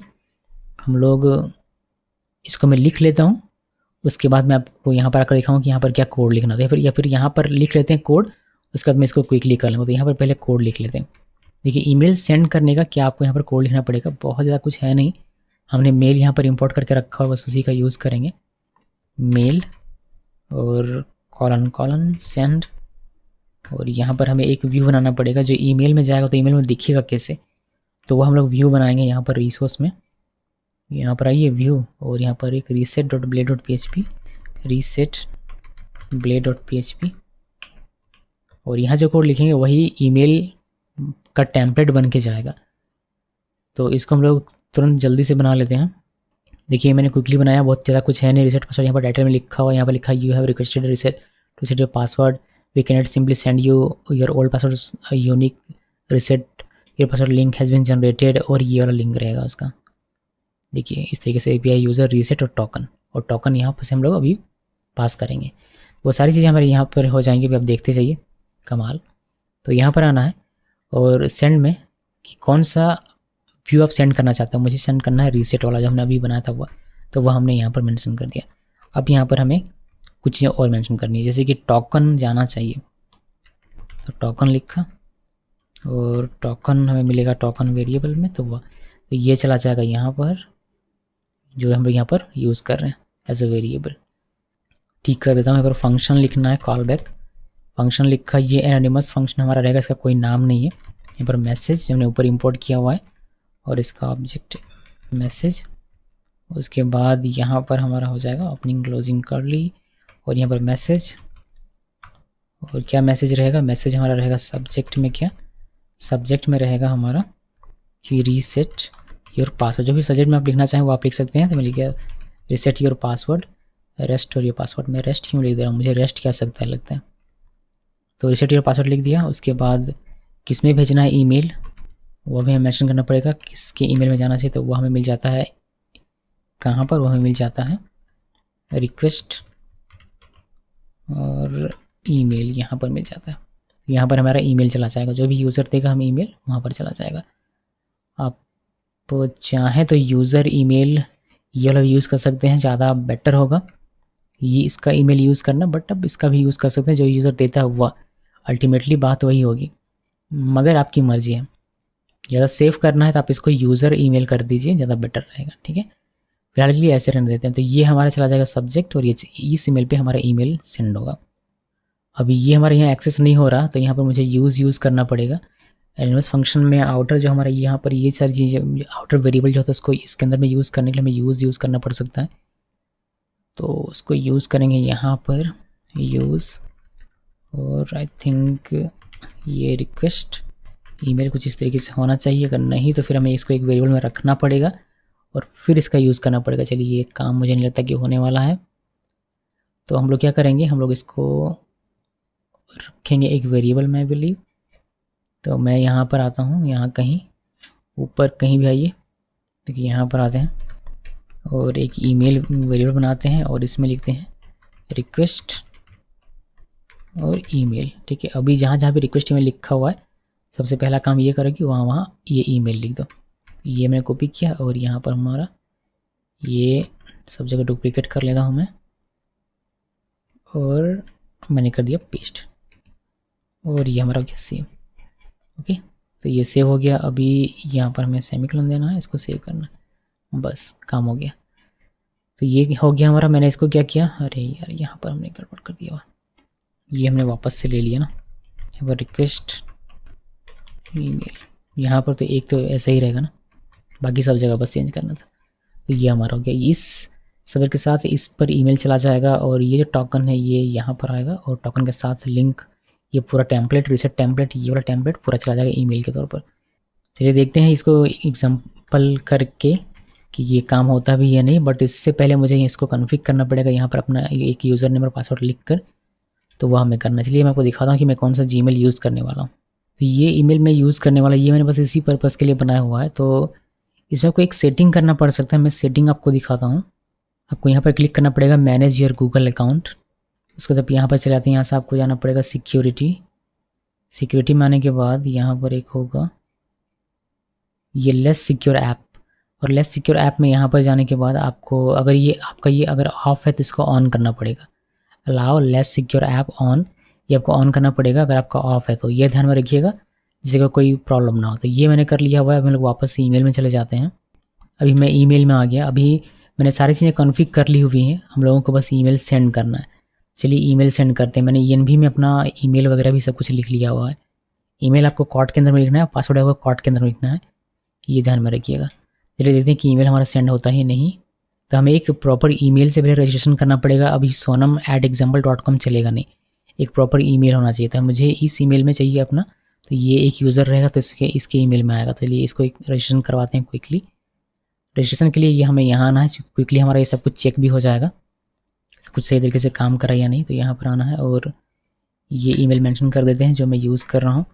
हम लोग इसको मैं लिख लेता हूँ। उसके बाद मैं आपको यहाँ पर आकर दिखाऊंगा कि यहाँ पर क्या कोड लिखना था, या फिर यहाँ पर लिख लेते हैं कोड। उसके बाद मैं इसको क्विकली कर लूँगा। तो यहाँ पर पहले कोड लिख लेते हैं। देखिए ईमेल सेंड करने का क्या आपको यहाँ पर कोड लिखना पड़ेगा, बहुत ज़्यादा कुछ है नहीं। हमने मेल यहाँ पर इंपोर्ट करके रखा हुआ, बस उसी का यूज़ करेंगे। मेल और कॉलन सेंड, और यहाँ पर हमें एक व्यू बनाना पड़ेगा जो ईमेल में जाएगा। तो ईमेल में दिखेगा कैसे, तो वो हम लोग व्यू बनाएंगे। यहाँ पर रिसोर्स में यहाँ पर आइए व्यू, और यहाँ पर एक reset.blade.php, reset.blade.php, और यहाँ जो कोड लिखेंगे वही ईमेल का टेम्पलेट बन के जाएगा। तो इसको हम लोग तुरंत जल्दी से बना लेते हैं। देखिए मैंने क्विकली बनाया, बहुत ज़्यादा कुछ है नहीं। रिसेट पासवर्ड यहाँ पर टाइटल में लिखा हुआ, यहाँ पर लिखा you have requested reset to set your password, we can not simply send you your old password, unique reset your password link has been generated, और ये वाला लिंक रहेगा उसका। देखिए इस तरीके से API यूज़र रीसेट और टोकन यहाँ पर से हम लोग अभी पास करेंगे। वो सारी चीज़ें हमारे यहाँ पर हो जाएंगी, अभी आप देखते जाइए कमाल। तो यहाँ पर आना है और सेंड में कि कौन सा व्यू आप सेंड करना चाहते हो। मुझे सेंड करना है रीसेट वाला जो हमने अभी बनाया था, तो वह हमने यहाँ पर मेंशन कर दिया। अब यहाँ पर हमें कुछ चीज़ें और मेंशन करनी है, जैसे कि टोकन जाना चाहिए। तो टोकन लिखा, और टोकन हमें मिलेगा टोकन वेरिएबल में। तो ये चला जाएगा यहाँ पर, जो हम लोग यहाँ पर यूज़ कर रहे हैं एज अ वेरिएबल। ठीक कर देता हूँ। यहाँ पर फंक्शन लिखना है, कॉल बैक फंक्शन लिखा। ये एनोनिमस फंक्शन हमारा रहेगा, इसका कोई नाम नहीं है। यहाँ पर मैसेज जो हमने ऊपर इंपोर्ट किया हुआ है, और इसका ऑब्जेक्ट मैसेज। उसके बाद यहाँ पर हमारा हो जाएगा ओपनिंग क्लोजिंग कर्ली, और यहाँ पर मैसेज। और क्या मैसेज रहेगा, मैसेज हमारा रहेगा सब्जेक्ट में। क्या सब्जेक्ट में रहेगा हमारा कि रीसेट योर पासवर्ड। जो भी सब्जेक्ट में आप लिखना चाहें वो आप लिख सकते हैं। तो मैं लिख गया रीसेट योर पासवर्ड, रेस्ट और योर पासवर्ड। मैं रेस्ट क्यों लिख दे रहा हूँ, मुझे रेस्ट क्या सकता है लगता है। तो रीसेट योर पासवर्ड लिख दिया। उसके बाद किस में भेजना है ईमेल, वो हमें मेंशन करना पड़ेगा किसके ईमेल में जाना चाहिए। तो वो हमें मिल जाता है कहाँ पर, वो हमें मिल जाता है रिक्वेस्ट और ईमेल, यहाँ पर मिल जाता है। यहाँ पर हमारा ईमेल चला जाएगा, जो भी यूज़र देगा हमें ईमेल वहाँ पर चला जाएगा। आप चाहें तो यूज़र ईमेल ये वाला यूज़ कर सकते हैं, ज़्यादा बेटर होगा ये इसका ईमेल यूज़ करना। बट अब इसका भी यूज़ कर सकते हैं, जो यूज़र देता है वह अल्टीमेटली बात वही होगी, मगर आपकी मर्ज़ी है। ज़्यादा सेव करना है तो आप इसको यूज़र ईमेल कर दीजिए, ज़्यादा बेटर रहेगा। ठीक है, फिलहाल के लिए ऐसे रहने देते हैं। तो ये हमारा चला जाएगा सब्जेक्ट, और ये इस ईमेल पे हमारा ईमेल सेंड होगा। अभी ये हमारे यहाँ एक्सेस नहीं हो रहा, तो यहाँ पर मुझे यूज़ करना पड़ेगा। एनिमस फंक्शन में आउटर जो हमारा यहाँ पर ये सारी चीज़ें आउटर वेरिएबल जो होता है उसको इसके अंदर में यूज़ करने के लिए हमें यूज़ करना पड़ सकता है। तो उसको यूज़ करेंगे यहाँ पर यूज़, और आई थिंक ये रिक्वेस्ट ईमेल कुछ इस तरीके से होना चाहिए। अगर नहीं तो फिर हमें इसको एक वेरिएबल में रखना पड़ेगा और फिर इसका यूज़ करना पड़ेगा। चलिए ये काम मुझे नहीं लगता कि होने वाला है, तो हम लोग क्या करेंगे, हम लोग इसको रखेंगे एक वेरिएबल में बिलीव। तो मैं यहाँ पर आता हूँ, यहाँ कहीं ऊपर कहीं भी आइए, देखिए यहाँ पर आते हैं और एक ईमेल वेरिएबल बनाते हैं और इसमें लिखते हैं रिक्वेस्ट और ईमेल। ठीक है, अभी जहाँ जहाँ भी रिक्वेस्ट ईमेल लिखा हुआ है सबसे पहला काम ये करो कि वहाँ वहाँ ये ईमेल लिख दो। ये मैंने कॉपी किया और यहाँ पर हमारा ये सब जगह डुप्लीकेट कर लेता हूँ मैं, और मैंने कर दिया पेस्ट, और ये हमारा हो गया सेव। ओके, तो ये सेव हो गया। अभी यहाँ पर हमें सेमीकोलन देना है, इसको सेव करना है, बस काम हो गया। तो ये हो गया हमारा। मैंने इसको क्या किया, अरे यार यहाँ पर हमने गड़बड़ कर दिया हुआ, ये हमने वापस से ले लिया ना। यहाँ पर रिक्वेस्ट ईमेल, यहाँ पर तो एक तो ऐसा ही रहेगा ना, बाकी सब जगह बस चेंज करना था। तो ये हमारा हो गया। इस सर्वर के साथ इस पर ईमेल चला जाएगा और ये जो टोकन है ये यहाँ पर आएगा, और टोकन के साथ लिंक, ये पूरा टेम्पलेट, रीसेट टेम्पलेट, ये वाला टेम्पलेट पूरा चला जाएगा ईमेल के तौर पर। चलिए देखते हैं इसको एग्जांपल करके कि ये काम होता भी या नहीं, बट इससे पहले मुझे इसको कॉन्फ़िगर करना पड़ेगा यहाँ पर अपना एक यूज़र नेम और पासवर्ड लिख कर, तो वह हमें करना। चलिए मैं आपको दिखाता हूँ कि मैं कौन सा जीमेल यूज़ करने वाला हूँ। तो ये ईमेल मैं यूज़ करने वाला, ये मैंने बस इसी पर्पज़ के लिए बनाया हुआ है। तो इसमें आपको एक सेटिंग करना पड़ सकता है, मैं सेटिंग आपको दिखाता हूँ। आपको यहाँ पर क्लिक करना पड़ेगा मैनेज योर गूगल अकाउंट। उसको जब यहाँ पर चले आते हैं, यहाँ से आपको जाना पड़ेगा सिक्योरिटी में आने के बाद यहाँ पर एक होगा ये लेस सिक्योर ऐप, और लेस सिक्योर ऐप में यहाँ पर जाने के बाद आपको अगर ये आपका ये अगर ऑफ है तो इसको ऑन करना पड़ेगा। Allow less secure app on, ये आपको ऑन करना पड़ेगा अगर आपका ऑफ है तो। ये ध्यान में रखिएगा जिससे का कोई प्रॉब्लम ना हो। तो ये मैंने कर लिया हुआ है। अब हम लोग वापस से ईमेल में चले जाते हैं। अभी मैं ईमेल में आ गया। अभी मैंने सारी चीज़ें कॉन्फ़िगर कर ली हुई हैं, हम लोगों को बस ईमेल सेंड करना है। चलिए ईमेल सेंड करते हैं। मैंने ENV में अपना ईमेल वगैरह भी सब कुछ लिख लिया हुआ है। ईमेल आपको क्वाड के अंदर में लिखना है, पासवर्ड आपको क्वाड के अंदर में लिखना है, ये ध्यान में रखिएगा। चलिए देखते हैं कि ईमेल हमारा सेंड होता है नहीं। तो हमें एक प्रॉपर ईमेल से पहले रजिस्ट्रेशन करना पड़ेगा। अभी sonam@example.com चलेगा नहीं, एक प्रॉपर ईमेल होना चाहिए। तो मुझे इस ईमेल में चाहिए अपना, तो ये एक यूज़र रहेगा तो इसके ईमेल में आएगा। तो चलिए इसको एक रजिस्ट्रेशन करवाते हैं क्विकली। रजिस्ट्रेशन के लिए ये हमें यहाँ आना है, क्विकली हमारा ये सब कुछ चेक भी हो जाएगा कुछ सही तरीके से काम कर रहा है या नहीं। तो यहाँ पर आना है और ये ईमेल मेंशन कर देते हैं जो मैं यूज़ कर रहा हूँ।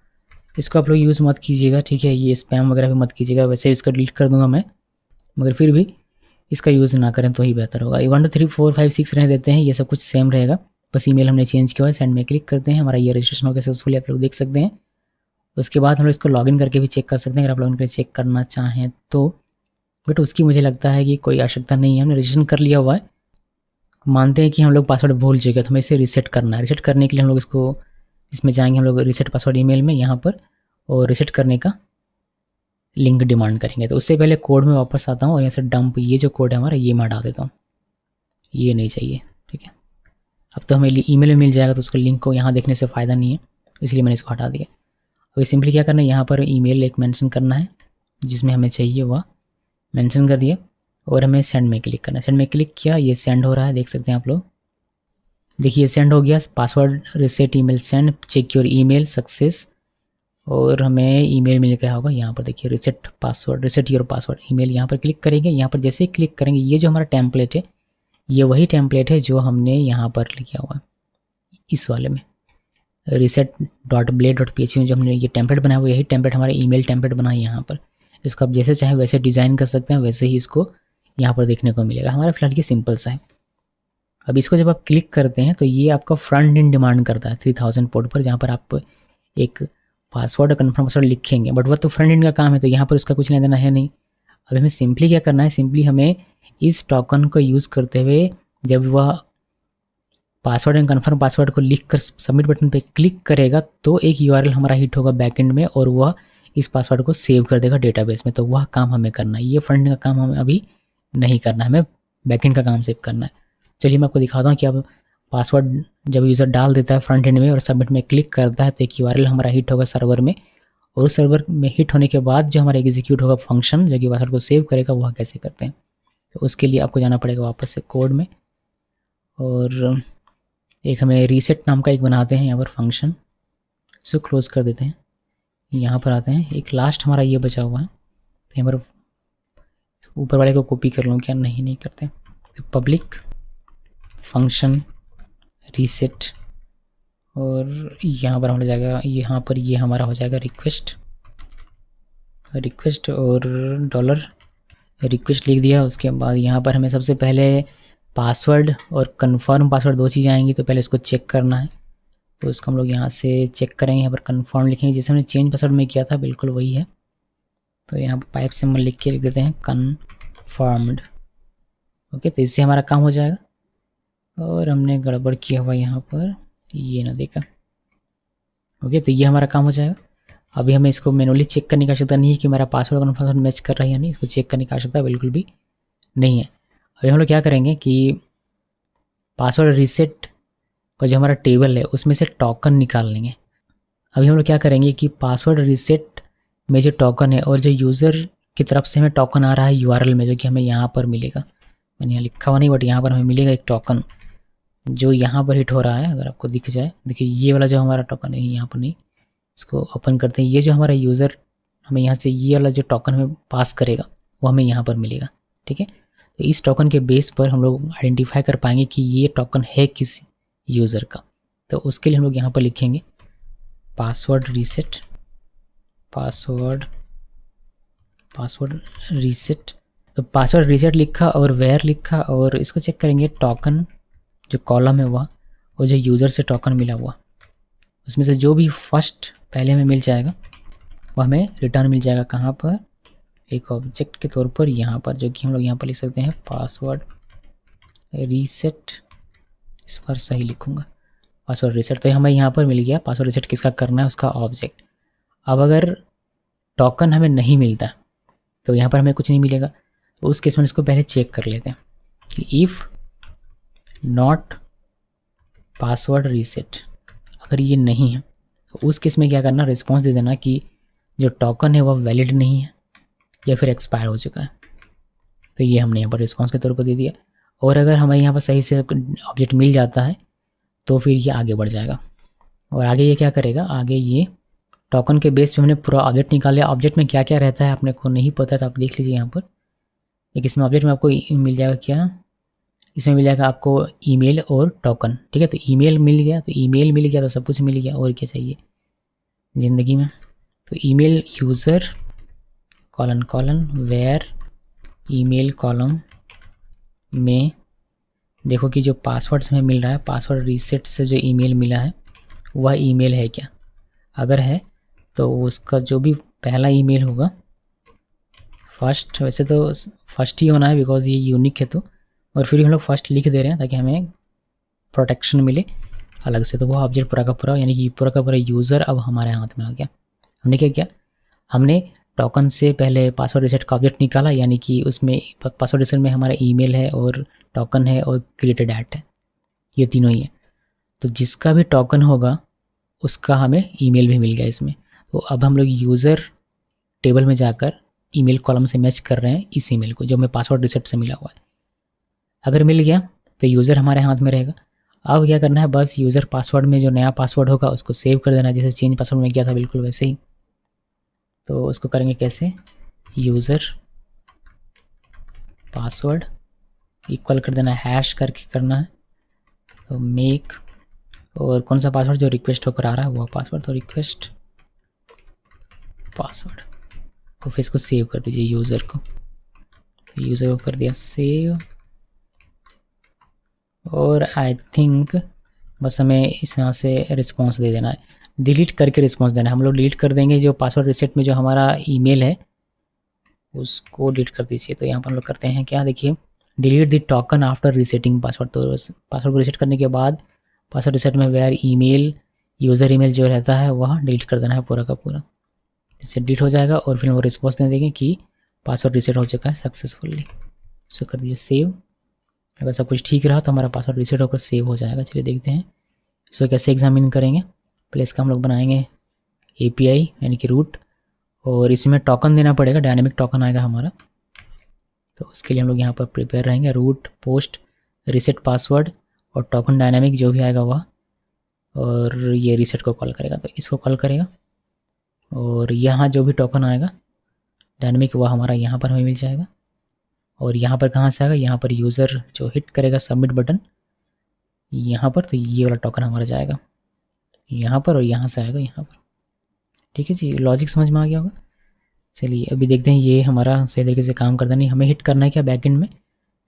इसको आप लोग यूज़ मत कीजिएगा, ठीक है, ये स्पैम वगैरह भी मत कीजिएगा। वैसे इसका डिलीट कर दूंगा मैं, मगर फिर भी इसका यूज़ ना करें तो ही बेहतर होगा। 1 2 3 4 5 6 रहने देते हैं, ये सब कुछ सेम रहेगा, बस ईमेल हमने चेंज किया है। सेंड में क्लिक करते हैं, हमारा ये रजिस्ट्रेशन हो गया सक्सेसफुली, आप लोग देख सकते हैं। उसके बाद हम लोग इसको लॉगिन करके भी चेक कर सकते हैं अगर आप लॉगिन करके चेक करना चाहें तो, बट उसकी मुझे लगता है कि कोई आवश्यकता नहीं है। हमने रजिस्ट्रेशन कर लिया हुआ है, मानते हैं कि हम लोग पासवर्ड भूल चुके, तो हमें इसे रीसेट करना है। रीसेट करने के लिए हम लोग इसको इसमें जाएंगे, हम लोग रीसेट पासवर्ड ईमेल में यहाँ पर, और रीसेट करने का लिंक डिमांड करेंगे। तो उससे पहले कोड में वापस आता हूँ और यहाँ से डंप, ये जो कोड है हमारा ये मैं हटा देता हूँ, ये नहीं चाहिए, ठीक है। अब तो हमें ईमेल में मिल जाएगा तो उसका लिंक को यहाँ देखने से फ़ायदा नहीं है, इसलिए मैंने इसको हटा दिया। अभी सिंपली क्या करना है, यहाँ पर ईमेल एक मेंशन करना है जिसमें हमें चाहिए वह मेंशन कर दिया, और हमें सेंड में क्लिक करना है। सेंड में क्लिक किया, ये सेंड हो रहा है, देख सकते हैं आप लोग। देखिए सेंड हो गया, password reset email send, check your email success, और हमें ईमेल मिल गया होगा। यहाँ पर देखिए reset password, reset your password email, यहाँ पर क्लिक करेंगे। यहाँ पर जैसे ही क्लिक करेंगे, ये जो हमारा टेम्पलेट है ये वही टेम्पलेट है जो हमने यहाँ पर लिखा हुआ है इस वाले में, reset.blade.php में जो हमने ये टेम्पलेट बनाया हुआ, यही टेम्पलेट हमारा ईमेल टेम्पलेट बना है यहाँ पर। इसको आप जैसे चाहे वैसे डिज़ाइन कर सकते हैं, वैसे ही इसको यहाँ पर देखने को मिलेगा। हमारा फिलहाल ये सिंपल सा है। अब इसको जब आप क्लिक करते हैं तो ये आपका फ्रंट एंड डिमांड करता है 3000 पोर्ट पर, जहाँ पर आप एक पासवर्ड और कन्फर्म पासवर्ड लिखेंगे, बट वह तो फ्रंट एंड का काम है, तो यहाँ पर उसका कुछ लेना देना है नहीं। अब हमें सिंपली क्या करना है, सिंपली हमें इस टोकन को यूज़ करते हुए जब वह पासवर्ड एंड कन्फर्म पासवर्ड को लिख कर सबमिट बटन पे क्लिक करेगा तो एक URL हमारा हिट होगा बैकएंड में, और वह इस पासवर्ड को सेव कर देगा डेटाबेस में। तो वह काम हमें करना है, ये फ्रंट एंड का काम हमें अभी नहीं करना है, हमें बैकएंड का काम सेव करना है। चलिए मैं आपको दिखाता हूँ कि अब पासवर्ड जब यूज़र डाल देता है फ्रंट एंड में और सबमिट में क्लिक करता है तो एक URL हमारा हिट होगा सर्वर में, और उस सर्वर में हिट होने के बाद जो हमारा एग्जीक्यूट होगा फंक्शन जो कि पासवर्ड को सेव करेगा, वह कैसे करते हैं। तो उसके लिए आपको जाना पड़ेगा वापस से कोड में, और एक हमें रीसेट नाम का एक बनाते हैं यहाँ पर फंक्शन, इसको क्लोज कर देते हैं। यहाँ पर आते हैं, एक लास्ट हमारा ये बचा हुआ है, तो यहाँ पर ऊपर वाले को कॉपी कर लूँ क्या? नहीं करते। तो पब्लिक फंक्शन रीसेट, और यहाँ पर हो जाएगा, यहाँ पर ये हमारा हो जाएगा रिक्वेस्ट और डॉलर रिक्वेस्ट लिख दिया। उसके बाद यहाँ पर हमें सबसे पहले पासवर्ड और कन्फर्म पासवर्ड 2 चीज़ें आएंगी, तो पहले इसको चेक करना है, तो इसको हम लोग यहाँ से चेक करेंगे। यहाँ पर कन्फर्म लिखेंगे, जैसे हमने चेंज पासवर्ड में किया था बिल्कुल वही है। तो यहाँ पर पाइप सिंबल लिख के लिख देते हैं कन्फर्म्ड। ओके, तो इससे हमारा काम हो जाएगा। और हमने गड़बड़ किया हुआ यहाँ पर, ये ना देखा। ओके, तो ये हमारा काम हो जाएगा। अभी हमें इसको मैनुअली चेक करने की आवश्यकता नहीं है कि मेरा पासवर्ड और कन्फर्म मैच कर रहा है या नहीं, इसको चेक करने की आवश्यकता बिल्कुल भी नहीं है। अभी हम लोग क्या करेंगे कि पासवर्ड रीसेट का जो हमारा टेबल है उसमें से टोकन निकाल लेंगे। अभी हम लोग क्या करेंगे कि पासवर्ड रीसेट में जो टोकन है और जो यूज़र की तरफ से हमें टोकन आ रहा है यूआरएल में, जो कि हमें यहाँ पर मिलेगा, मैंने यहाँ लिखा हुआ नहीं बट यहाँ पर हमें मिलेगा एक टोकन जो यहाँ पर हिट हो रहा है। अगर आपको दिख जाए, देखिए ये वाला जो हमारा टोकन है, यहाँ पर नहीं, इसको ओपन करते हैं। ये जो हमारा यूज़र हमें यहाँ से ये वाला जो टोकन हमें पास करेगा वो हमें यहाँ पर मिलेगा। ठीक है, तो इस टोकन के बेस पर हम लोग आइडेंटिफाई कर पाएंगे कि ये टोकन है किस यूज़र का। तो उसके लिए हम लोग यहाँ पर लिखेंगे पासवर्ड रीसेट, पासवर्ड रीसेट। तो पासवर्ड रीसेट लिखा और वेयर लिखा, और इसको चेक करेंगे टोकन जो कॉलम है वह, और जो यूज़र से टोकन मिला हुआ उसमें से जो भी फर्स्ट पहले हमें मिल जाएगा वो हमें रिटर्न मिल जाएगा। कहाँ पर? एक ऑब्जेक्ट के तौर पर यहाँ पर, जो कि हम लोग यहाँ पर लिख सकते हैं पासवर्ड रीसेट। इस पर सही लिखूँगा, पासवर्ड रीसेट। तो हमें यहाँ पर मिल गया पासवर्ड रीसेट किसका करना है, उसका ऑब्जेक्ट। अब अगर टोकन हमें नहीं मिलता तो यहाँ पर हमें कुछ नहीं मिलेगा, तो उस केस में इसको पहले चेक कर लेते हैं कि इफ़ नॉट पासवर्ड रीसेट, अगर ये नहीं है तो उस केस में क्या करना, रिस्पॉन्स दे देना कि जो टोकन है वह वैलिड नहीं है या फिर एक्सपायर हो चुका है। तो ये हमने यहाँ पर रिस्पॉन्स के तौर पर दे दिया। और अगर हमें यहाँ पर सही से ऑब्जेक्ट मिल जाता है तो फिर ये आगे बढ़ जाएगा। और आगे ये क्या करेगा, आगे ये टोकन के बेस पे हमने पूरा ऑब्जेक्ट निकाल लिया। ऑब्जेक्ट में क्या क्या रहता है अपने को नहीं पता, तो आप देख लीजिए यहाँ पर। एक इसमें ऑब्जेक्ट में आपको मिल जाएगा क्या, इसमें मिल जाएगा आपको ईमेल और टोकन। ठीक है, तो ईमेल मिल गया, तो ईमेल मिल गया तो सब कुछ मिल गया। और क्या चाहिए ज़िंदगी में? तो email user colon where email column में देखो कि जो पासवर्ड्स में मिल रहा है, पासवर्ड रीसेट से जो ईमेल मिला है वह ईमेल है क्या। अगर है तो उसका जो भी पहला ईमेल होगा फर्स्ट, वैसे तो फर्स्ट ही होना है बिकॉज ये यूनिक है, तो और फिर हम लोग फर्स्ट लिख दे रहे हैं ताकि हमें प्रोटेक्शन मिले अलग से। तो वो ऑब्जेक्ट पूरा का पूरा, यानी कि पूरा का पूरा यूज़र अब हमारे हाथ में आ गया। हमने क्या किया, हमने टोकन से पहले पासवर्ड रीसेट का ऑब्जेक्ट निकाला, यानी कि उसमें पासवर्ड रीसेट में हमारा ईमेल है और टोकन है और क्रिएटेड एट है, ये तीनों ही है। तो जिसका भी टोकन होगा उसका हमें ईमेल भी मिल गया इसमें। तो अब हम लोग यूज़र टेबल में जाकर ईमेल कॉलम से मैच कर रहे हैं इस ईमेल को जो हमें पासवर्ड रीसेट से मिला हुआ है। अगर मिल गया तो यूज़र हमारे हाथ में रहेगा। अब क्या करना है, बस यूज़र पासवर्ड में जो नया पासवर्ड होगा उसको सेव कर देना, जैसे चेंज पासवर्ड में किया था बिल्कुल वैसे ही। तो उसको करेंगे कैसे, यूज़र पासवर्ड इक्वल कर देना, हैश करके करना है। तो मेक, और कौन सा पासवर्ड जो रिक्वेस्ट होकर आ रहा है वो पासवर्ड, तो रिक्वेस्ट पासवर्ड, तो फिर इसको सेव कर दीजिए यूज़र को। तो यूज़र को कर दिया सेव, और आई थिंक बस हमें इस यहाँ से रिस्पॉन्स दे देना है, डिलीट करके रिस्पॉन्स देना है। हम लोग डिलीट कर देंगे जो पासवर्ड रीसेट में जो हमारा ईमेल है उसको डिलीट कर दीजिए। तो यहाँ पर हम लोग करते हैं क्या, देखिए delete the token after resetting password. तो पासवर्ड को रीसेट करने के बाद पासवर्ड रीसेट में वेयर ईमेल यूज़र ईमेल जो रहता है वह डिलीट कर देना है पूरा का पूरा। इससे डिलीट हो जाएगा और फिर वो रिस्पॉन्स दे देंगे कि पासवर्ड रीसेट हो चुका है सक्सेसफुल्ली। इसको कर दीजिए सेव। अगर सब कुछ ठीक रहा तो हमारा पासवर्ड रीसेट होकर सेव हो जाएगा। चलिए देखते हैं इसको कैसे एग्जामिन करेंगे। पहले इसका हम लोग बनाएंगे API यानी कि रूट, और इसमें टोकन देना पड़ेगा, डायनामिक टोकन आएगा हमारा। तो उसके लिए हम लोग यहाँ पर प्रिपेयर रहेंगे, रूट पोस्ट रीसेट पासवर्ड और टोकन डायनामिक जो भी आएगा वह, और ये रीसेट को कॉल करेगा तो इसको कॉल करेगा, और यहाँ जो भी टोकन आएगा डायनामिक वह हमारा यहाँ पर हमें मिल जाएगा। और यहाँ पर कहाँ से आएगा, यहाँ पर यूज़र जो हिट करेगा सबमिट बटन यहाँ पर, तो ये वाला टोकन हमारा जाएगा यहाँ पर, और यहाँ से आएगा यहाँ पर। ठीक है जी, लॉजिक समझ में आ गया होगा। चलिए अभी देखते हैं ये हमारा सही तरीके से काम करता नहीं। हमें हिट करना है क्या बैकएंड में,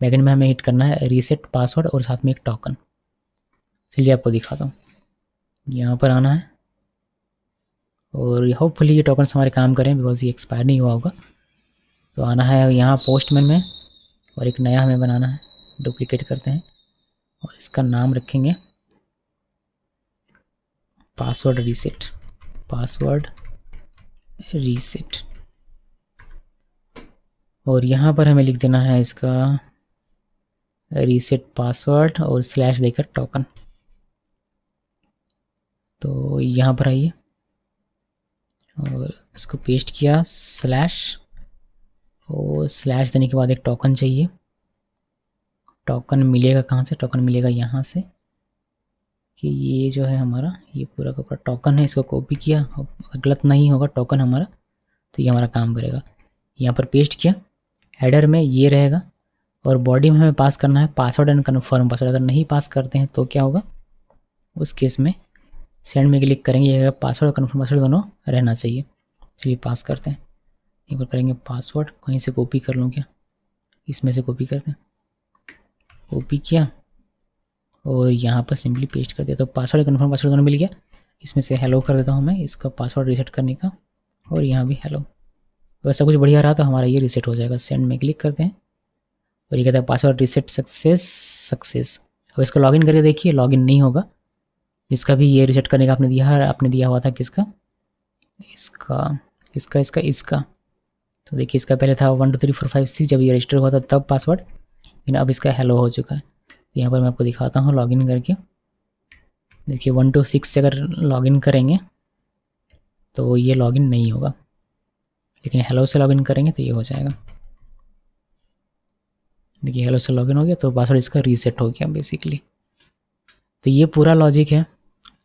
बैकएंड में हमें हिट करना है रीसेट पासवर्ड और साथ में एक टोकन। चलिए आपको दिखाता हूँ, यहाँ पर आना है और होपफुली ये टोकन्स हमारे काम करें बिकॉज ये एक्सपायर नहीं हुआ होगा। तो आना है यहाँ पोस्टमैन में और एक नया हमें बनाना है, डुप्लीकेट करते हैं और इसका नाम रखेंगे पासवर्ड रीसेट, पासवर्ड रीसेट। और यहाँ पर हमें लिख देना है इसका रीसेट पासवर्ड और स्लैश देकर टोकन। तो यहाँ पर आइए और इसको पेस्ट किया स्लैश, और स्लैश देने के बाद एक टोकन चाहिए। टोकन मिलेगा कहाँ से, टोकन मिलेगा यहाँ से कि ये जो है हमारा ये पूरा का पूरा टोकन है, इसको कॉपी किया, गलत नहीं होगा टोकन हमारा, तो ये हमारा काम करेगा। यहाँ पर पेस्ट किया, हेडर में ये रहेगा और बॉडी में हमें पास करना है पासवर्ड एंड कन्फर्म पासवर्ड। अगर नहीं पास करते हैं तो क्या होगा, उस केस में सेंड में क्लिक करेंगे, ये पासवर्ड और कन्फर्म पासवर्ड दोनों रहना चाहिए। तो ये पास करते हैं, यहाँ पर करेंगे पासवर्ड, कहीं से कॉपी कर लूँ क्या, इसमें से कॉपी करते हैं, कॉपी किया और यहाँ पर सिंपली पेस्ट कर दिया। तो पासवर्ड कन्फर्म पासवर्ड दोनों मिल गया। इसमें से हेलो कर देता हूँ मैं इसका पासवर्ड रीसेट करने का, और यहाँ भी हेलो। तो ऐसा कुछ बढ़िया रहा तो हमारा ये रीसेट हो जाएगा। सेंड में क्लिक करते हैं और ये कहता है पासवर्ड रीसेट सक्सेस। अब इसको लॉगिन करके देखिए, लॉगिन नहीं होगा। जिसका भी ये रीसेट करने का आपने दिया हुआ था किसका, इसका। तो देखिए इसका पहले था 1 2 3 4 5 6, जब ये रजिस्टर हुआ था तब पासवर्ड, लेकिन अब इसका हेलो हो चुका है। तो यहाँ पर मैं आपको दिखाता हूँ लॉगिन करके। देखिए 1 2 6 से अगर लॉगिन करेंगे तो ये लॉगिन नहीं होगा, लेकिन हेलो से लॉगिन करेंगे तो ये हो जाएगा। देखिए हेलो से लॉगिन हो गया तो पासवर्ड इसका रीसेट हो गया बेसिकली। तो ये पूरा लॉजिक है,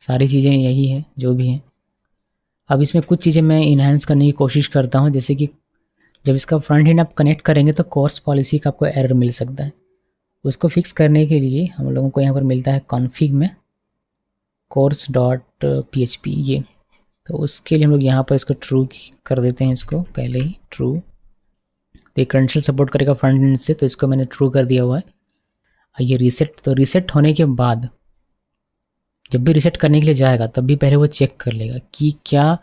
सारी चीज़ें यही है जो भी हैं। अब इसमें कुछ चीज़ें मैं इन्हांस करने की कोशिश करता हूँ, जैसे कि जब इसका फ्रंट एंड आप कनेक्ट करेंगे तो कोर्स पॉलिसी का आपको एरर मिल सकता है। उसको फिक्स करने के लिए हम लोगों को यहाँ पर मिलता है कॉन्फ़िग में course.php ये, तो उसके लिए हम लोग यहाँ पर इसको ट्रू कर देते हैं, इसको पहले ही ट्रू। तो ये क्रेडेंशियल सपोर्ट करेगा फ्रंट एंड से, तो इसको मैंने ट्रू कर दिया हुआ है। ये रीसेट, तो रीसेट होने के बाद जब भी रीसेट करने के लिए जाएगा तब भी पहले वो चेक कर लेगा कि क्या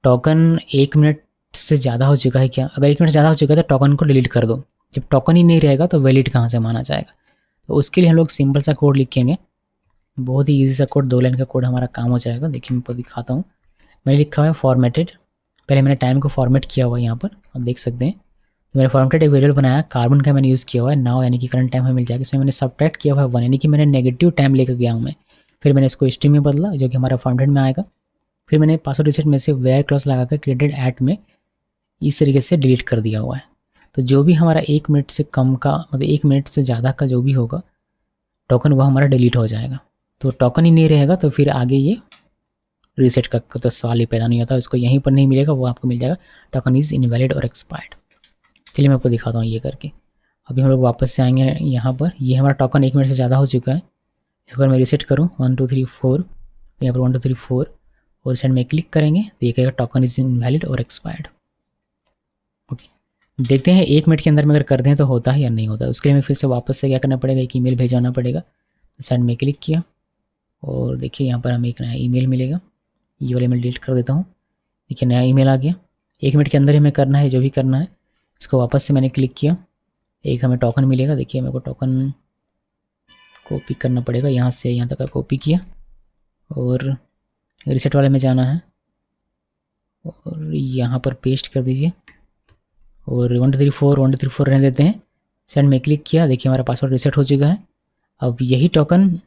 टोकन 1 मिनट से ज़्यादा हो चुका है क्या। अगर 1 मिनट ज़्यादा हो चुका है तो टोकन को डिलीट कर दो। जब टोकन ही नहीं रहेगा तो वैलिड कहाँ से माना जाएगा। तो उसके लिए हम लोग सिंपल सा कोड लिखेंगे, बहुत ही ईजी सा कोड, 2 लाइन का कोड हमारा काम हो जाएगा। देखिए मैं आपको दिखाता हूँ, मैंने लिखा हुआ है फॉर्मेटेड। पहले मैंने टाइम को फॉर्मेट किया हुआ है, यहाँ पर आप देख सकते हैं। तो मैंने फॉर्मेटेड एक वेरिएबल बनाया, कार्बन का मैंने यूज़ किया हुआ है नाउ, यानी कि करंट टाइम हमें मिल जाएगा। इसमें मैंने सबट्रैक्ट किया हुआ है 1, यानी कि मैंने नेगेटिव टाइम लेकर गया हूँ मैं। फिर मैंने इसको स्ट्रिंग में बदला जो कि हमारा फॉर्मेटेड में आएगा। फिर मैंने पासवर्ड रीसेट में से वेयर क्लॉज लगाकर क्रिएटेड एट में इस तरीके से डिलीट कर दिया हुआ है। तो जो भी हमारा 1 मिनट से कम का, मतलब 1 मिनट से ज़्यादा का जो भी होगा टोकन, वह हमारा डिलीट हो जाएगा। तो टोकन ही नहीं रहेगा तो फिर आगे ये रीसेट का तो सवाल ही पैदा नहीं होता। उसको यहीं पर नहीं मिलेगा, वो आपको मिल जाएगा टोकन इज़ इनवैलिड और एक्सपायर्ड। चलिए मैं आपको दिखाता हूँ ये करके। अभी हम लोग वापस से आएंगे यहाँ पर, ये हमारा टोकन 1 मिनट से ज़्यादा हो चुका है। इसको अगर मैं रीसेट करूँ 1 2 3 4, यहाँ पर 1 2 3 4 और सेंड में क्लिक करेंगे तो ये कहेगा टोकन इज़ इनवैलिड और एक्सपायर्ड। ओके, देखते हैं 1 मिनट के अंदर में अगर करते हैं तो होता है या नहीं होता। उसके लिए हमें फिर से वापस से क्या करना पड़ेगा, एक ईमेल भेजना पड़ेगा। सेंड में क्लिक किया और देखिए यहाँ पर हमें एक नया ईमेल मिलेगा। ये वाला ईमेल डिलीट कर देता हूँ। देखिए नया ईमेल आ गया। 1 मिनट के अंदर ही हमें करना है जो भी करना है। इसको वापस से मैंने क्लिक किया, एक हमें टोकन मिलेगा। देखिए मेरे को टोकन कॉपी करना पड़ेगा, यहाँ से यहाँ तक का कॉपी किया और रीसेट वाले में जाना है और यहाँ पर पेस्ट कर दीजिए और 1 2 3 4 रहने देते हैं। सेंड में क्लिक किया, देखिए हमारा पासवर्ड रीसेट हो चुका है। अब यही टोकन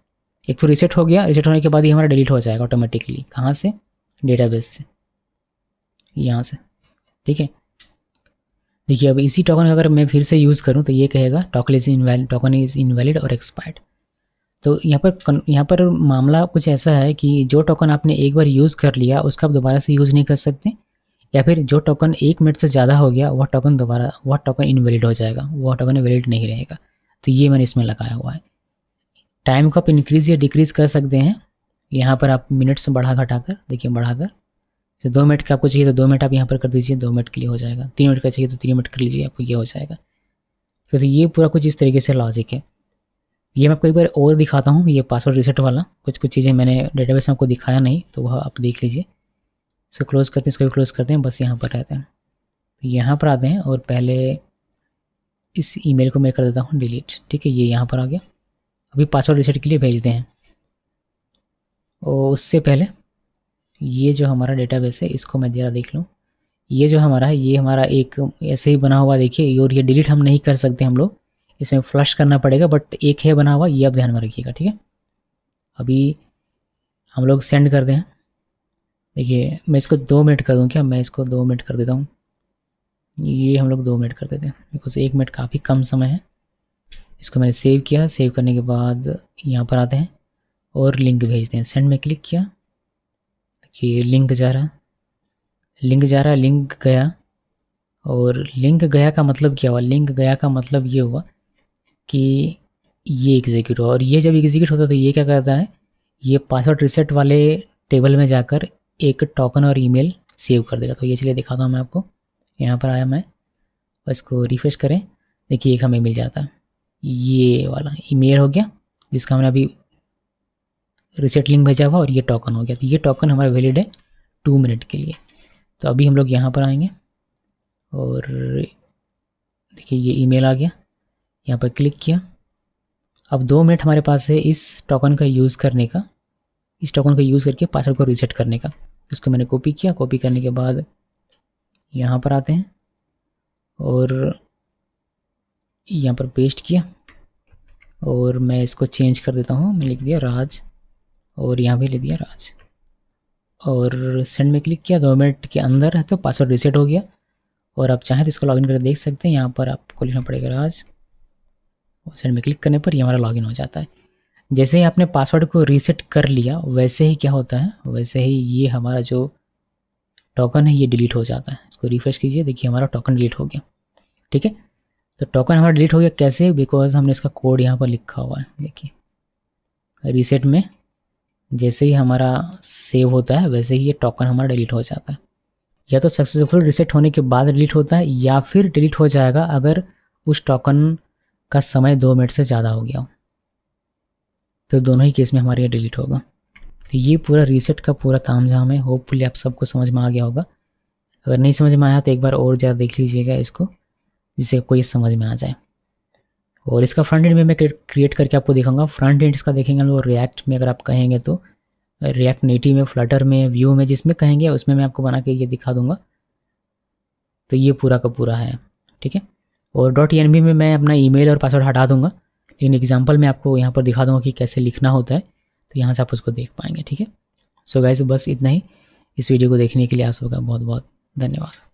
एक तो रीसेट हो गया, रीसेट होने के बाद ही हमारा डिलीट हो जाएगा ऑटोमेटिकली। कहाँ से, डेटाबेस से, यहाँ से। ठीक है, देखिए अब इसी टोकन अगर मैं फिर से यूज़ करूँ तो ये कहेगा टोकन इज़ इनवैलिड और एक्सपायर्ड। तो यहाँ पर मामला कुछ ऐसा है कि जो टोकन आपने एक बार यूज़ कर लिया उसका आप दोबारा से यूज़ नहीं कर सकते, या फिर जो टोकन 1 मिनट से ज़्यादा हो गया वह टोकन इनवैलिड हो जाएगा, वह टोकन वैलिड नहीं रहेगा। तो ये मैंने इसमें लगाया हुआ है। टाइम को आप इंक्रीज़ या डिक्रीज़ कर सकते हैं। यहाँ पर आप मिनट से बढ़ा घटाकर, देखिए बढ़ाकर, जैसे 2 मिनट का आपको चाहिए तो 2 मिनट आप यहाँ पर कर दीजिए, 2 मिनट के लिए हो जाएगा। 3 मिनट का चाहिए तो 3 मिनट कर लीजिए, आपको ये हो जाएगा। तो ये पूरा कुछ इस तरीके से लॉजिक है। ये मैं आपको एक बार और दिखाता हूँ, ये पासवर्ड रीसेट वाला कुछ चीज़ें मैंने डेटाबेस में आपको दिखाया नहीं, तो वह आप देख लीजिए। इसको क्लोज़ करते हैं, इसको भी क्लोज़ करते हैं, बस यहाँ पर रहते हैं। तो यहाँ पर आते हैं और पहले इस ईमेल को मैं कर देता हूँ डिलीट, ठीक है। ये यहाँ पर आ गया। अभी पासवर्ड रीसेट के लिए भेजते हैं। और उससे पहले ये जो हमारा डेटाबेस है इसको मैं ज़रा देख लूँ। ये जो हमारा है ये हमारा एक ऐसे ही बना हुआ देखिए, और ये डिलीट हम नहीं कर सकते, हम लोग इसमें फ्लश करना पड़ेगा, बट एक है बना हुआ, ये आप ध्यान में रखिएगा, ठीक है। अभी हम लोग सेंड कर दें। देखिए मैं इसको 2 मिनट कर दूँ क्या, मैं इसको 2 मिनट कर देता हूँ। ये हम लोग 2 मिनट कर देते हैं, बिकॉज 1 मिनट काफ़ी कम समय है। इसको मैंने सेव किया, सेव करने के बाद यहाँ पर आते हैं और लिंक भेजते हैं। सेंड में क्लिक किया, देखिए लिंक जा रहा है, लिंक गया। और लिंक गया का मतलब क्या हुआ, लिंक गया का मतलब ये हुआ कि ये एग्जीक्यूट हुआ। और ये जब एग्जीक्यूट होता है तो ये क्या करता है, ये पासवर्ड रिसेट वाले टेबल में जाकर एक टोकन और ईमेल सेव कर देगा। तो ये चलिए दिखाता हूँ मैं आपको। यहाँ पर आया मैं, बस इसको रिफ्रेश करें, देखिए एक हमें मिल जाता है, ये वाला ईमेल हो गया जिसका हमने अभी रिसेट लिंक भेजा हुआ, और ये टोकन हो गया। तो ये टोकन हमारा वैलिड है 2 मिनट के लिए। तो अभी हम लोग यहाँ पर आएंगे और देखिए ये ईमेल आ गया, यहाँ पर क्लिक किया। अब 2 मिनट हमारे पास है इस टोकन का यूज़ करने का, इस टोकन का यूज़ करके पासवर्ड को रीसेट करने का। इसको मैंने कॉपी किया, कॉपी करने के बाद यहाँ पर आते हैं और यहाँ पर पेस्ट किया, और मैं इसको चेंज कर देता हूँ। मैं लिख दिया राज, और यहाँ भी लिख दिया राज, और सेंड में क्लिक किया। 2 मिनट के अंदर है तो पासवर्ड रीसेट हो गया। और आप चाहें तो इसको लॉगिन करके देख सकते हैं। यहाँ पर आपको लिखना पड़ेगा राज, और सेंड में क्लिक करने पर ये हमारा लॉगिन हो जाता है। जैसे ही आपने पासवर्ड को रीसेट कर लिया वैसे ही क्या होता है, वैसे ही ये हमारा जो टोकन है ये डिलीट हो जाता है। इसको रिफ्रेश कीजिए, देखिए हमारा टोकन डिलीट हो गया, ठीक है। तो टोकन हमारा डिलीट हो गया कैसे, बिकॉज हमने इसका कोड यहाँ पर लिखा हुआ है। देखिए रीसेट में जैसे ही हमारा सेव होता है वैसे ही ये टोकन हमारा डिलीट हो जाता है। या तो सक्सेसफुल रीसेट होने के बाद डिलीट होता है, या फिर डिलीट हो जाएगा अगर उस टोकन का समय 2 मिनट से ज़्यादा हो गया हो। तो दोनों ही केस में हमारे ये डिलीट होगा। तो ये पूरा रीसेट का पूरा तामझाम है। होपफुली आप सबको समझ में आ गया होगा। अगर नहीं समझ में आया तो एक बार और ज़्यादा देख लीजिएगा इसको, जिससे आपको ये समझ में आ जाए। और इसका फ्रंट एंड में मैं क्रिएट करके आपको दिखाऊंगा। फ्रंट एंड इसका देखेंगे हम लोग रिएक्ट में, अगर आप कहेंगे तो रिएक्ट नेटिव में, फ्लटर में, व्यू में, जिसमें कहेंगे उसमें मैं आपको बना के ये दिखा दूंगा। तो ये पूरा का पूरा है, ठीक है। और .env में मैं अपना ईमेल और पासवर्ड हटा दूंगा, लेकिन एग्जांपल मैं आपको यहाँ पर दिखा दूंगा कि कैसे लिखना होता है, तो यहाँ से आप उसको देख पाएंगे, ठीक है। सो गाइस बस इतना ही। इस वीडियो को देखने के लिए आप सबका बहुत बहुत धन्यवाद।